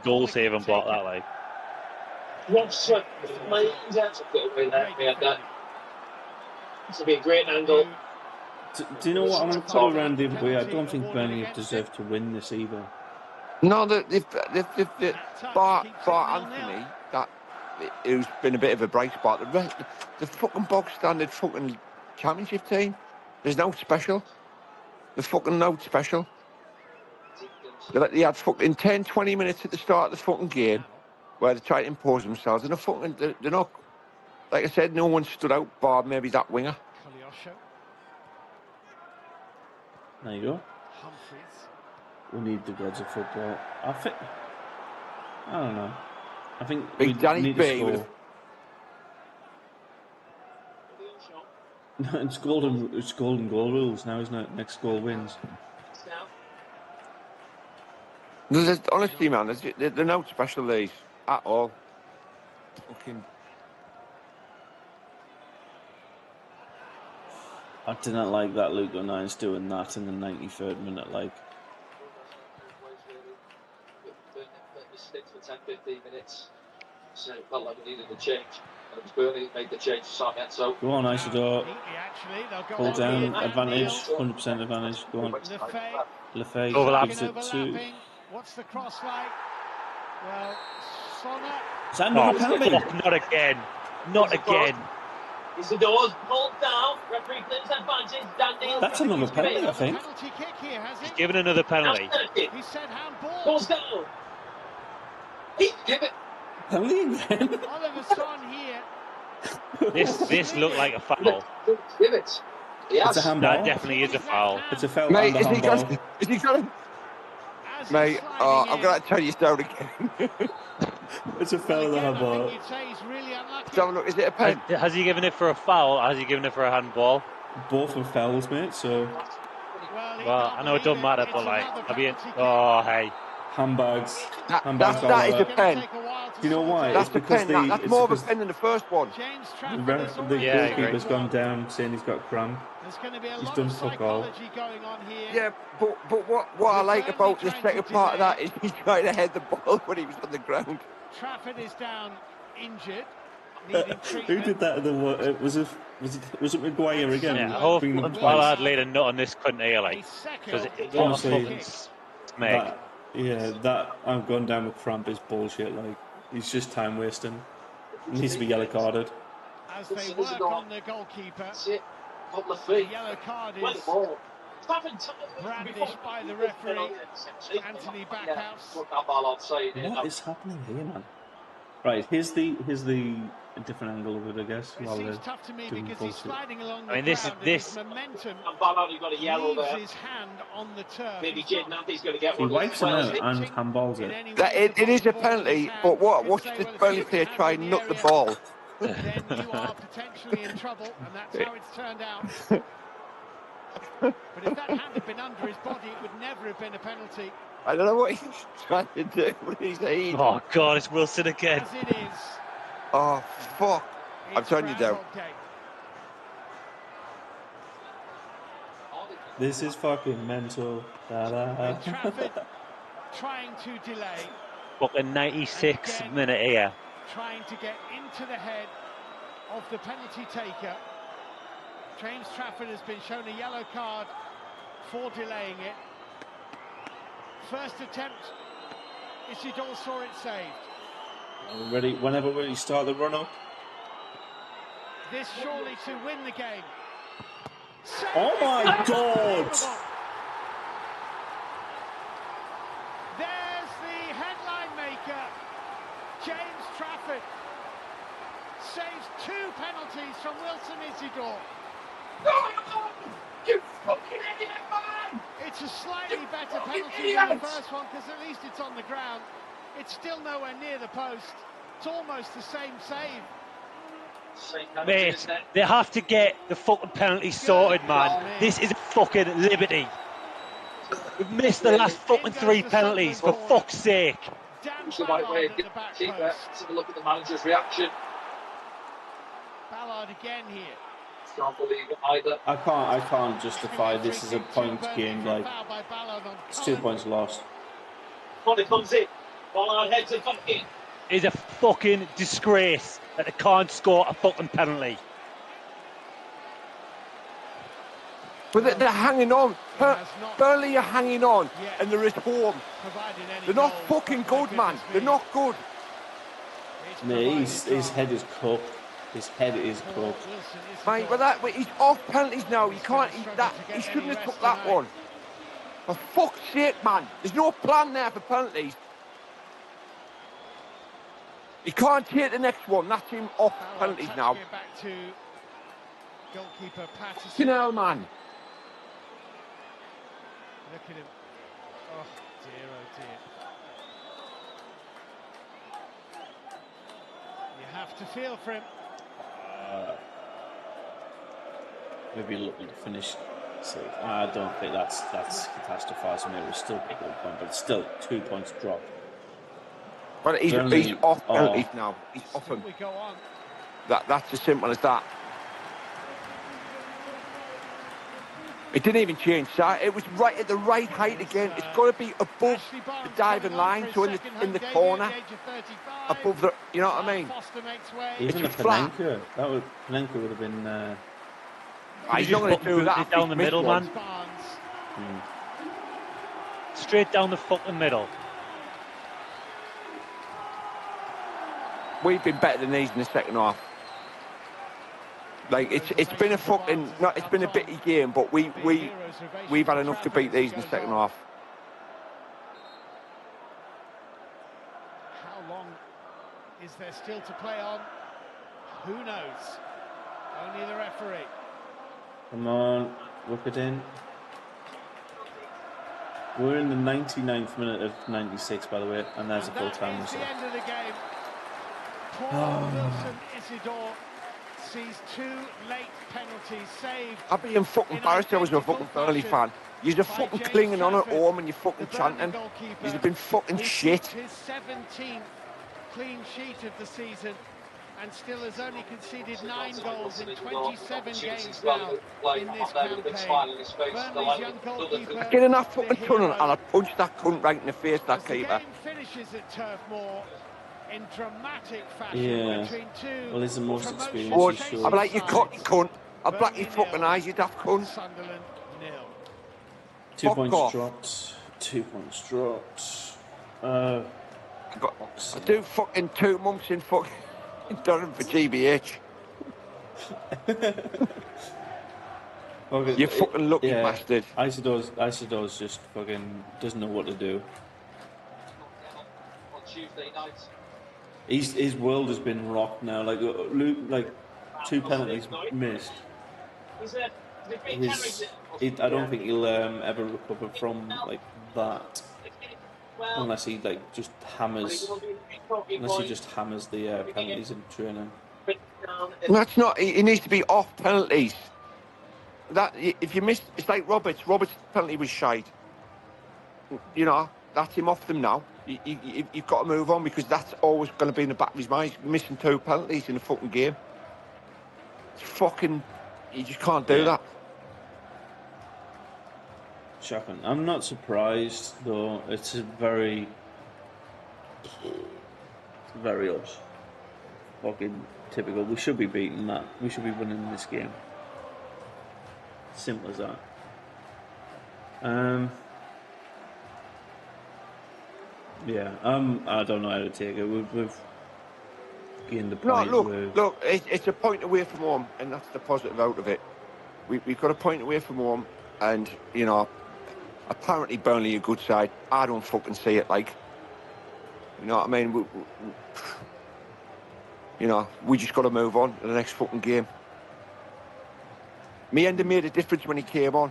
goal-saving block, that, like. Rob Swift. My hands out to get away there. We had that. This will be a great angle. Do you know what? I'm going to put it around the other way. I don't think Burnley have deserved to win this either. No, they've bar Anthony, who's been a bit of a bright spot. The fucking box standard fucking championship team. There's no special. There's fucking no special. They had fucking 10, 20 minutes at the start of the fucking game where they tried to impose themselves, and they're not. Like I said, no one stood out, bar maybe that winger. There you go. We need the gods of football. I don't know. I think we need to score. It's golden goal rules now, isn't it? Next goal wins. Honestly, man, they're no special these at all. Fucking. I didn't like that Luke O'Nine's doing that in the 93rd minute, like. Sticks for 10-15 minutes. So it felt like we needed a change. And it was Burnley that made the change to Sarmiento. Go on, Isidore. Hold down, advantage, 100% advantage. Go on. Lefebvre gives it to. What's the cross like? Well, Sonna. Is that another penalty? Not again. Not again. Isidore's pulled down. Referee claims advantage. That's another penalty, I think. He's given another penalty. He said handball. Goes down. He give it. Penalty again. Oliver Son here. This looked like a foul. Give it. Yes. It's a handball. That definitely is a foul. It's a foul. Mate, and a handball. is he got him? Mate, I'm going to tell you down again. It's a foul and a handball. So look, is it a pen? Has he given it for a foul or has he given it for a handball? Both are fouls, mate, so. Well, I know it doesn't matter, but like, oh, hey. Handbags. That is a pen. Do you know why? That's a pen. That's more of a pen than the first one. The goalkeeper's gone down saying he's got cramp. He's done fuck all. Yeah, but what I like about the second part of that is he's trying to head the ball when he was on the ground. Trafford is down injured. Who did that? Was it Maguire again? Yeah, well, I'd laid a nut on this couldn't hear, like, because it was fucking smeg. That I'm going down with cramp is bullshit. Like, he's just time wasting. He needs to be yellow carded. As they work on the goalkeeper, Couple of feet. the yellow card is brandished by the referee. Anthony Backhouse. What is happening here, man? Right, here's the different angle of it, I guess. It seems tough to me because he's sliding along the this momentum. And Ballard got a yellow there. His hand on the turf. Maybe Jaden Andy's going to get he one. wipes him out and handballs it. It is a penalty, but watch this Burnley player try and nut the ball. Then you are potentially in trouble, and that's how it's turned out. But if that hand had been under his body, it would never have been a penalty. I don't know what he's trying to do with his head. Oh God, it's Wilson again. As it is. Oh fuck! I'm turning you down. This is fucking mental. Trafford trying to delay. Fucking 96th minute here. Trying to get into the head of the penalty taker. James Trafford has been shown a yellow card for delaying it. First attempt, Isidore saw it saved. Ready? Whenever we start the run up. This surely to win the game. Oh my God! There's the headline maker, James Trafford. Saves 2 penalties from Wilson Isidore. You fucking idiot, man! It's a slightly better penalty than the first one because at least it's on the ground. It's still nowhere near the post. It's almost the same save. Mate, they have to get the fucking penalty sorted, man. This is a fucking liberty. We've missed the last fucking 3 penalties, for fuck's sake. It's the right way of getting the keeper. Let's have a look at the manager's reaction. Ballard again here. Can't believe it either. I can't justify this as a point game. Like, it's 2 points lost. Bonnie comes in. Ballard heads it back in. It's a fucking disgrace that they can't score a fucking penalty. But they're hanging on. He has not Burnley are hanging on, yet and they're at home. provided any They're not goals, fucking but my good, man. goodness They're me, not good. it's Mate, provided his drama. head is cooked. His head is Paul cooked. Wilson is Mate, the but goal. he's off penalties now. He's He can't. gonna struggle to He get shouldn't any have took rest that tonight. one. For fuck's sake, man. There's no plan there for penalties. He can't take the next one. That's him off Barrow penalties touching now. it back to goalkeeper Fucking Patterson. hell, man. Look at him. Oh dear, oh dear. You have to feel for him. Maybe looking to finish safe. I don't think that's catastrophising. It was still pick up a point, but it's still 2 points dropped. But he's Burnley off are- penalties now. He's off Still him. we go on. That's as simple as that. It didn't even change side. It was right at the right height again. It's got to be above Ashley Barnes the diving coming on line, for so his second in the home corner, debut at the age of 35. above the. You know what I mean? Foster makes way. Even a It's flat. Panenka, Panenka would have been. He's just not going to fucking do that. boot it if down he's the missed middle, one. man. Barnes. Straight down the fucking middle. We've been better than these in the second half. Like it's been a fucking it's been a bitty game, but we've had enough to beat these in the second half. How long is there still to play on? Who knows? Only the referee. Come on, whip it in. We're in the 99th minute of 96, by the way, and there's a full time That is whistle. the end of the game. Paul Wilson Isidore sees two late penalties saved. I'd be fucking embarrassed if I was a fucking Burnley fan. You're fucking clinging on at home and you're fucking chanting. You've been fucking shit. His 17th clean sheet of the season, and still has only conceded 9 goals in 27 games now in this campaign. Burnley's young goalkeeper, Get in that fucking the tunnel hero. and I'll punch that cunt right in the face, that As the keeper. game finishes at Turf Moor in dramatic fashion Yeah. between two. Well, he's the most promotion experienced, Lord, he chasing should. I'll be like, you cut, you sides. cunt. I'll black your Burnley fucking nil, eyes, you daft cunt. Sunderland 0. 2 Fuck points off. dropped. 2 points dropped. I do fucking 2 months in fucking Durham for GBH. Okay, You fucking lucky yeah, bastard. Isidore's just fucking doesn't know what to do. On Tuesday night. His world has been rocked now. Like 2 penalties missed. I don't think he'll ever recover from like that, unless he just hammers the penalties in training. That's not. He needs to be off penalties. That if you miss, it's like Roberts. Roberts' penalty was shite. You know, that's him off them now. You've got to move on because that's always going to be in the back of his mind. He's missing 2 penalties in a fucking game. It's fucking. You just can't do that. Shocking. I'm not surprised though. It's a very us. Fucking typical. We should be beating that. We should be winning this game. Simple as that. Yeah. I don't know how to take it. We've gained the point. No, look. It's a point away from home, and that's the positive out of it. We've got a point away from home, and you know, apparently Burnley are a good side. I don't fucking see it. Like, you know what I mean? We just got to move on to the next fucking game. Meander made a difference when he came on.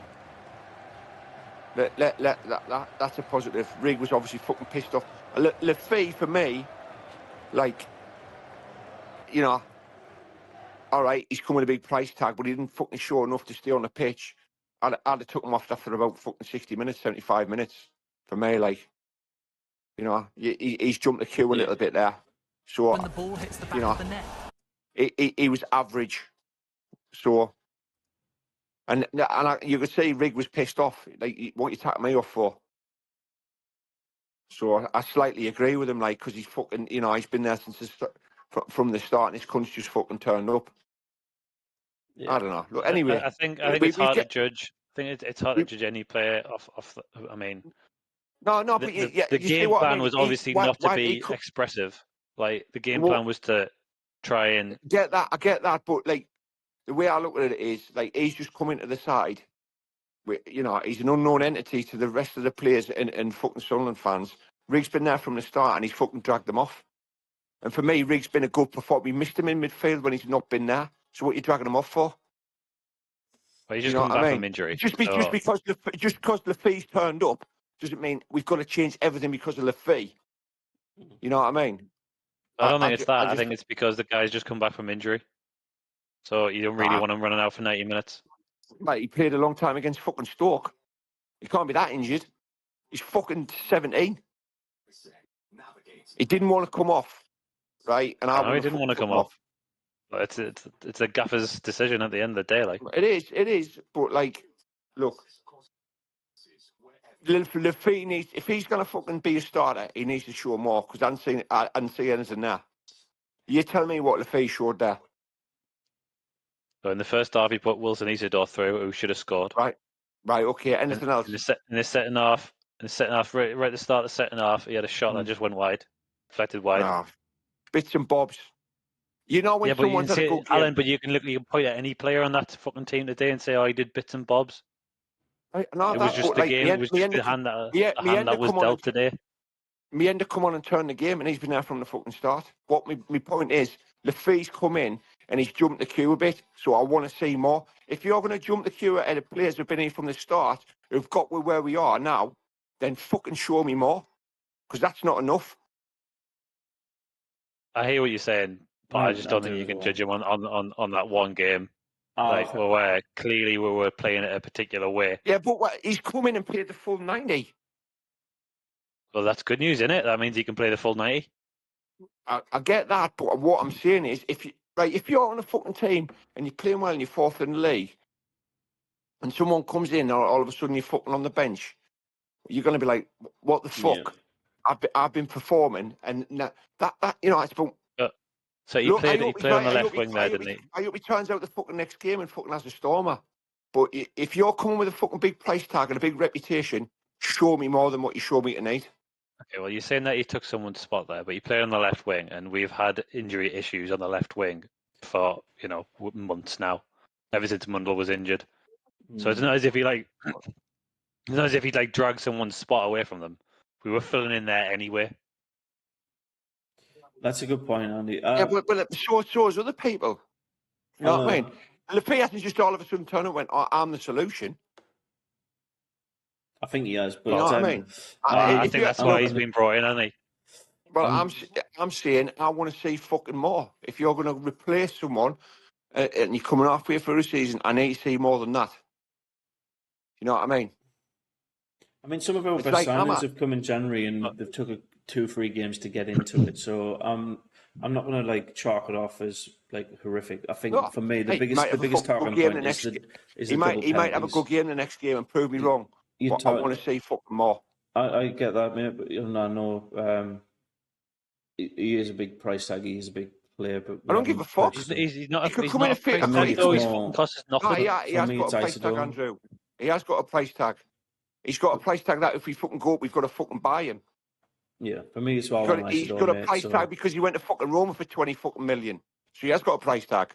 That's a positive. Rigg was obviously fucking pissed off. Lafay, for me, like, you know, all right, he's come with a big price tag, but he didn't fucking show enough to stay on the pitch. I'd have took him off after about fucking 60 minutes, 75 minutes. For me, like, you know, he's jumped the queue a little bit there. So, when the ball hits the back of the net. He was average. So, and you could see Rigg was pissed off. Like, what you taking me off for? So I slightly agree with him, like, because he's fucking, you know, he's been there since from the start, and his cunt's just fucking turned up. Yeah. I don't know. Look, anyway, I think it's hard to judge. I think it's hard to judge any player off. I mean, No, the but you see game what I plan mean? was obviously not to be Could, expressive. Like the game well, plan was to try and I get that, but like the way I look at it is like he's just coming to the side. You know, he's an unknown entity to the rest of the players and fucking Sunderland fans. Riggs been there from the start and he's fucking dragged them off. And for me, Riggs been a good performer. We missed him in midfield when he's not been there. So what are you dragging him off for? Well, he's just coming back from injury. Just because Lafay's turned up doesn't mean we've got to change everything because of Lafay. You know what I mean? I don't think it's that. I think it's because the guy's just come back from injury. So you don't really want him running out for 90 minutes. Like, he played a long time against fucking Stoke. He can't be that injured. He's fucking 17. He didn't want to come off, right? And I know he didn't want to come off. But it's a gaffer's decision at the end of the day. Like it is. But like, look, Lafay needs, if he's gonna fucking be a starter, he needs to show more because I didn't see anything there. You tell me what Lafay showed there. So in the first half, he put Wilson Isidore through, who should have scored. Right. Okay. Anything else? In the second half, right at the start of the second half, he had a shot that just went wide, deflected wide. Bits and bobs. You know when someone's had a good game. Alan, but you can point at any player on that fucking team today and say, "Oh, he did bits and bobs." Right, it was just the game. It was just the hand that was dealt today. Mienda come on and turn the game, and he's been there from the fucking start. What my point is, Lafay's come in and he's jumped the queue a bit, so I want to see more. If you're going to jump the queue ahead of players who've been here from the start, who've got where we are now, then fucking show me more, because that's not enough. I hear what you're saying, but I just don't think you can judge him on that one game. Where clearly we were playing it a particular way. Yeah, but he's come in and played the full 90. Well, that's good news, isn't it? That means he can play the full 90. I get that, but what I'm saying is, if you're on a fucking team and you're playing well and you're fourth in the league, and someone comes in and all of a sudden you're fucking on the bench, you're going to be like, what the fuck? Yeah. I've been performing, and that you know, it's been. So he played on the left wing there, didn't he? I hope he turns out the fucking next game and fucking has a stormer. But if you're coming with a fucking big price tag and a big reputation, show me more than what you showed me tonight. Okay, well, you're saying that he took someone's spot there, but he played on the left wing, and we've had injury issues on the left wing for, months now, ever since Mundell was injured. So it's not as if he dragged someone's spot away from them. We were filling in there anyway. That's a good point, Andy. Yeah, but so is other people. You know what I mean? Lafay hasn't just all of a sudden turned and went, I'm the solution. I think he has, but you know what I mean? I think that's why he's been brought in, hasn't he? Well, I'm saying I want to see fucking more. If you're going to replace someone and you're coming halfway through the season, I need to see more than that. You know what I mean? I mean, some of our best signings have come in January, and they've took 2-3 games to get into it. So I'm not going to chalk it off as horrific. I think for me the biggest talking point is he might have a good game the next game and prove me wrong. But I want to see fucking more. I get that, mate. But I know he is a big price tag. He is a big player, but I don't give a fuck. He's not. He could come in a fit. He costs us nothing. He has got a price tag, Andrew. He has got a price tag. He's got a price tag that if we fucking go up, we've got to fucking buy him. Yeah, for me it's well. He's got a price tag because he went to fucking Roma for 20 fucking million. So he has got a price tag.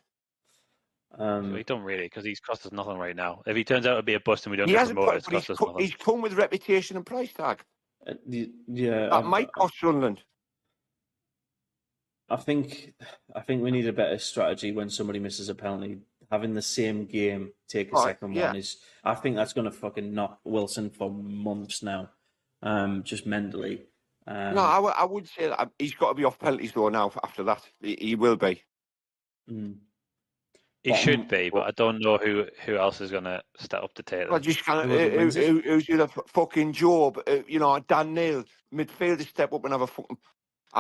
He don't really, because he's cost us nothing right now. If he turns out to be a bust and we don't get promoted, it's cost us nothing. He's come with reputation and price tag. That might cost Sunderland. I think we need a better strategy when somebody misses a penalty. Having the same game take a second one is. I think that's going to fucking knock Wilson for months now, just mentally. No, I would say that he's got to be off penalties though now. After that, he will be. He should be, but I don't know who else is going to step up to take them. Well, just who's the fucking Job? Dan Neil, midfielder, step up and have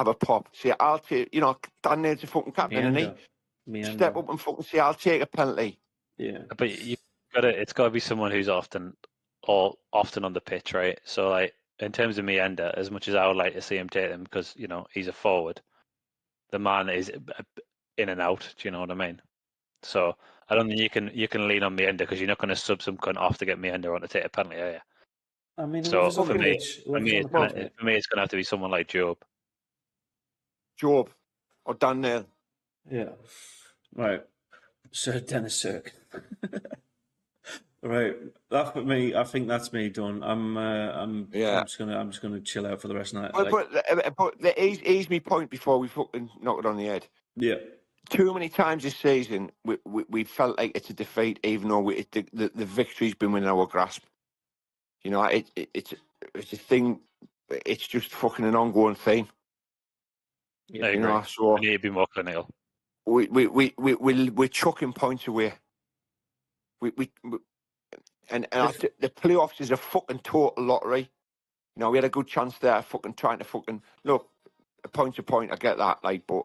a pop. See, I'll take. Dan Neil's a fucking captain, isn't he? Step up and fucking say, I'll take a penalty. Yeah, but it's got to be someone who's often on the pitch, right? So in terms of Mienda, as much as I would like to see him take them, because he's a forward, the man is in and out. Do you know what I mean? So I don't think you can lean on Meander because you're not going to sub some cunt off to get Meander on to take a penalty, are you? I mean, So whoever's on for the me, pitch, whoever's on the pitch, mate. for me, it's going to have to be someone like Job. Job or Dan Neil. Yeah. Right. Sir Dennis Cirque. Right. That for me. I think that's me done. I'm just gonna chill out for the rest of the night. But here's my point before we fucking knock it on the head. Yeah. Too many times this season we felt like it's a defeat, even though the victory's been within our grasp. You know, it's a thing. It's just fucking an ongoing theme. I agree. know, so we need to be more clinical. We're chucking points away. And the playoffs is a fucking total lottery. You know, we had a good chance there, fucking trying to fucking look a point to point. I get that, like, but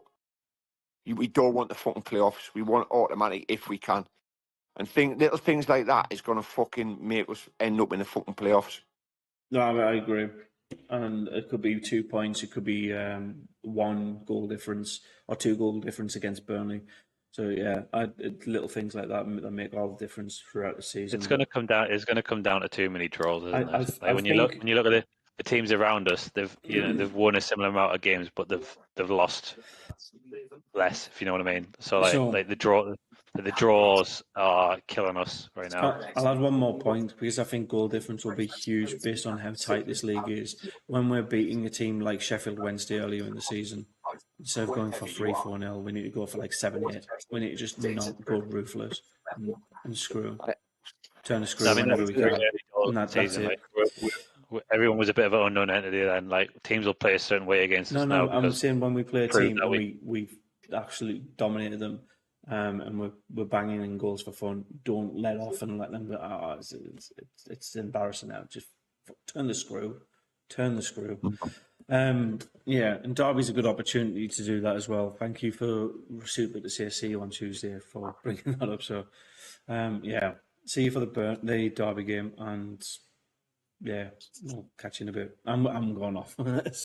we don't want the fucking playoffs. We want automatic if we can. And little things like that is going to fucking make us end up in the fucking playoffs. No, I agree. And it could be 2 points. It could be 1 goal difference or 2 goal difference against Burnley. So yeah, little things like that make all the difference throughout the season. It's going to come down. It's going to come down to too many draws, isn't it? Like when you look at the teams around us, they've won a similar amount of games, but they've lost less. If you know what I mean. So the draws are killing us right now. I'll add one more point because I think goal difference will be huge based on how tight this league is. When we're beating a team like Sheffield Wednesday earlier in the season, instead of going for 3-4-0, we need to go for like 7-8. We need to just not go ruthless and turn the screw whenever we can. That's it. Everyone was a bit of an unknown entity then. Like teams will play a certain way against us now. I'm saying when we play a team and we've absolutely dominated them. And we're banging in goals for fun. Don't let off and let them. It's embarrassing now. Just turn the screw. Yeah, and Derby's a good opportunity to do that as well. Thank you for Super to say see you on Tuesday for bringing that up. So, yeah, see you for the Derby game, and yeah, we'll catch you in a bit. I'm going off.